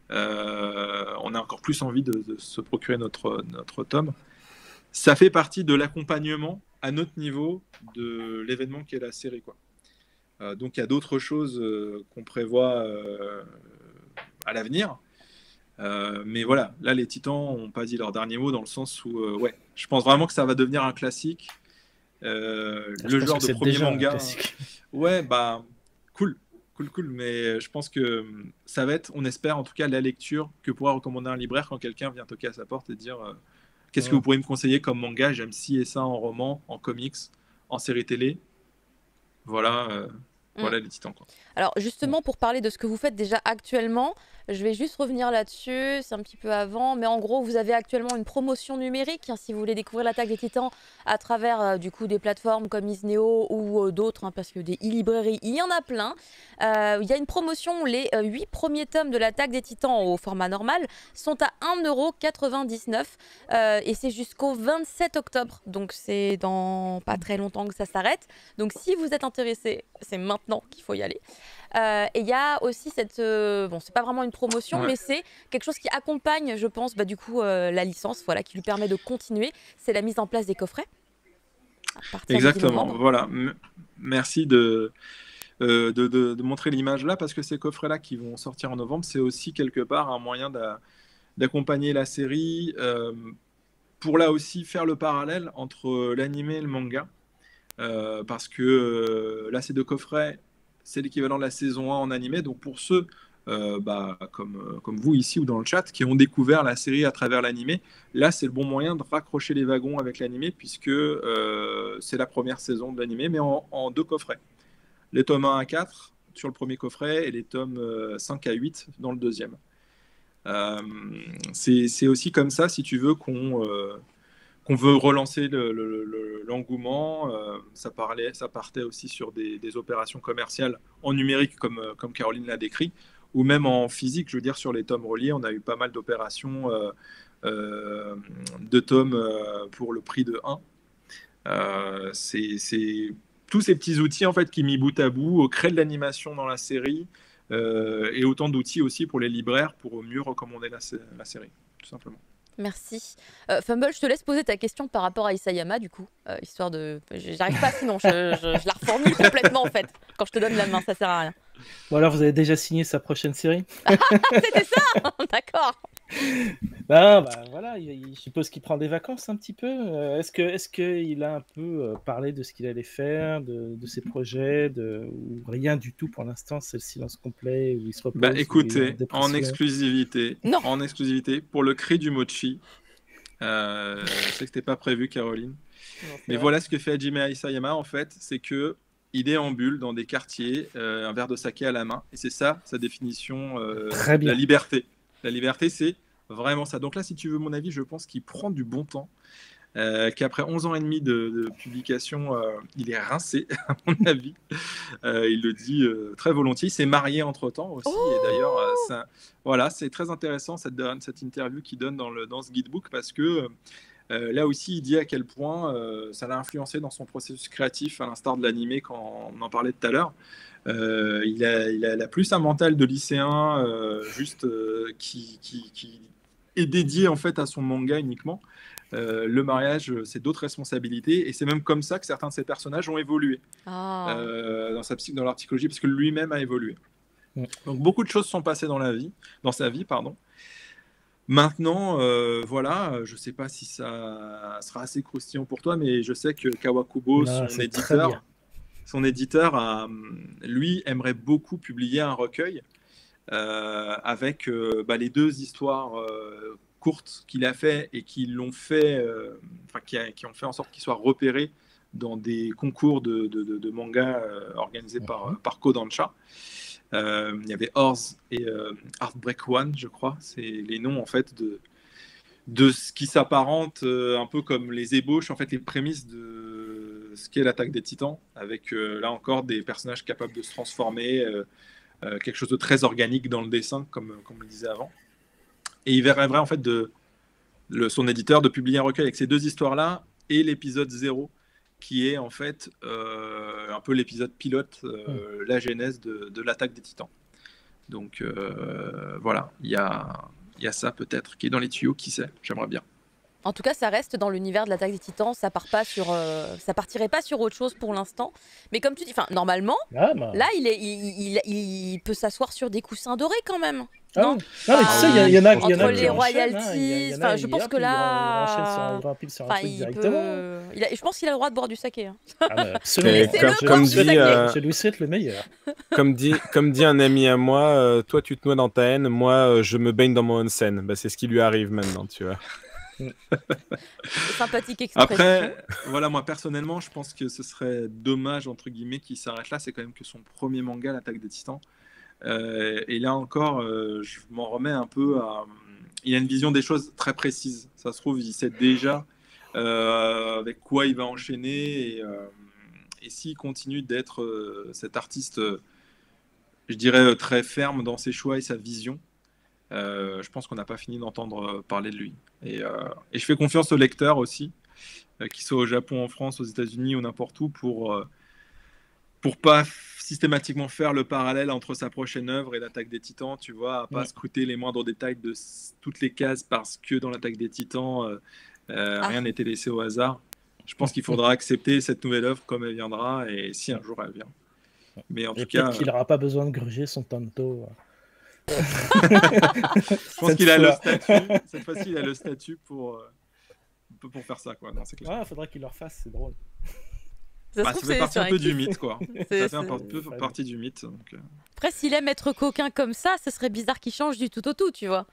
on a encore plus envie de se procurer notre tome. Ça fait partie de l'accompagnement à notre niveau de l'événement qui est la série, quoi. Donc il y a d'autres choses qu'on prévoit à l'avenir. Mais voilà, là les Titans n'ont pas dit leur dernier mot, dans le sens où ouais, je pense vraiment que ça va devenir un classique. Le genre de premier manga. Ouais, bah cool, mais je pense que ça va être, on espère en tout cas, la lecture que pourra recommander un libraire quand quelqu'un vient toquer à sa porte et dire qu'est-ce que vous pourriez me conseiller comme manga? J'aime ci et ça en roman, en comics, en série télé. Voilà, voilà les Titans, quoi. Alors justement, pour parler de ce que vous faites déjà actuellement, je vais juste revenir là-dessus, c'est un petit peu avant, mais en gros, vous avez actuellement une promotion numérique, hein, si vous voulez découvrir l'Attaque des Titans à travers du coup des plateformes comme Isneo ou d'autres, hein, parce que des e-librairies, il y en a plein. Il y a une promotion, les 8 premiers tomes de l'Attaque des Titans au format normal sont à 1,99 € et c'est jusqu'au 27 octobre, donc c'est dans pas très longtemps que ça s'arrête. Donc si vous êtes intéressé, c'est maintenant qu'il faut y aller. Et il y a aussi cette... bon, c'est pas vraiment une promotion, mais c'est quelque chose qui accompagne, je pense, du coup, la licence, voilà, qui lui permet de continuer. C'est la mise en place des coffrets. Exactement, voilà. Merci de montrer l'image là, parce que ces coffrets-là qui vont sortir en novembre, c'est aussi quelque part un moyen d'accompagner la série, pour là aussi faire le parallèle entre l'animé et le manga. Parce que là, ces 2 coffrets, c'est l'équivalent de la saison 1 en animé. Donc pour ceux comme vous ici ou dans le chat qui ont découvert la série à travers l'animé, là c'est le bon moyen de raccrocher les wagons avec l'animé, puisque c'est la première saison de l'animé, mais en 2 coffrets. Les tomes 1 à 4 sur le premier coffret et les tomes 5 à 8 dans le deuxième. C'est aussi comme ça, si tu veux, qu'on veut relancer l'engouement. Ça partait aussi sur des opérations commerciales en numérique, comme Caroline l'a décrit, ou même en physique. Je veux dire, sur les tomes reliés, on a eu pas mal d'opérations de tomes pour le prix de 1. C'est tous ces petits outils en fait, qui, mis bout à bout, créent de l'animation dans la série, et autant d'outils aussi pour les libraires pour mieux recommander la série, tout simplement. Merci. Fumble, je te laisse poser ta question par rapport à Isayama, du coup, histoire de... J'arrive pas sinon, je la reformule complètement, en fait. Quand je te donne la main, ça sert à rien. Bon alors, vous avez déjà signé sa prochaine série? C'était ça. D'accord. Bah voilà, je suppose qu'il prend des vacances un petit peu. Est-ce qu'il a un peu parlé de ce qu'il allait faire, de ses projets, ou rien du tout pour l'instant, c'est le silence complet, où il se repose, Bah où il est en écoutez, dépression. en Non. exclusivité, pour le cri du mochi, je sais que c'était pas prévu, Caroline, Non, c'est mais vrai. voilà ce que fait Hajime Isayama en fait, c'est que il déambule dans des quartiers, un verre de saké à la main, et c'est ça sa définition Très de bien. la liberté. La liberté, c'est vraiment ça. Donc là, si tu veux mon avis, je pense qu'il prend du bon temps, qu'après 11 ans et demi de publication, il est rincé, à mon avis. Il le dit très volontiers. Il s'est marié entre-temps aussi. Et d'ailleurs, voilà, c'est très intéressant cette interview qu'il donne dans ce guidebook parce que là aussi, il dit à quel point ça l'a influencé dans son processus créatif, à l'instar de l'animé quand on en parlait tout à l'heure. Il a plus un mental de lycéen juste qui est dédié en fait à son manga uniquement. Le mariage, c'est d'autres responsabilités et c'est même comme ça que certains de ces personnages ont évolué Ah. dans leur psychologie parce que lui-même a évolué. Donc beaucoup de choses sont passées dans sa vie, pardon. Maintenant, voilà, je sais pas si ça sera assez croustillant pour toi, mais je sais que Kawakubo, Non, c'est très bien. son éditeur, lui, aimerait beaucoup publier un recueil avec les 2 histoires courtes qu'il a fait et qui l'ont fait, qui ont fait en sorte qu'il soit repéré dans des concours de manga organisés par Kodansha. Il y avait Horse et Heartbreak One, je crois. C'est les noms en fait de ce qui s'apparente un peu comme les ébauches, en fait, les prémices de ce qu'est l'attaque des Titans, avec là encore des personnages capables de se transformer, quelque chose de très organique dans le dessin, comme on le disait avant. Et il rêverait en fait son éditeur de publier un recueil avec ces 2 histoires-là et l'épisode 0, qui est en fait un peu l'épisode pilote, la genèse de l'attaque des Titans. Donc voilà, il y a ça peut-être qui est dans les tuyaux, qui sait, j'aimerais bien. En tout cas, ça reste dans l'univers de l'attaque des Titans. Ça partirait pas sur autre chose pour l'instant. Mais comme tu dis, enfin, normalement, là, il peut s'asseoir sur des coussins dorés quand même. Non, mais tu sais, il y en a entre qui les enchaînent, royalties, hein. je pense que là, il empile sur un truc directement. Je pense qu'il a le droit de boire du saké. Hein. Absolument. Je lui souhaite le meilleur. Comme dit un ami à moi, toi tu te noies dans ta haine, moi je me baigne dans mon onsen. Bah, c'est ce qui lui arrive maintenant, tu vois. Sympathique expression. Après, voilà, moi personnellement, je pense que ce serait dommage entre guillemets qu'il s'arrête là. C'est quand même que son premier manga, l'attaque des Titans. Et là encore, je m'en remets un peu à. Il a une vision des choses très précise. Ça se trouve, il sait déjà avec quoi il va enchaîner et s'il continue d'être cet artiste, je dirais très ferme dans ses choix et sa vision. Je pense qu'on n'a pas fini d'entendre parler de lui. Et je fais confiance aux lecteurs aussi, qu'ils soient au Japon, en France, aux États-Unis ou n'importe où, pour pas systématiquement faire le parallèle entre sa prochaine œuvre et l'attaque des Titans, tu vois, à pas scruter les moindres détails de toutes les cases parce que dans l'attaque des Titans, rien n'était laissé au hasard. Je pense qu'il faudra accepter cette nouvelle œuvre comme elle viendra et si un jour elle vient. Mais en tout cas, qu'il n'aura pas besoin de gruger son tanto. Je pense qu'il a le statut. Cette fois-ci, il a le statut pour faire ça, quoi. Non, c'est clair. Ouais, faudra qu'il le refasse, c'est drôle. Ça fait partie un peu du mythe, quoi. Ça fait un peu partie du mythe. Donc... Après, s'il aime être coquin comme ça, ce serait bizarre qu'il change du tout au tout, tu vois.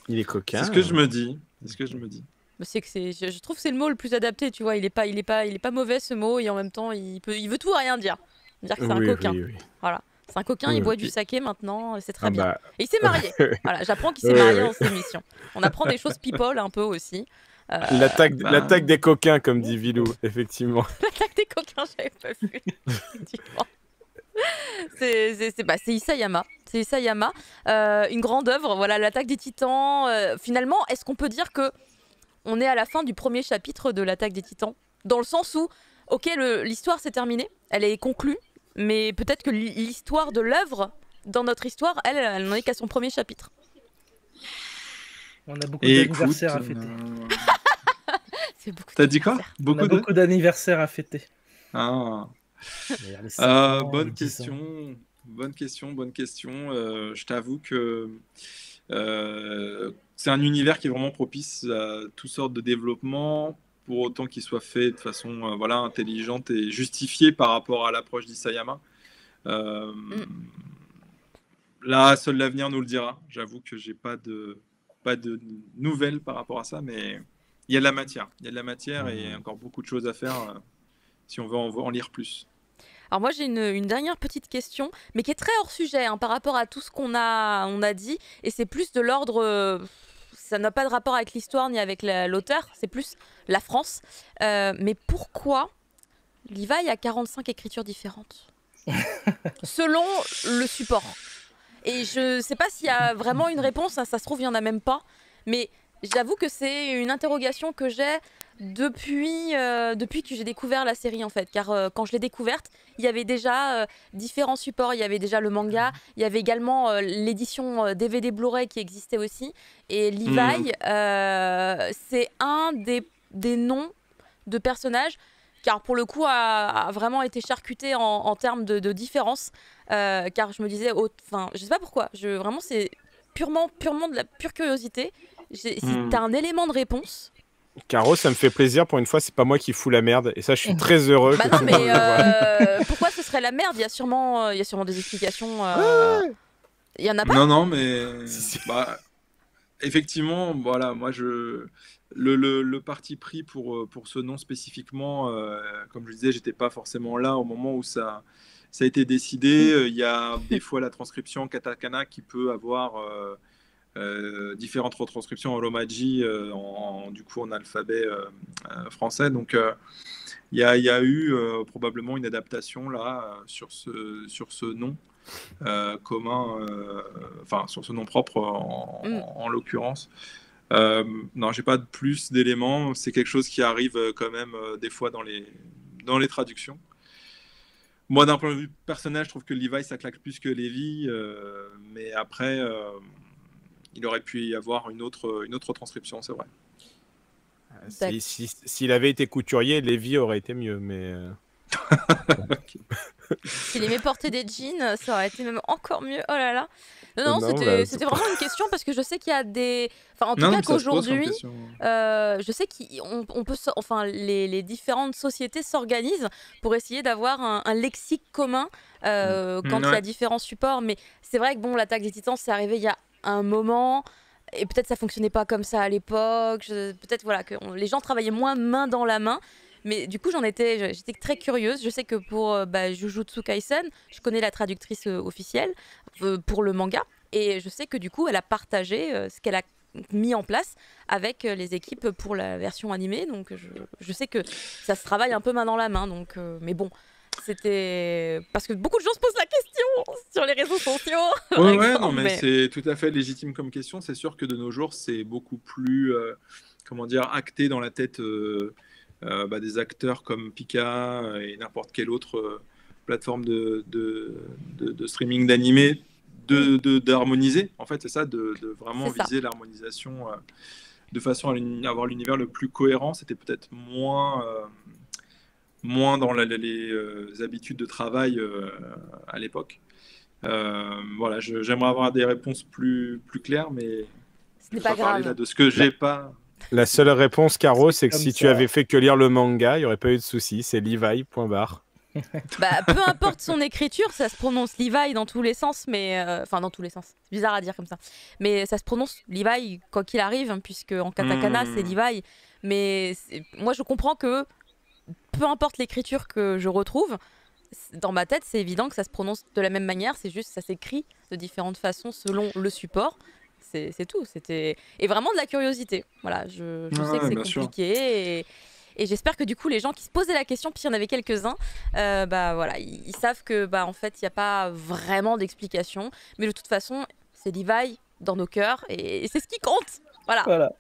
Il est coquin. C'est ce que je me dis. Je trouve que c'est le mot le plus adapté, tu vois. Il est pas mauvais ce mot et en même temps, il veut tout à rien dire. Dire que c'est un coquin. Oui. Voilà. C'est un coquin, il boit du saké maintenant, c'est très bien. Et il s'est marié. Voilà, j'apprends qu'il s'est marié dans cette émission. On apprend des choses people un peu aussi. L'attaque des coquins, comme dit Vilou, effectivement. L'attaque des coquins, j'avais pas vu. C'est Isayama. C'est Isayama. Une grande œuvre, voilà, l'attaque des Titans. Finalement, est-ce qu'on peut dire que on est à la fin du premier chapitre de l'attaque des Titans? Dans le sens où, ok, l'histoire s'est terminée, elle est conclue, mais peut-être que l'histoire de l'œuvre, dans notre histoire, elle n'en est qu'à son premier chapitre. On a beaucoup Et d'anniversaires écoute, à fêter. C'est beaucoup t'as dit quoi? d'anniversaires. On Beaucoup a de... beaucoup d'anniversaires à fêter. Ah. D'ailleurs, les 5 ans, les Bonne 10 ans. question. Bonne question, bonne question. Je t'avoue que c'est un univers qui est vraiment propice à toutes sortes de développement, pour autant qu'il soit fait de façon voilà, intelligente et justifiée par rapport à l'approche d'Isayama. Euh, Mm. Là, seul l'avenir nous le dira. J'avoue que j'ai pas de nouvelles par rapport à ça, mais il y a de la matière. Il y a de la matière et encore beaucoup de choses à faire si on veut en lire plus. Alors moi j'ai une dernière petite question, mais qui est très hors sujet par rapport à tout ce qu'on a dit, et c'est plus de l'ordre, ça n'a pas de rapport avec l'histoire ni avec l'auteur, c'est plus la France. Mais pourquoi Levi a 45 écritures différentes selon le support? Et je sais pas s'il y a vraiment une réponse, ça se trouve il y en a même pas, mais j'avoue que c'est une interrogation que j'ai depuis que j'ai découvert la série en fait, car quand je l'ai découverte, il y avait déjà différents supports, il y avait déjà le manga, il y avait également l'édition DVD Blu-ray qui existait aussi, et Levi, c'est un des noms de personnages, car pour le coup a vraiment été charcuté en termes de différence, car je me disais, enfin je sais pas pourquoi, vraiment c'est purement de la pure curiosité. Si t'as un élément de réponse. Caro, ça me fait plaisir. Pour une fois, c'est pas moi qui fous la merde. Et ça, je suis très heureux. Bah que non, tout le mais monde le voit. pourquoi ce serait la merde? Il y a sûrement des explications. Il y en a pas? Non, mais Si. bah, effectivement, voilà, moi le parti pris pour ce nom spécifiquement, comme je disais, j'étais pas forcément là au moment où ça a été décidé. Il y a des fois la transcription katakana qui peut avoir différentes retranscriptions en romaji, du coup en alphabet français. Donc il y a eu probablement une adaptation là sur ce nom commun, enfin sur ce nom propre en l'occurrence. Non, j'ai pas de plus d'éléments. C'est quelque chose qui arrive quand même des fois dans les traductions. Moi, d'un point de vue personnel, je trouve que Levi ça claque plus que Levi, mais après, il aurait pu y avoir une autre transcription, c'est vrai. S'il avait été couturier, Lévi aurait été mieux, mais. S'il aimait porter des jeans, ça aurait été même encore mieux. Oh là là. Non, Non, c'était vraiment une question parce que je sais qu'il y a des. Enfin, en tout Non, cas mais ça se pose comme qu'aujourd'hui, question. je sais qu'on peut. Enfin, les différentes sociétés s'organisent pour essayer d'avoir un lexique commun quand il y a différents supports. Mais c'est vrai que bon, l'attaque des Titans, c'est arrivé il y a un moment. Et peut-être ça fonctionnait pas comme ça à l'époque. Peut-être voilà, que les gens travaillaient moins main dans la main. Mais du coup, j'étais très curieuse. Je sais que pour Jujutsu Kaisen, je connais la traductrice officielle pour le manga. Et je sais que du coup, elle a partagé ce qu'elle a mis en place avec les équipes pour la version animée. Donc je sais que ça se travaille un peu main dans la main. Donc, mais bon, c'était... Parce que beaucoup de gens se posent la question sur les réseaux sociaux. Ouais, non, mais c'est tout à fait légitime comme question. C'est sûr que de nos jours, c'est beaucoup plus, comment dire, acté dans la tête des acteurs comme Pika et n'importe quelle autre plateforme de streaming d'animé d'harmoniser. En fait, c'est ça, de vraiment viser l'harmonisation de façon à avoir l'univers le plus cohérent. C'était peut-être moins dans les habitudes de travail à l'époque. Voilà, j'aimerais avoir des réponses plus claires, mais ce n'est pas grave. là de ce que j'ai pas. La seule réponse, Caro, c'est que comme si ça. tu avais fait que lire le manga, il n'y aurait pas eu de souci. C'est Levi, point barre. Bah, peu importe son écriture, ça se prononce Levi dans tous les sens, mais enfin dans tous les sens. C'est bizarre à dire comme ça, mais ça se prononce Levi quoi qu'il arrive, hein, puisque en katakana c'est Levi. Mais moi je comprends que peu importe l'écriture que je retrouve, dans ma tête c'est évident que ça se prononce de la même manière. C'est juste ça s'écrit de différentes façons selon le support. C'est tout. C'était et vraiment de la curiosité. Voilà, je sais que c'est compliqué. Et j'espère que du coup les gens qui se posaient la question, puis il y en avait quelques-uns, voilà, ils savent que en fait il n'y a pas vraiment d'explication, mais de toute façon c'est Levi dans nos cœurs et c'est ce qui compte. Voilà.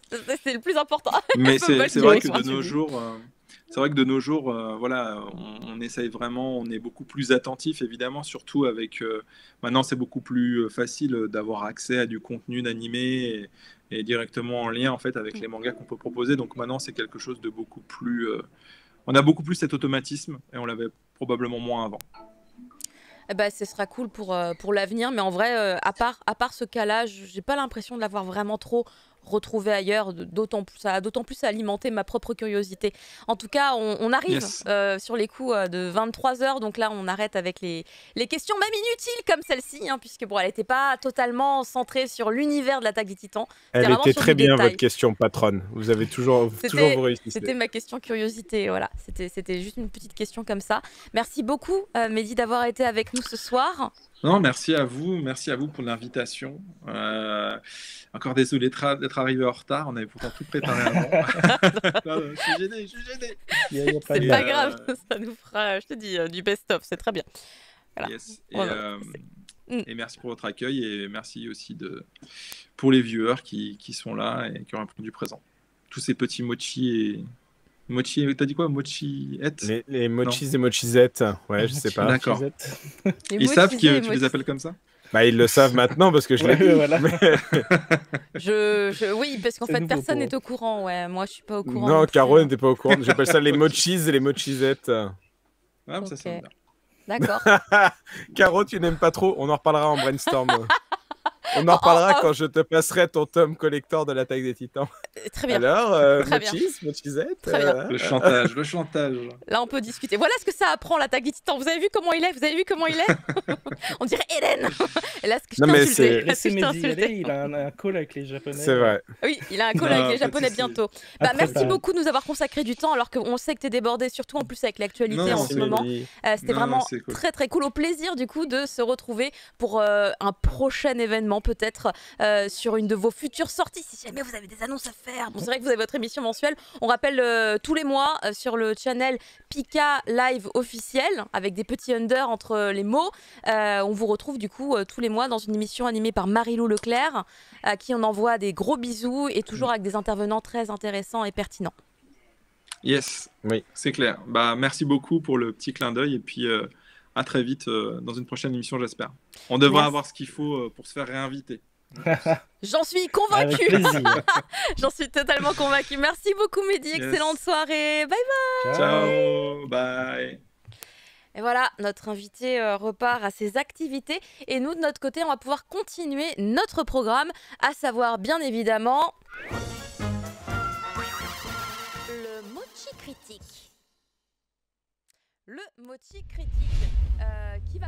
C'est le plus important. Mais c'est vrai que de nos jours, c'est vrai que de nos jours, voilà, on essaye vraiment, on est beaucoup plus attentif, évidemment, surtout avec maintenant, c'est beaucoup plus facile d'avoir accès à du contenu d'animé et directement en lien en fait avec les mangas qu'on peut proposer. Donc maintenant, c'est quelque chose de beaucoup plus, on a beaucoup plus cet automatisme et on l'avait probablement moins avant. Eh ben, ce sera cool pour l'avenir, mais en vrai, à part ce cas-là, j'ai pas l'impression de l'avoir vraiment trop retrouvé ailleurs, ça a d'autant plus alimenté ma propre curiosité. En tout cas, on arrive Yes. sur les coups de 23h, donc là on arrête avec les questions même inutiles comme celle-ci, hein, puisque bon, elle n'était pas totalement centrée sur l'univers de l'Attaque des Titans. Elle vraiment était sur très du bien détail. votre question, patronne. Vous avez toujours vous réussissez. C'était ma question curiosité, voilà. C'était juste une petite question comme ça. Merci beaucoup, Mehdi, d'avoir été avec nous ce soir. Non, merci à vous pour l'invitation. Encore désolé d'être arrivé en retard, on avait pourtant tout préparé avant. Non, je suis gêné. C'est pas grave, ça nous fera, je te dis, du best-of, c'est très bien. Voilà. Yes. Voilà. Et merci pour votre accueil et merci aussi pour les viewers qui sont là et qui ont répondu présent. Tous ces petits mochi et... t'as dit quoi? Mochi-ettes? Les mochis et mochisettes, ouais, je sais pas. D'accord. Les Ils savent que mochis et tu les appelles comme ça? Bah, ils le savent maintenant parce que je l'ai dit. Voilà. Oui, parce qu'en C'est fait, nouveau personne pour n'est au courant. Ouais, moi, je suis pas au courant. Non, plus, Caro hein. n'était pas au courant. J'appelle ça les mochis et les mochisettes. Ah, mais Ok. ça sonne bien. D'accord. Caro, tu n'aimes pas trop. On en reparlera en brainstorm. On en reparlera quand je te passerai ton tome collector de l'Attaque des Titans. Très bien. Alors, Très bien. mochisette. Très bien. Le chantage. Là, on peut discuter. Voilà ce que ça apprend, l'Attaque des Titans. Vous avez vu comment il est? On dirait Eren. Et là, ce que je Non, mais t'ai insulté. Laissez Là, ce que je t'ai Mehdi y aller, insulté. il a un call avec les Japonais. C'est vrai. Oui, il a un call Non, avec les pas de Japonais souci. bientôt. À Merci préparer. beaucoup de nous avoir consacré du temps alors qu'on sait que t'es débordé, surtout en plus avec l'actualité Non, en c'est ce moment. Mehdi. C'était Non, vraiment c'est cool. très très cool. Au plaisir du coup de se retrouver pour un prochain événement, peut-être sur une de vos futures sorties. Si jamais vous avez des annonces à faire. Bon, c'est vrai que vous avez votre émission mensuelle. On rappelle tous les mois sur le channel Pika Live officiel avec des petits under entre les mots. On vous retrouve du coup tous les mois dans une émission animée par Marie-Lou Leclerc, à qui on envoie des gros bisous et toujours avec des intervenants très intéressants et pertinents. Yes, Oui. c'est clair. Bah, merci beaucoup pour le petit clin d'œil et puis à très vite dans une prochaine émission, j'espère. On devra Merci. avoir ce qu'il faut pour se faire réinviter. J'en suis Avec convaincue. plaisir. J'en suis totalement convaincue. Merci beaucoup Mehdi, Yes. excellente soirée. Bye bye. Ciao, bye. Et voilà, notre invité repart à ses activités et nous de notre côté, on va pouvoir continuer notre programme, à savoir bien évidemment le mochi critique. Le mochi critique qui va